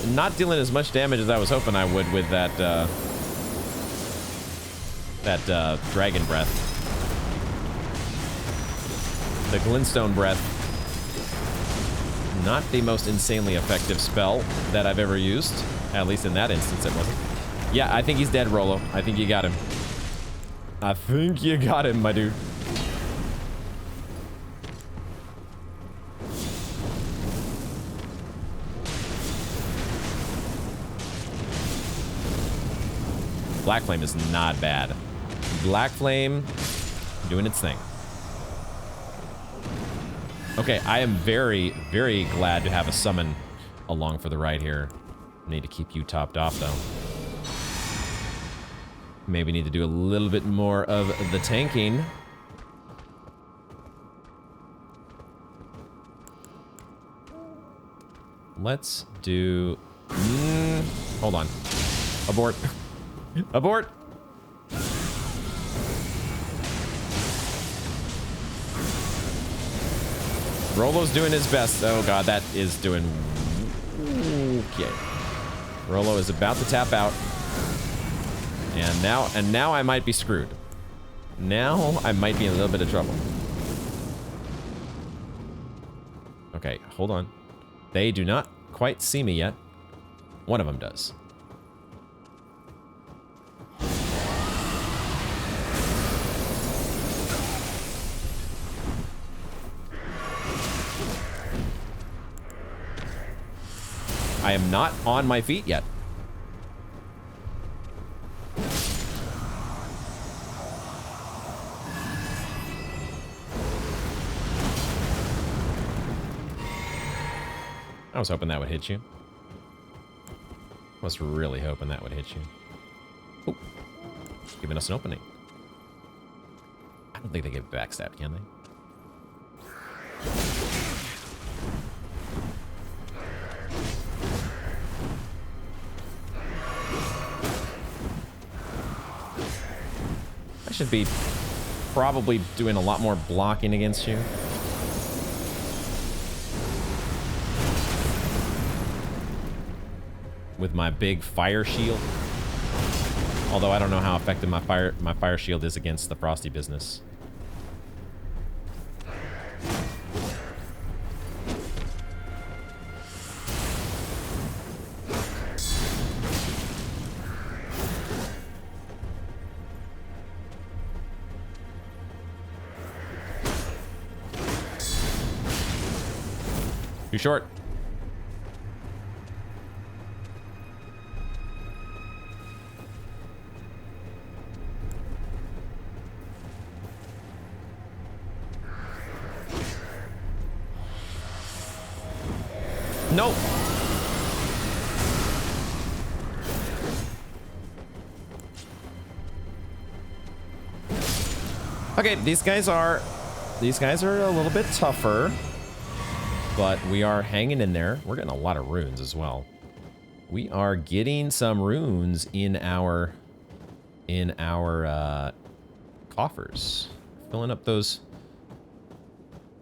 Not dealing as much damage as I was hoping I would with that dragon breath. The glintstone breath Not the most insanely effective spell that I've ever used. At least in that instance, it wasn't. Yeah, I think he's dead, Rolo. I think you got him. I think you got him, my dude. Black Flame is not bad. Black Flame doing its thing. Okay, I am very, very glad to have a summon along for the ride here. Need to keep you topped off, though. Maybe need to do a little bit more of the tanking. Let's do... hold on. Abort. Abort! Rolo's doing his best. Oh god, that is doing... Okay. Rolo is about to tap out. And now I might be screwed. Now I might be in a little bit of trouble. Okay, hold on. They do not quite see me yet. One of them does. I am not on my feet yet. I was hoping that would hit you. Was really hoping that would hit you. Oh, giving us an opening. I don't think they get backstabbed, can they? I should be probably doing a lot more blocking against you. With my big fire shield. Although I don't know how effective my fire shield is against the frosty business. Too short. Nope. Okay, these guys are a little bit tougher, but we are hanging in there. We're getting a lot of runes as well. We are getting some runes in our coffers. Filling up those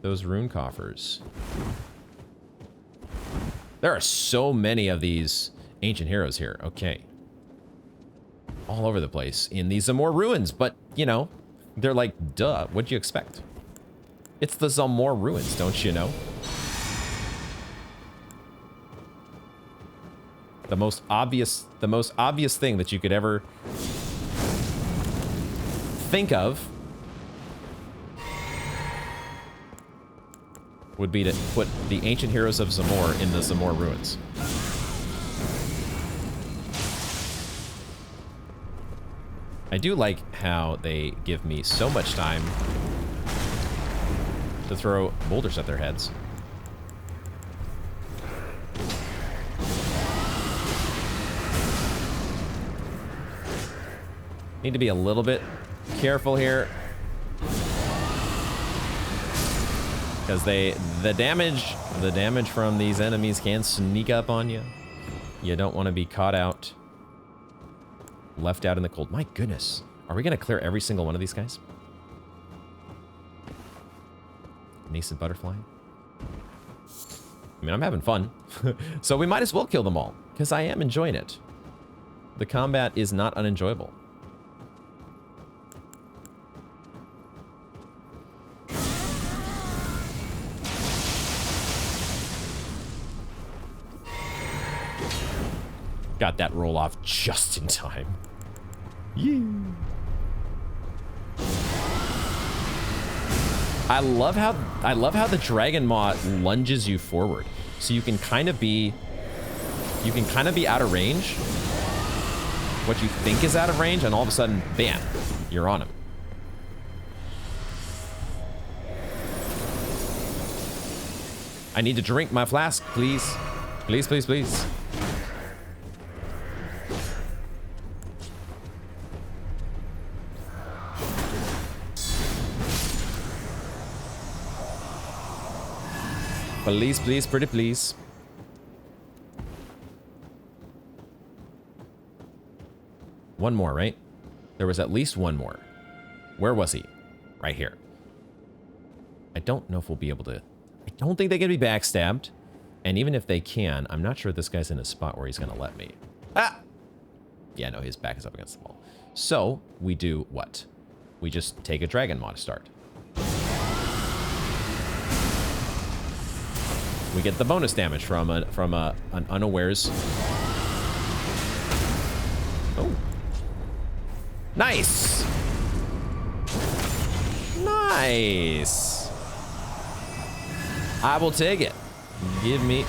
rune coffers. There are so many of these ancient heroes here. Okay. All over the place in these Zamor ruins, but, you know, they're like, duh, what'd you expect? It's the Zamor ruins, don't you know? The most obvious thing that you could ever think of would be to put the ancient heroes of Zamor in the Zamor ruins. I do like how they give me so much time to throw boulders at their heads. Need to be a little bit careful here. Because the damage from these enemies can sneak up on you. You don't want to be caught out, left out in the cold. My goodness, are we gonna clear every single one of these guys? Nascent butterfly. I mean, I'm having fun, so we might as well kill them all because I am enjoying it. The combat is not unenjoyable. Got that roll off just in time. Yeah. I love how the dragon maw lunges you forward. So you can kind of be out of range. What you think is out of range, and all of a sudden, bam, you're on him. I need to drink my flask, please. Please, please, please. Please, please, pretty please. One more, right? There was at least one more. Where was he? Right here. I don't know if we'll be able to... I don't think they can be backstabbed. And even if they can, I'm not sure this guy's in a spot where he's going to let me. Ah! Yeah, no, his back is up against the wall. So, we do what? We just take a dragon maw to start. We get the bonus damage from an unawares. Oh. Nice! Nice! I will take it. Gimme.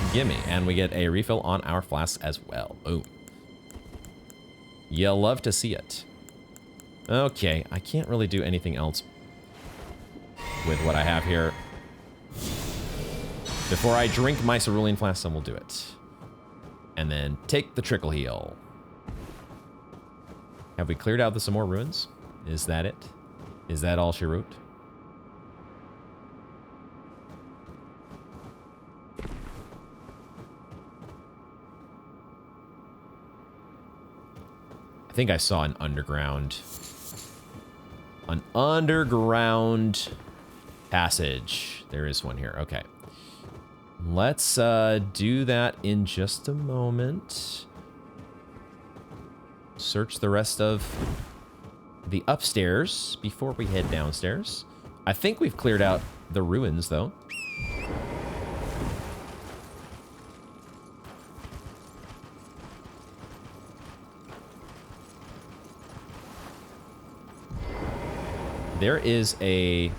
And we get a refill on our flask as well. Boom. You'll love to see it. Okay, I can't really do anything else with what I have here. Before I drink my cerulean flask, then we'll do it. And then take the trickle heal. Have we cleared out some more ruins? Is that it? Is that all she wrote? I think I saw an underground passage. There is one here. Okay. Let's do that in just a moment. Search the rest of the upstairs before we head downstairs. I think we've cleared out the ruins, though. There is a...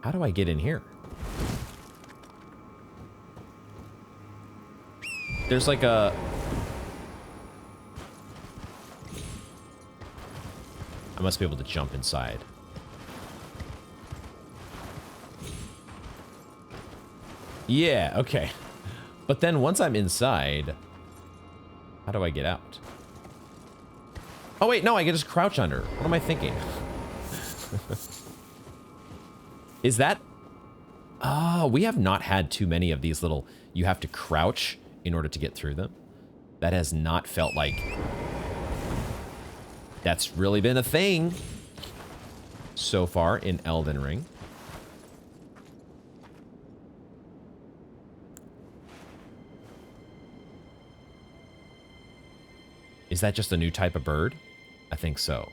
How do I get in here? There's like a... I must be able to jump inside. Yeah, okay. But then once I'm inside, how do I get out? Oh wait, no, I can just crouch under. What am I thinking? Is that... Oh, we have not had too many of these little... You have to crouch in order to get through them. That has not felt like... That's really been a thing so far in Elden Ring. Is that just a new type of bird? I think so.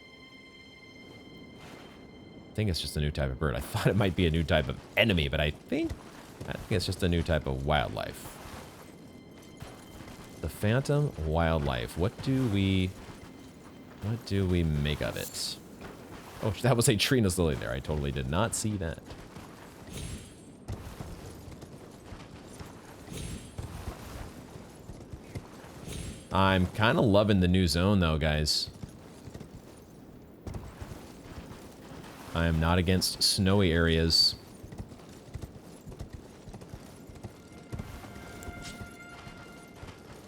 I think it's just a new type of bird. I thought it might be a new type of enemy, but I think it's just a new type of wildlife. The phantom wildlife. What do we make of it? Oh, that was a Trina's lily there. I totally did not see that. I'm kind of loving the new zone, though, guys. I am not against snowy areas.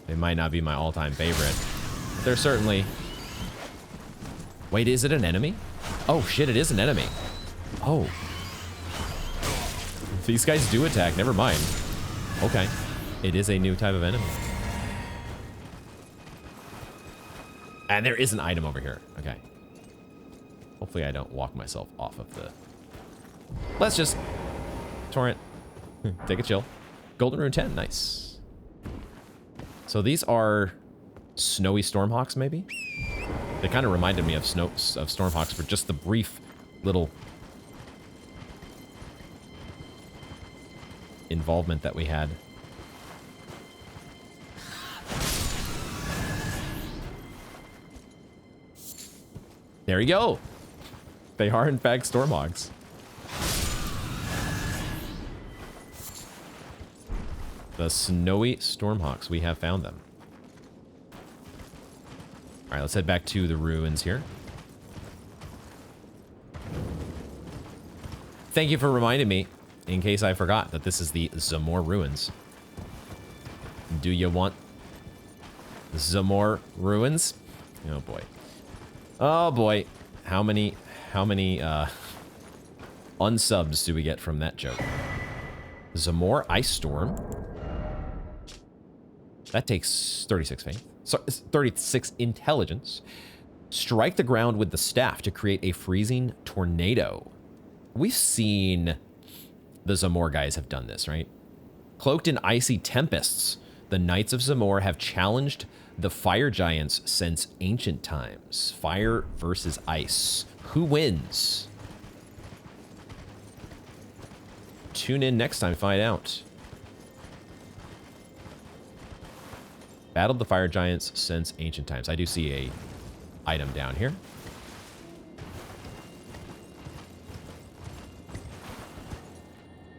They might not be my all-time favorite. They're certainly... Wait, is it an enemy? Oh, shit, it is an enemy. Oh. These guys do attack. Never mind. Okay. It is a new type of enemy. And there is an item over here. Okay. Hopefully I don't walk myself off of the... Let's just... Torrent. Take a chill. Golden Rune 10. Nice. So these are snowy Stormhawks, maybe? They kind of reminded me of Stormhawks for just the brief little involvement that we had. There you go. They are, in fact, Stormhawks. The snowy Stormhawks. We have found them. All right, let's head back to the ruins here. Thank you for reminding me, in case I forgot, that this is the Zamor ruins. Do you want Zamor ruins? Oh boy. Oh boy. How many unsubs do we get from that joke? Zamor Ice Storm. That takes 36 faith. So 36 intelligence. Strike the ground with the staff to create a freezing tornado. We've seen the Zamor guys have done this, right? Cloaked in icy tempests, the Knights of Zamor have challenged the fire giants since ancient times. Fire versus ice. Who wins? Tune in next time to find out. Battled the fire giants since ancient times. I do see a item down here.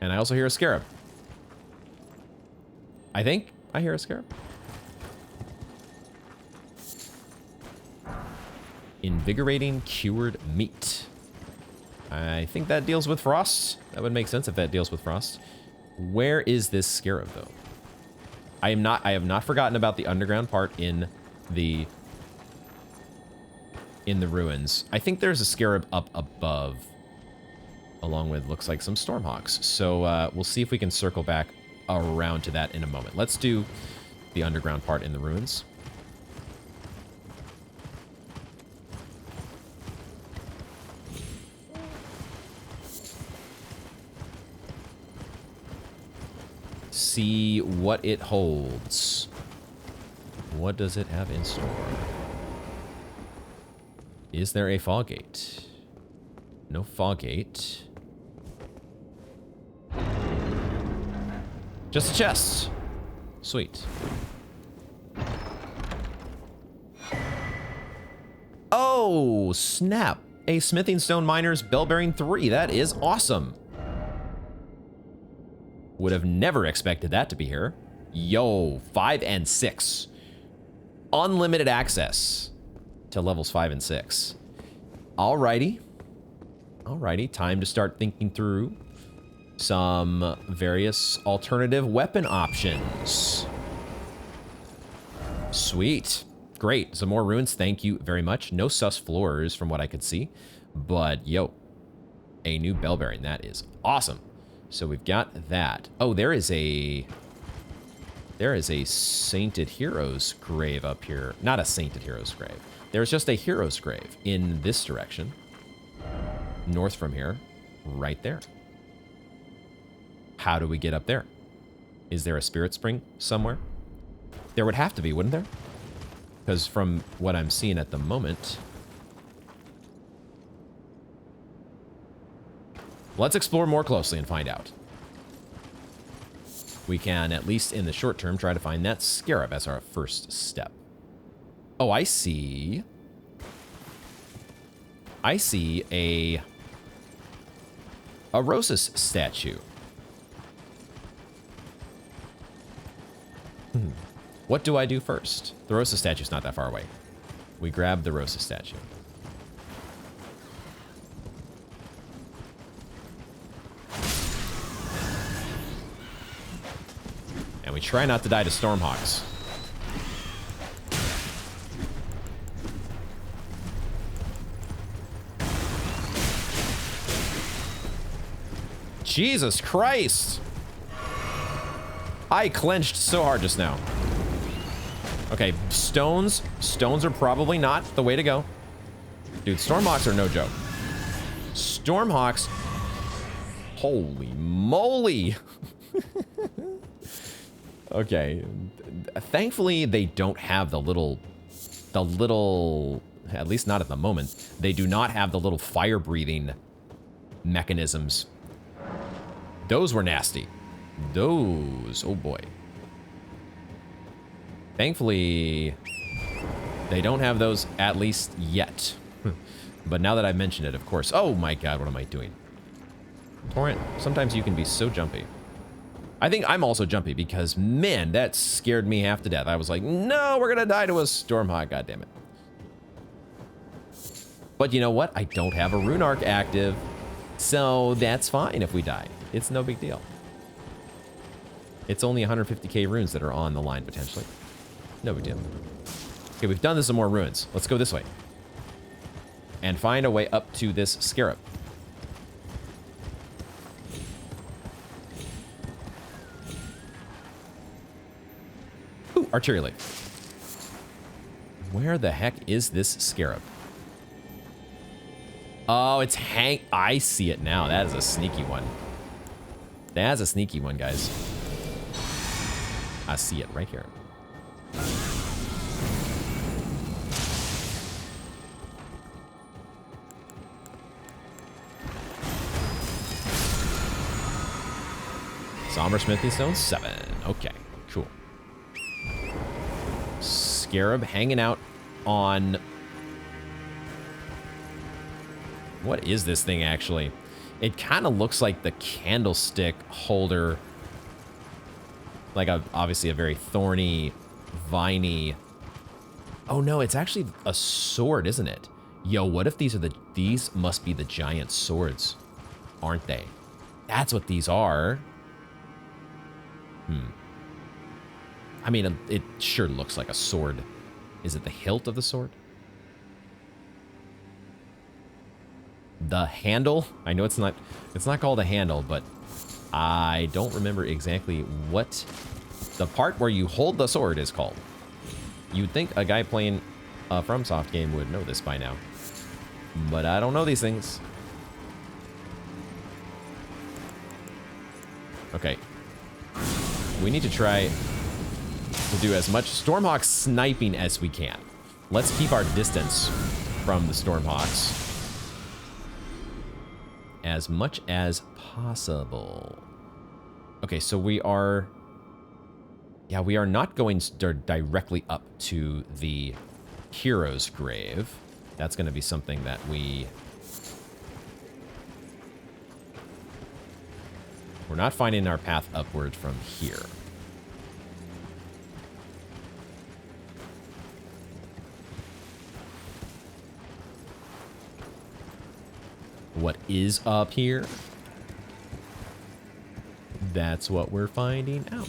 And I also hear a scarab. I think I hear a scarab. Invigorating cured meat. I think that deals with frost. That would make sense if that deals with frost. Where is this scarab though? I have not forgotten about the underground part in the ruins. I think there's a scarab up above, along with looks like some Stormhawks. So we'll see if we can circle back around to that in a moment. Let's do the underground part in the ruins. See what it holds. What does it have in store? Is there a fog gate? No fog gate. Just a chest. Sweet. Oh, snap. A Smithing Stone Miner's Bell-Bearing 3. That is awesome. Would have never expected that to be here. Yo, 5 and 6. Unlimited access to levels 5 and 6. Alrighty. Alrighty, time to start thinking through some various alternative weapon options. Sweet. Great. Some more ruins, thank you very much. No sus floors from what I could see. But, yo, a new bell-bearing. That is awesome. So we've got that. Oh, there is a Sainted Hero's grave up here. Not a Sainted Hero's grave. There's just a Hero's grave in this direction. North from here. Right there. How do we get up there? Is there a spirit spring somewhere? There would have to be, wouldn't there? Because from what I'm seeing at the moment... Let's explore more closely and find out. We can, at least in the short term, try to find that scarab as our first step. Oh, I see. I see a Rosus statue. What do I do first? The Rosus statue's not that far away. We grab the Rosus statue. And we try not to die to Stormhawks. Jesus Christ! I clenched so hard just now. Okay, stones. Stones are probably not the way to go. Dude, Stormhawks are no joke. Stormhawks... Holy moly! Okay. Thankfully, they don't have the little... At least not at the moment. They do not have the little fire-breathing mechanisms. Those were nasty. Those... Oh, boy. Thankfully, they don't have those, at least yet. But now that I mentioned it, of course. Oh my god, what am I doing? Torrent, sometimes you can be so jumpy. I think I'm also jumpy because, man, that scared me half to death. I was like, no, we're gonna die to a Stormhawk, goddammit. But you know what? I don't have a rune arc active, so that's fine if we die. It's no big deal. It's only 150k runes that are on the line, potentially. No big deal. Okay, we've done this some more ruins. Let's go this way. And find a way up to this scarab. Ooh, arterially. Where the heck is this scarab? Oh, it's I see it now. That is a sneaky one. That's a sneaky one, guys. I see it right here. Somber Smithing Stone, 7. Okay, cool. Scarab hanging out on... What is this thing, actually? It kind of looks like the candlestick holder. Like, obviously a very thorny, viney... Oh, no, it's actually a sword, isn't it? Yo, what if these must be the giant swords, aren't they? That's what these are. I mean, it sure looks like a sword. Is it the hilt of the sword? The handle? I know it's not called a handle, but I don't remember exactly what the part where you hold the sword is called. You'd think a guy playing a FromSoft game would know this by now. But I don't know these things. Okay. We need to try to do as much Stormhawk sniping as we can. Let's keep our distance from the Stormhawks as much as possible. Okay, so we are... Yeah, we are not going directly up to the hero's grave. That's going to be something that we're not finding our path upward from here. What is up here? That's what we're finding out.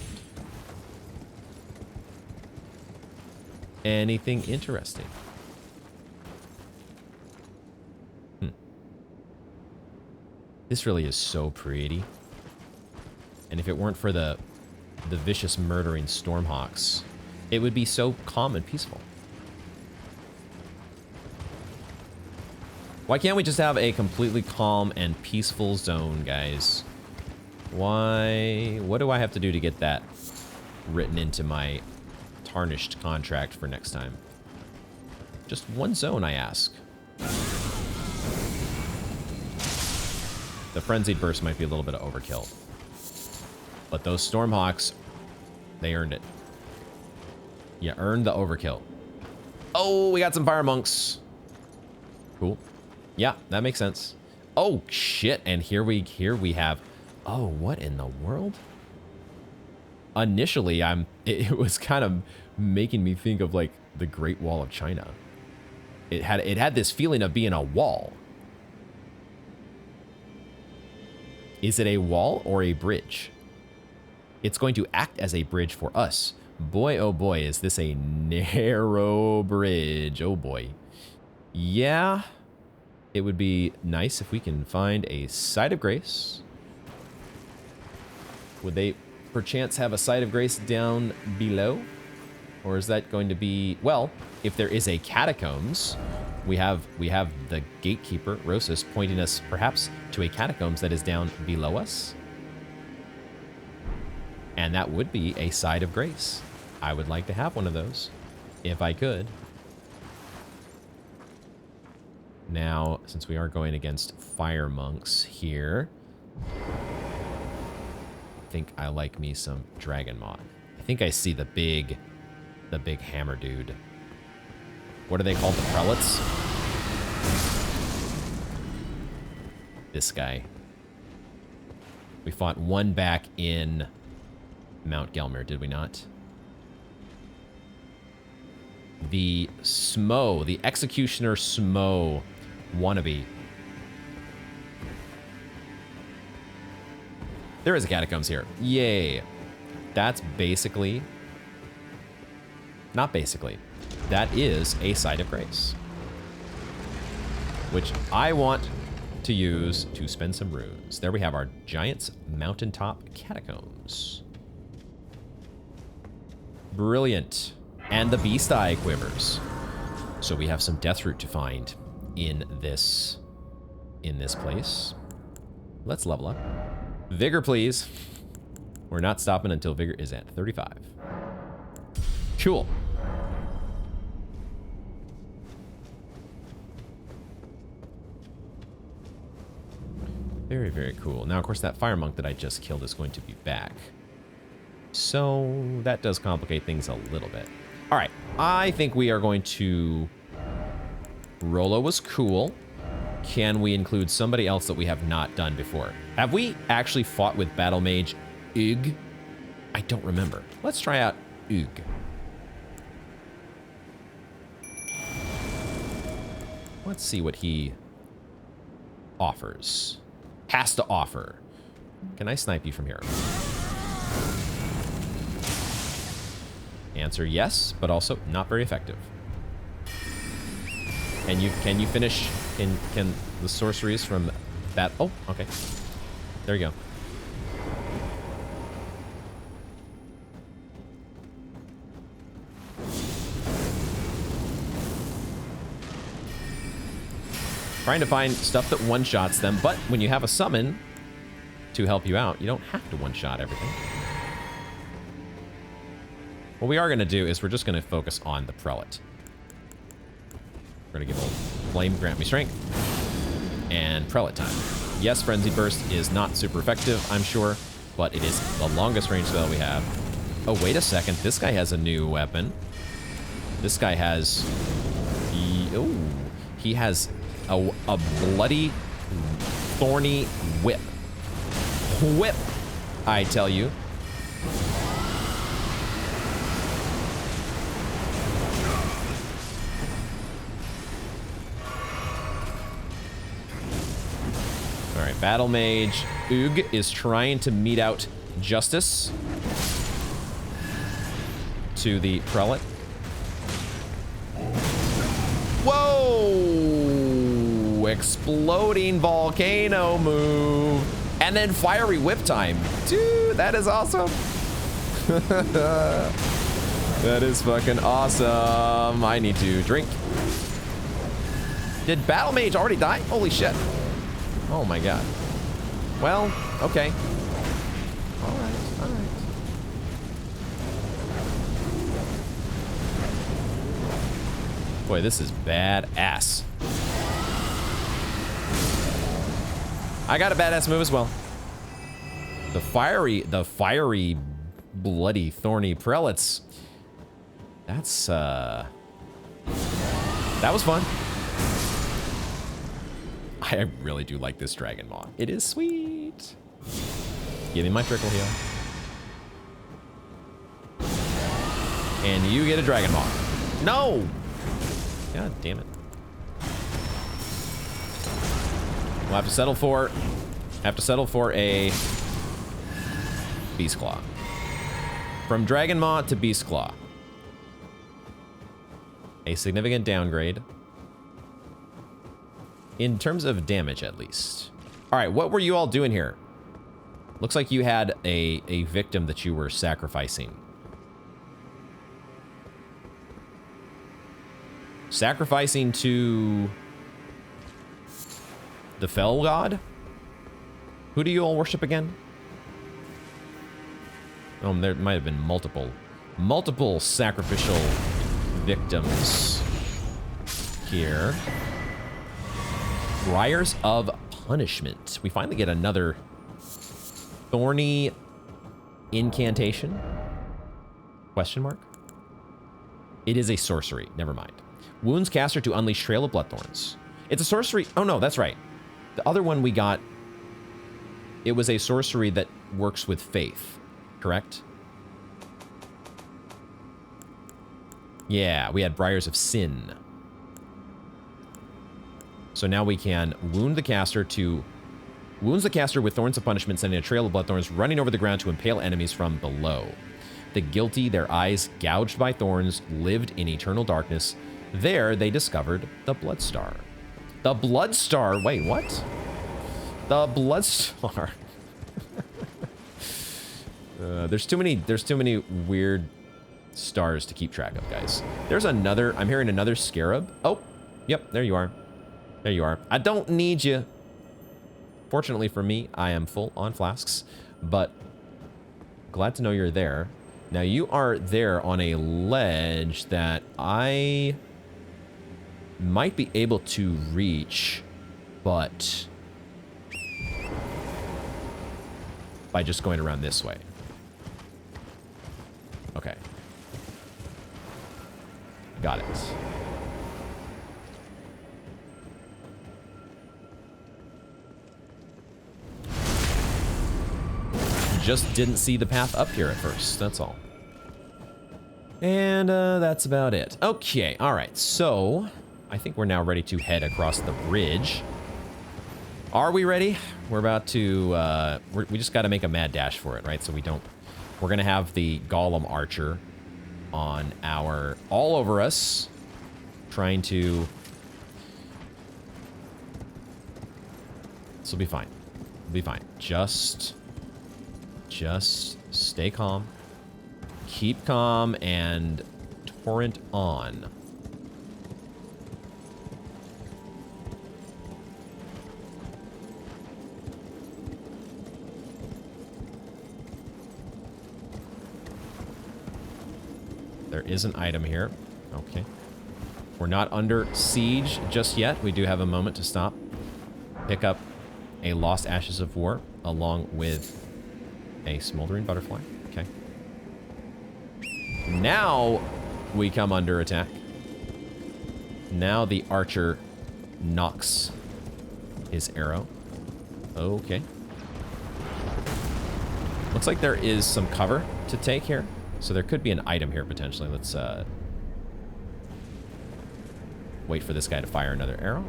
Anything interesting? This really is so pretty. And if it weren't for the vicious murdering Stormhawks, it would be so calm and peaceful. Why can't we just have a completely calm and peaceful zone, guys? Why? What do I have to do to get that written into my tarnished contract for next time? Just one zone, I ask. The Frenzied Burst might be a little bit of overkill. But those Stormhawks, they earned it. You earned the overkill. Oh, we got some Fire Monks. Cool. Yeah, that makes sense. Oh, shit. And here we have... Oh, what in the world? Initially, it was kind of making me think of, like, the Great Wall of China. It had this feeling of being a wall. Is it a wall or a bridge? It's going to act as a bridge for us. Boy, oh boy, is this a narrow bridge. Oh boy. Yeah, it would be nice if we can find a Site of Grace. Would they perchance have a Site of Grace down below? Or is that going to be... Well, if there is a Catacombs, we have the Gatekeeper, Rosus, pointing us perhaps to a Catacombs that is down below us. And that would be a Site of Grace. I would like to have one of those, if I could. Now, since we are going against Fire Monks here, I think I like me some Dragon Moth. I think I see the big hammer dude. What are they called? The Prelates? this guy. We fought one back in Mount Gelmir, did we not? The Smo, the Executioner Smo wannabe. There is a catacombs here. Yay. That's basically... Not basically. That is a site of grace. Which I want to use to spend some runes. There we have our Giant's Mountaintop Catacombs. Brilliant. And the Beast Eye Quivers. So we have some Death Root to find in this place. Let's level up. Vigor, please. We're not stopping until Vigor is at 35. Cool. Very, very cool. Now, of course, that fire monk that I just killed is going to be back. So that does complicate things a little bit. All right, I think we are going to... Rolo was cool. Can we include somebody else that we have not done before? Have we actually fought with Battle Mage Ug? I don't remember. Let's try out Ug. Let's see what he offers. Has to offer. Can I snipe you from here? Answer yes, but also not very effective. Can you finish can the sorceries from that? Oh, okay. There you go. Trying to find stuff that one-shots them, but when you have a summon to help you out, you don't have to one-shot everything. What we are going to do is we're just going to focus on the Prelate. We're going to give old Flame grant me strength. And Prelate time. Yes, Frenzy Burst is not super effective, I'm sure, but it is the longest range spell we have. Oh, wait a second. This guy has a new weapon. This guy has... He has a bloody, thorny whip. Whip, I tell you. All right, Battle Mage Ug is trying to mete out justice to the Prelate. Whoa! Exploding volcano move. And then fiery whip time. Dude, that is awesome. That is fucking awesome. I need to drink. Did Battle Mage already die? Holy shit. Oh my god. Well, okay. Alright, alright. Boy, this is badass. I got a badass move as well. The fiery, bloody, thorny prelates. That's, that was fun. I really do like this Dragon Maw. It is sweet. Give me my trickle heal. And you get a Dragon Maw. No! God damn it. We'll have to settle for a Beast Claw. From Dragon Maw to Beast Claw. A significant downgrade. In terms of damage, at least. All right, what were you all doing here? Looks like you had a victim that you were sacrificing. Sacrificing to the Fell God? Who do you all worship again? Oh, there might have been multiple sacrificial victims here. Briars of Punishment. We finally get another thorny incantation? Question mark? It is a sorcery. Never mind. Wounds caster to unleash Trail of Bloodthorns. It's a sorcery. Oh no, that's right. The other one we got, it was a sorcery that works with faith, correct? Yeah, we had Briars of Sin. So now we can wound the caster to... Wounds the caster with Thorns of Punishment, sending a trail of bloodthorns running over the ground to impale enemies from below. The guilty, their eyes gouged by thorns, lived in eternal darkness. There, they discovered the Bloodstar. The Bloodstar? Wait, what? The Bloodstar. There's too many weird stars to keep track of, guys. There's another, I'm hearing another scarab. Oh, yep, there you are. There you are. I don't need you. Fortunately for me, I am full on flasks, but glad to know you're there. Now you are there on a ledge that I might be able to reach, but by just going around this way. Okay. Got it. Just didn't see the path up here at first, that's all. And that's about it. Okay, all right, so I think we're now ready to head across the bridge. Are we ready? We're about to, we just gotta make a mad dash for it, right? So we don't, we're gonna have the Golem Archer on our, all over us, trying to, this will be fine. It'll be fine. Just stay calm, keep calm, and torrent on. There is an item here. Okay. We're not under siege just yet. We do have a moment to stop. Pick up a Lost Ashes of War along with a Smoldering Butterfly. Okay. Now we come under attack. Now the archer knocks his arrow. Okay. Looks like there is some cover to take here. So there could be an item here potentially. Let's wait for this guy to fire another arrow.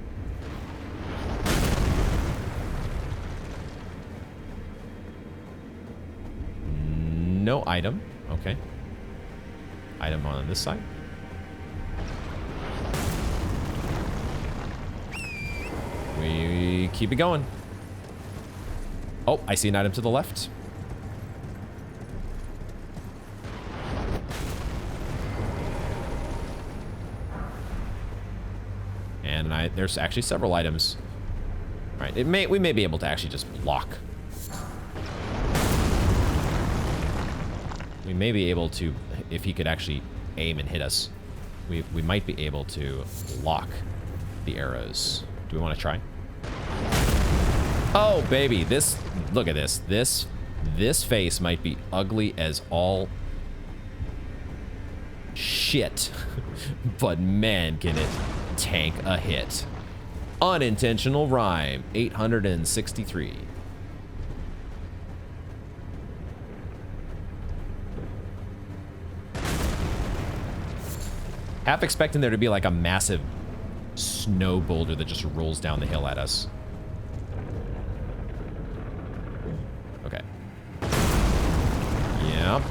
No item. Okay. Item on this side. We keep it going. Oh, I see an item to the left. And there's actually several items. All right, we may be able to actually just block. We may be able to, if he could actually aim and hit us, we might be able to block the arrows. Do we want to try? Oh, baby, this, look at this. This face might be ugly as all shit, but man, can it tank a hit. Unintentional rhyme, 863. Half expecting there to be like a massive snow boulder that just rolls down the hill at us. Okay.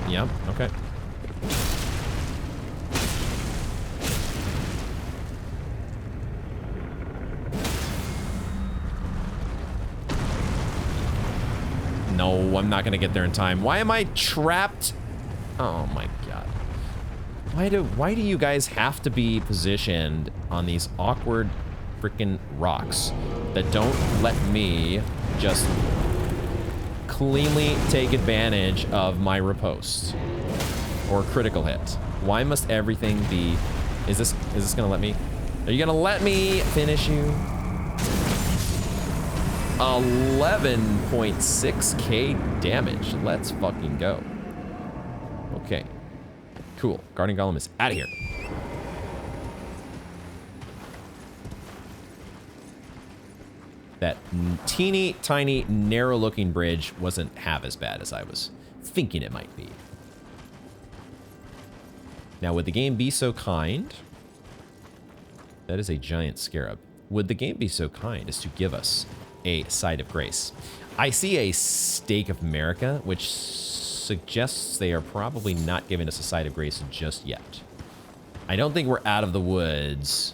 Yep, okay. No, I'm not gonna get there in time. Why am I trapped? Oh my god. Why do you guys have to be positioned on these awkward freaking rocks that don't let me just cleanly take advantage of my riposte or critical hit? Why must everything be... Is this gonna let me? Are you gonna let me finish you? 11.6k damage. Let's fucking go. Okay. Cool. Guardian Golem is out of here. that teeny tiny narrow looking bridge wasn't half as bad as I was thinking it might be. Now, would the game be so kind? That is a giant scarab. Would the game be so kind as to give us a side of grace? I see a Stake of America, which suggests they are probably not giving us a side of grace just yet. I don't think we're out of the woods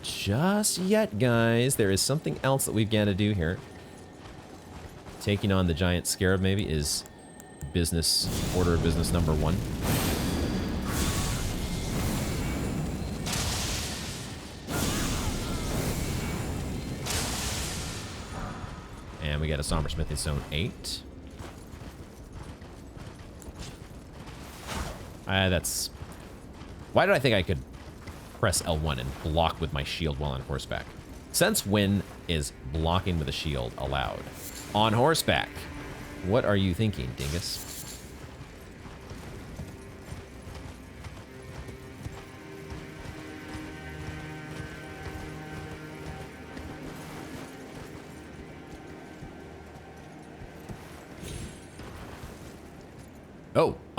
just yet, guys. There is something else that we've got to do here. Taking on the giant scarab maybe is order of business number 1. And we got a Somber Smithing Stone 8. That's... Why did I think I could press L1 and block with my shield while on horseback? Since when is blocking with a shield allowed? On horseback. What are you thinking, dingus?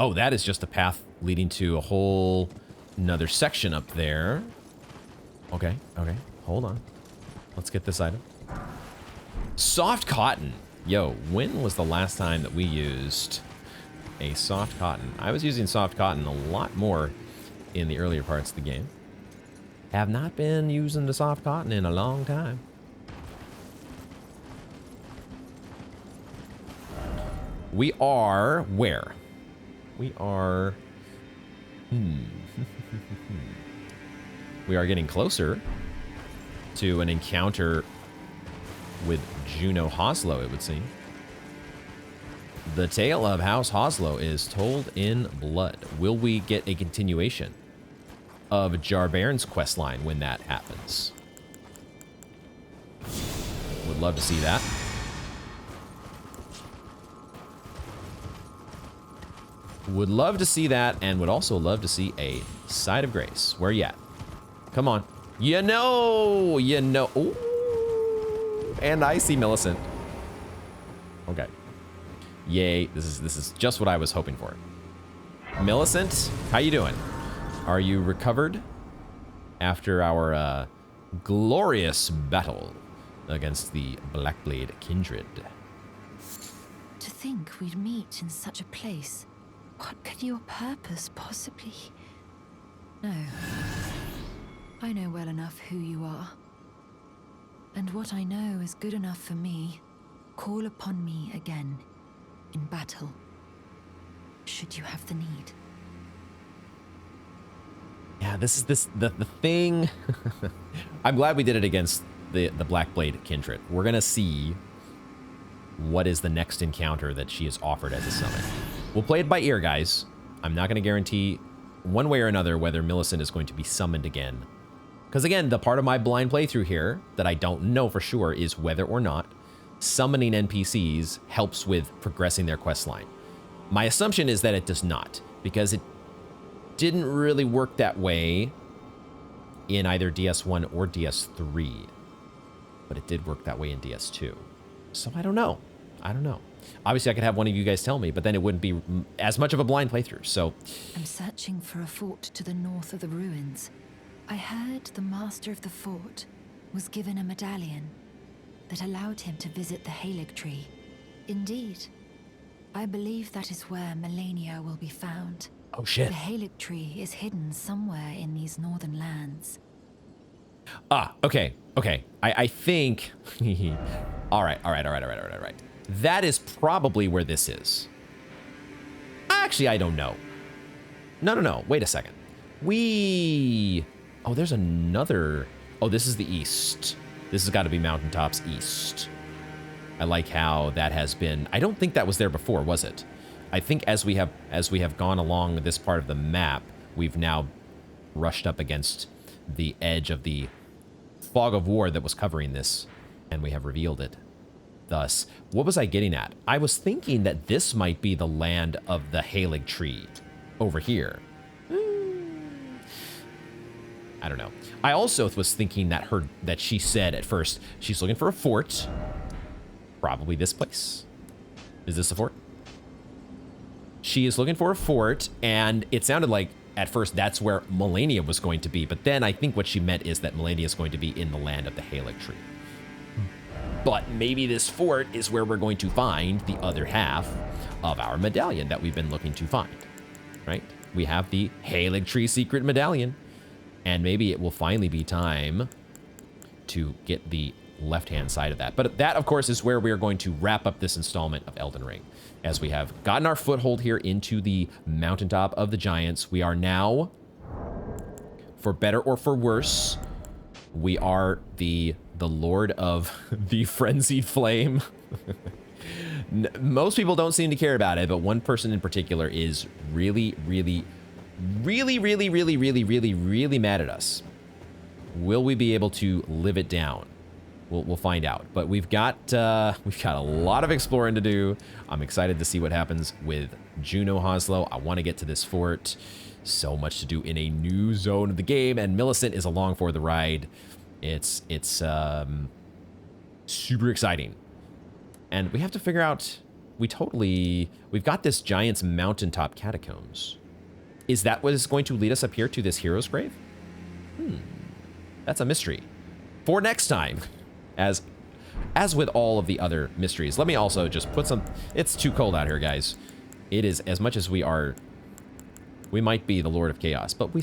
Oh, that is just a path leading to a whole another section up there. Okay, hold on. Let's get this item. Soft cotton. Yo, when was the last time that we used a soft cotton? I was using soft cotton a lot more in the earlier parts of the game. Have not been using the soft cotton in a long time. We are where? We are... We are getting closer to an encounter with Juno Hoslow, it would seem. The tale of House Hoslow is told in blood. Will we get a continuation of Jarbairn's questline when that happens? Would love to see that. Would love to see that, and would also love to see a side of grace. Where you at? Come on. You know. Ooh. And I see Millicent. Okay. Yay. This is just what I was hoping for. Millicent, how you doing? Are you recovered after our glorious battle against the Blackblade Kindred? To think we'd meet in such a place. What could your purpose possibly... No. I know well enough who you are. And what I know is good enough for me. Call upon me again, in battle, should you have the need. Yeah, this is the thing. I'm glad we did it against the Blackblade Kindred. We're gonna see what is the next encounter that she is offered as a summon. We'll play it by ear, guys. I'm not gonna guarantee one way or another whether Millicent is going to be summoned again. Because again, the part of my blind playthrough here that I don't know for sure is whether or not summoning NPCs helps with progressing their questline. My assumption is that it does not, because it didn't really work that way in either DS1 or DS3, but it did work that way in DS2. So I don't know. Obviously, I could have one of you guys tell me, but then it wouldn't be as much of a blind playthrough, so... I'm searching for a fort to the north of the ruins. I heard the master of the fort was given a medallion that allowed him to visit the Halig tree. Indeed, I believe that is where Melania will be found. Oh shit. The Halig tree is hidden somewhere in these northern lands. Ah, okay. I think... All right. That is probably where this is. Actually, I don't know. No. Wait a second. Oh, there's another... Oh, this is the east. This has got to be Mountaintops east. I like how that has been... I don't think that was there before, was it? I think as we have gone along this part of the map, we've now rushed up against the edge of the fog of war that was covering this, and we have revealed it. Thus, what was I getting at? I was thinking that this might be the land of the Halig tree over here. I don't know. I also was thinking that she said at first she's looking for a fort. Probably this place. Is this a fort? She is looking for a fort, and it sounded like at first that's where Melania was going to be, but then I think what she meant is that Melania is going to be in the land of the Halig tree. But maybe this fort is where we're going to find the other half of our medallion that we've been looking to find, right? We have the Halig tree secret medallion, and maybe it will finally be time to get the left-hand side of that. But that, of course, is where we are going to wrap up this installment of Elden Ring. As we have gotten our foothold here into the mountaintop of the giants, we are now, for better or for worse, we are the Lord of the Frenzied Flame. Most people don't seem to care about it, but one person in particular is really mad at us. Will we be able to live it down? We'll find out. But we've got a lot of exploring to do. I'm excited to see what happens with Juno Hoslow. I want to get to this fort. So much to do in a new zone of the game, and Millicent is along for the ride. It's super exciting. And we have to figure out, we've got this Giant's Mountaintop Catacombs. Is that what is going to lead us up here to this hero's grave? That's a mystery for next time. As with all of the other mysteries. Let me also just put some, it's too cold out here, guys. It is, as much as we might be the Lord of Chaos, but we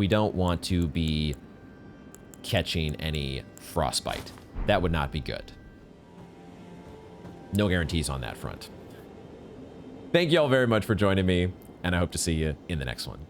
don't want to be catching any frostbite. That would not be good. No guarantees on that front. Thank you all very much for joining me, and I hope to see you in the next one.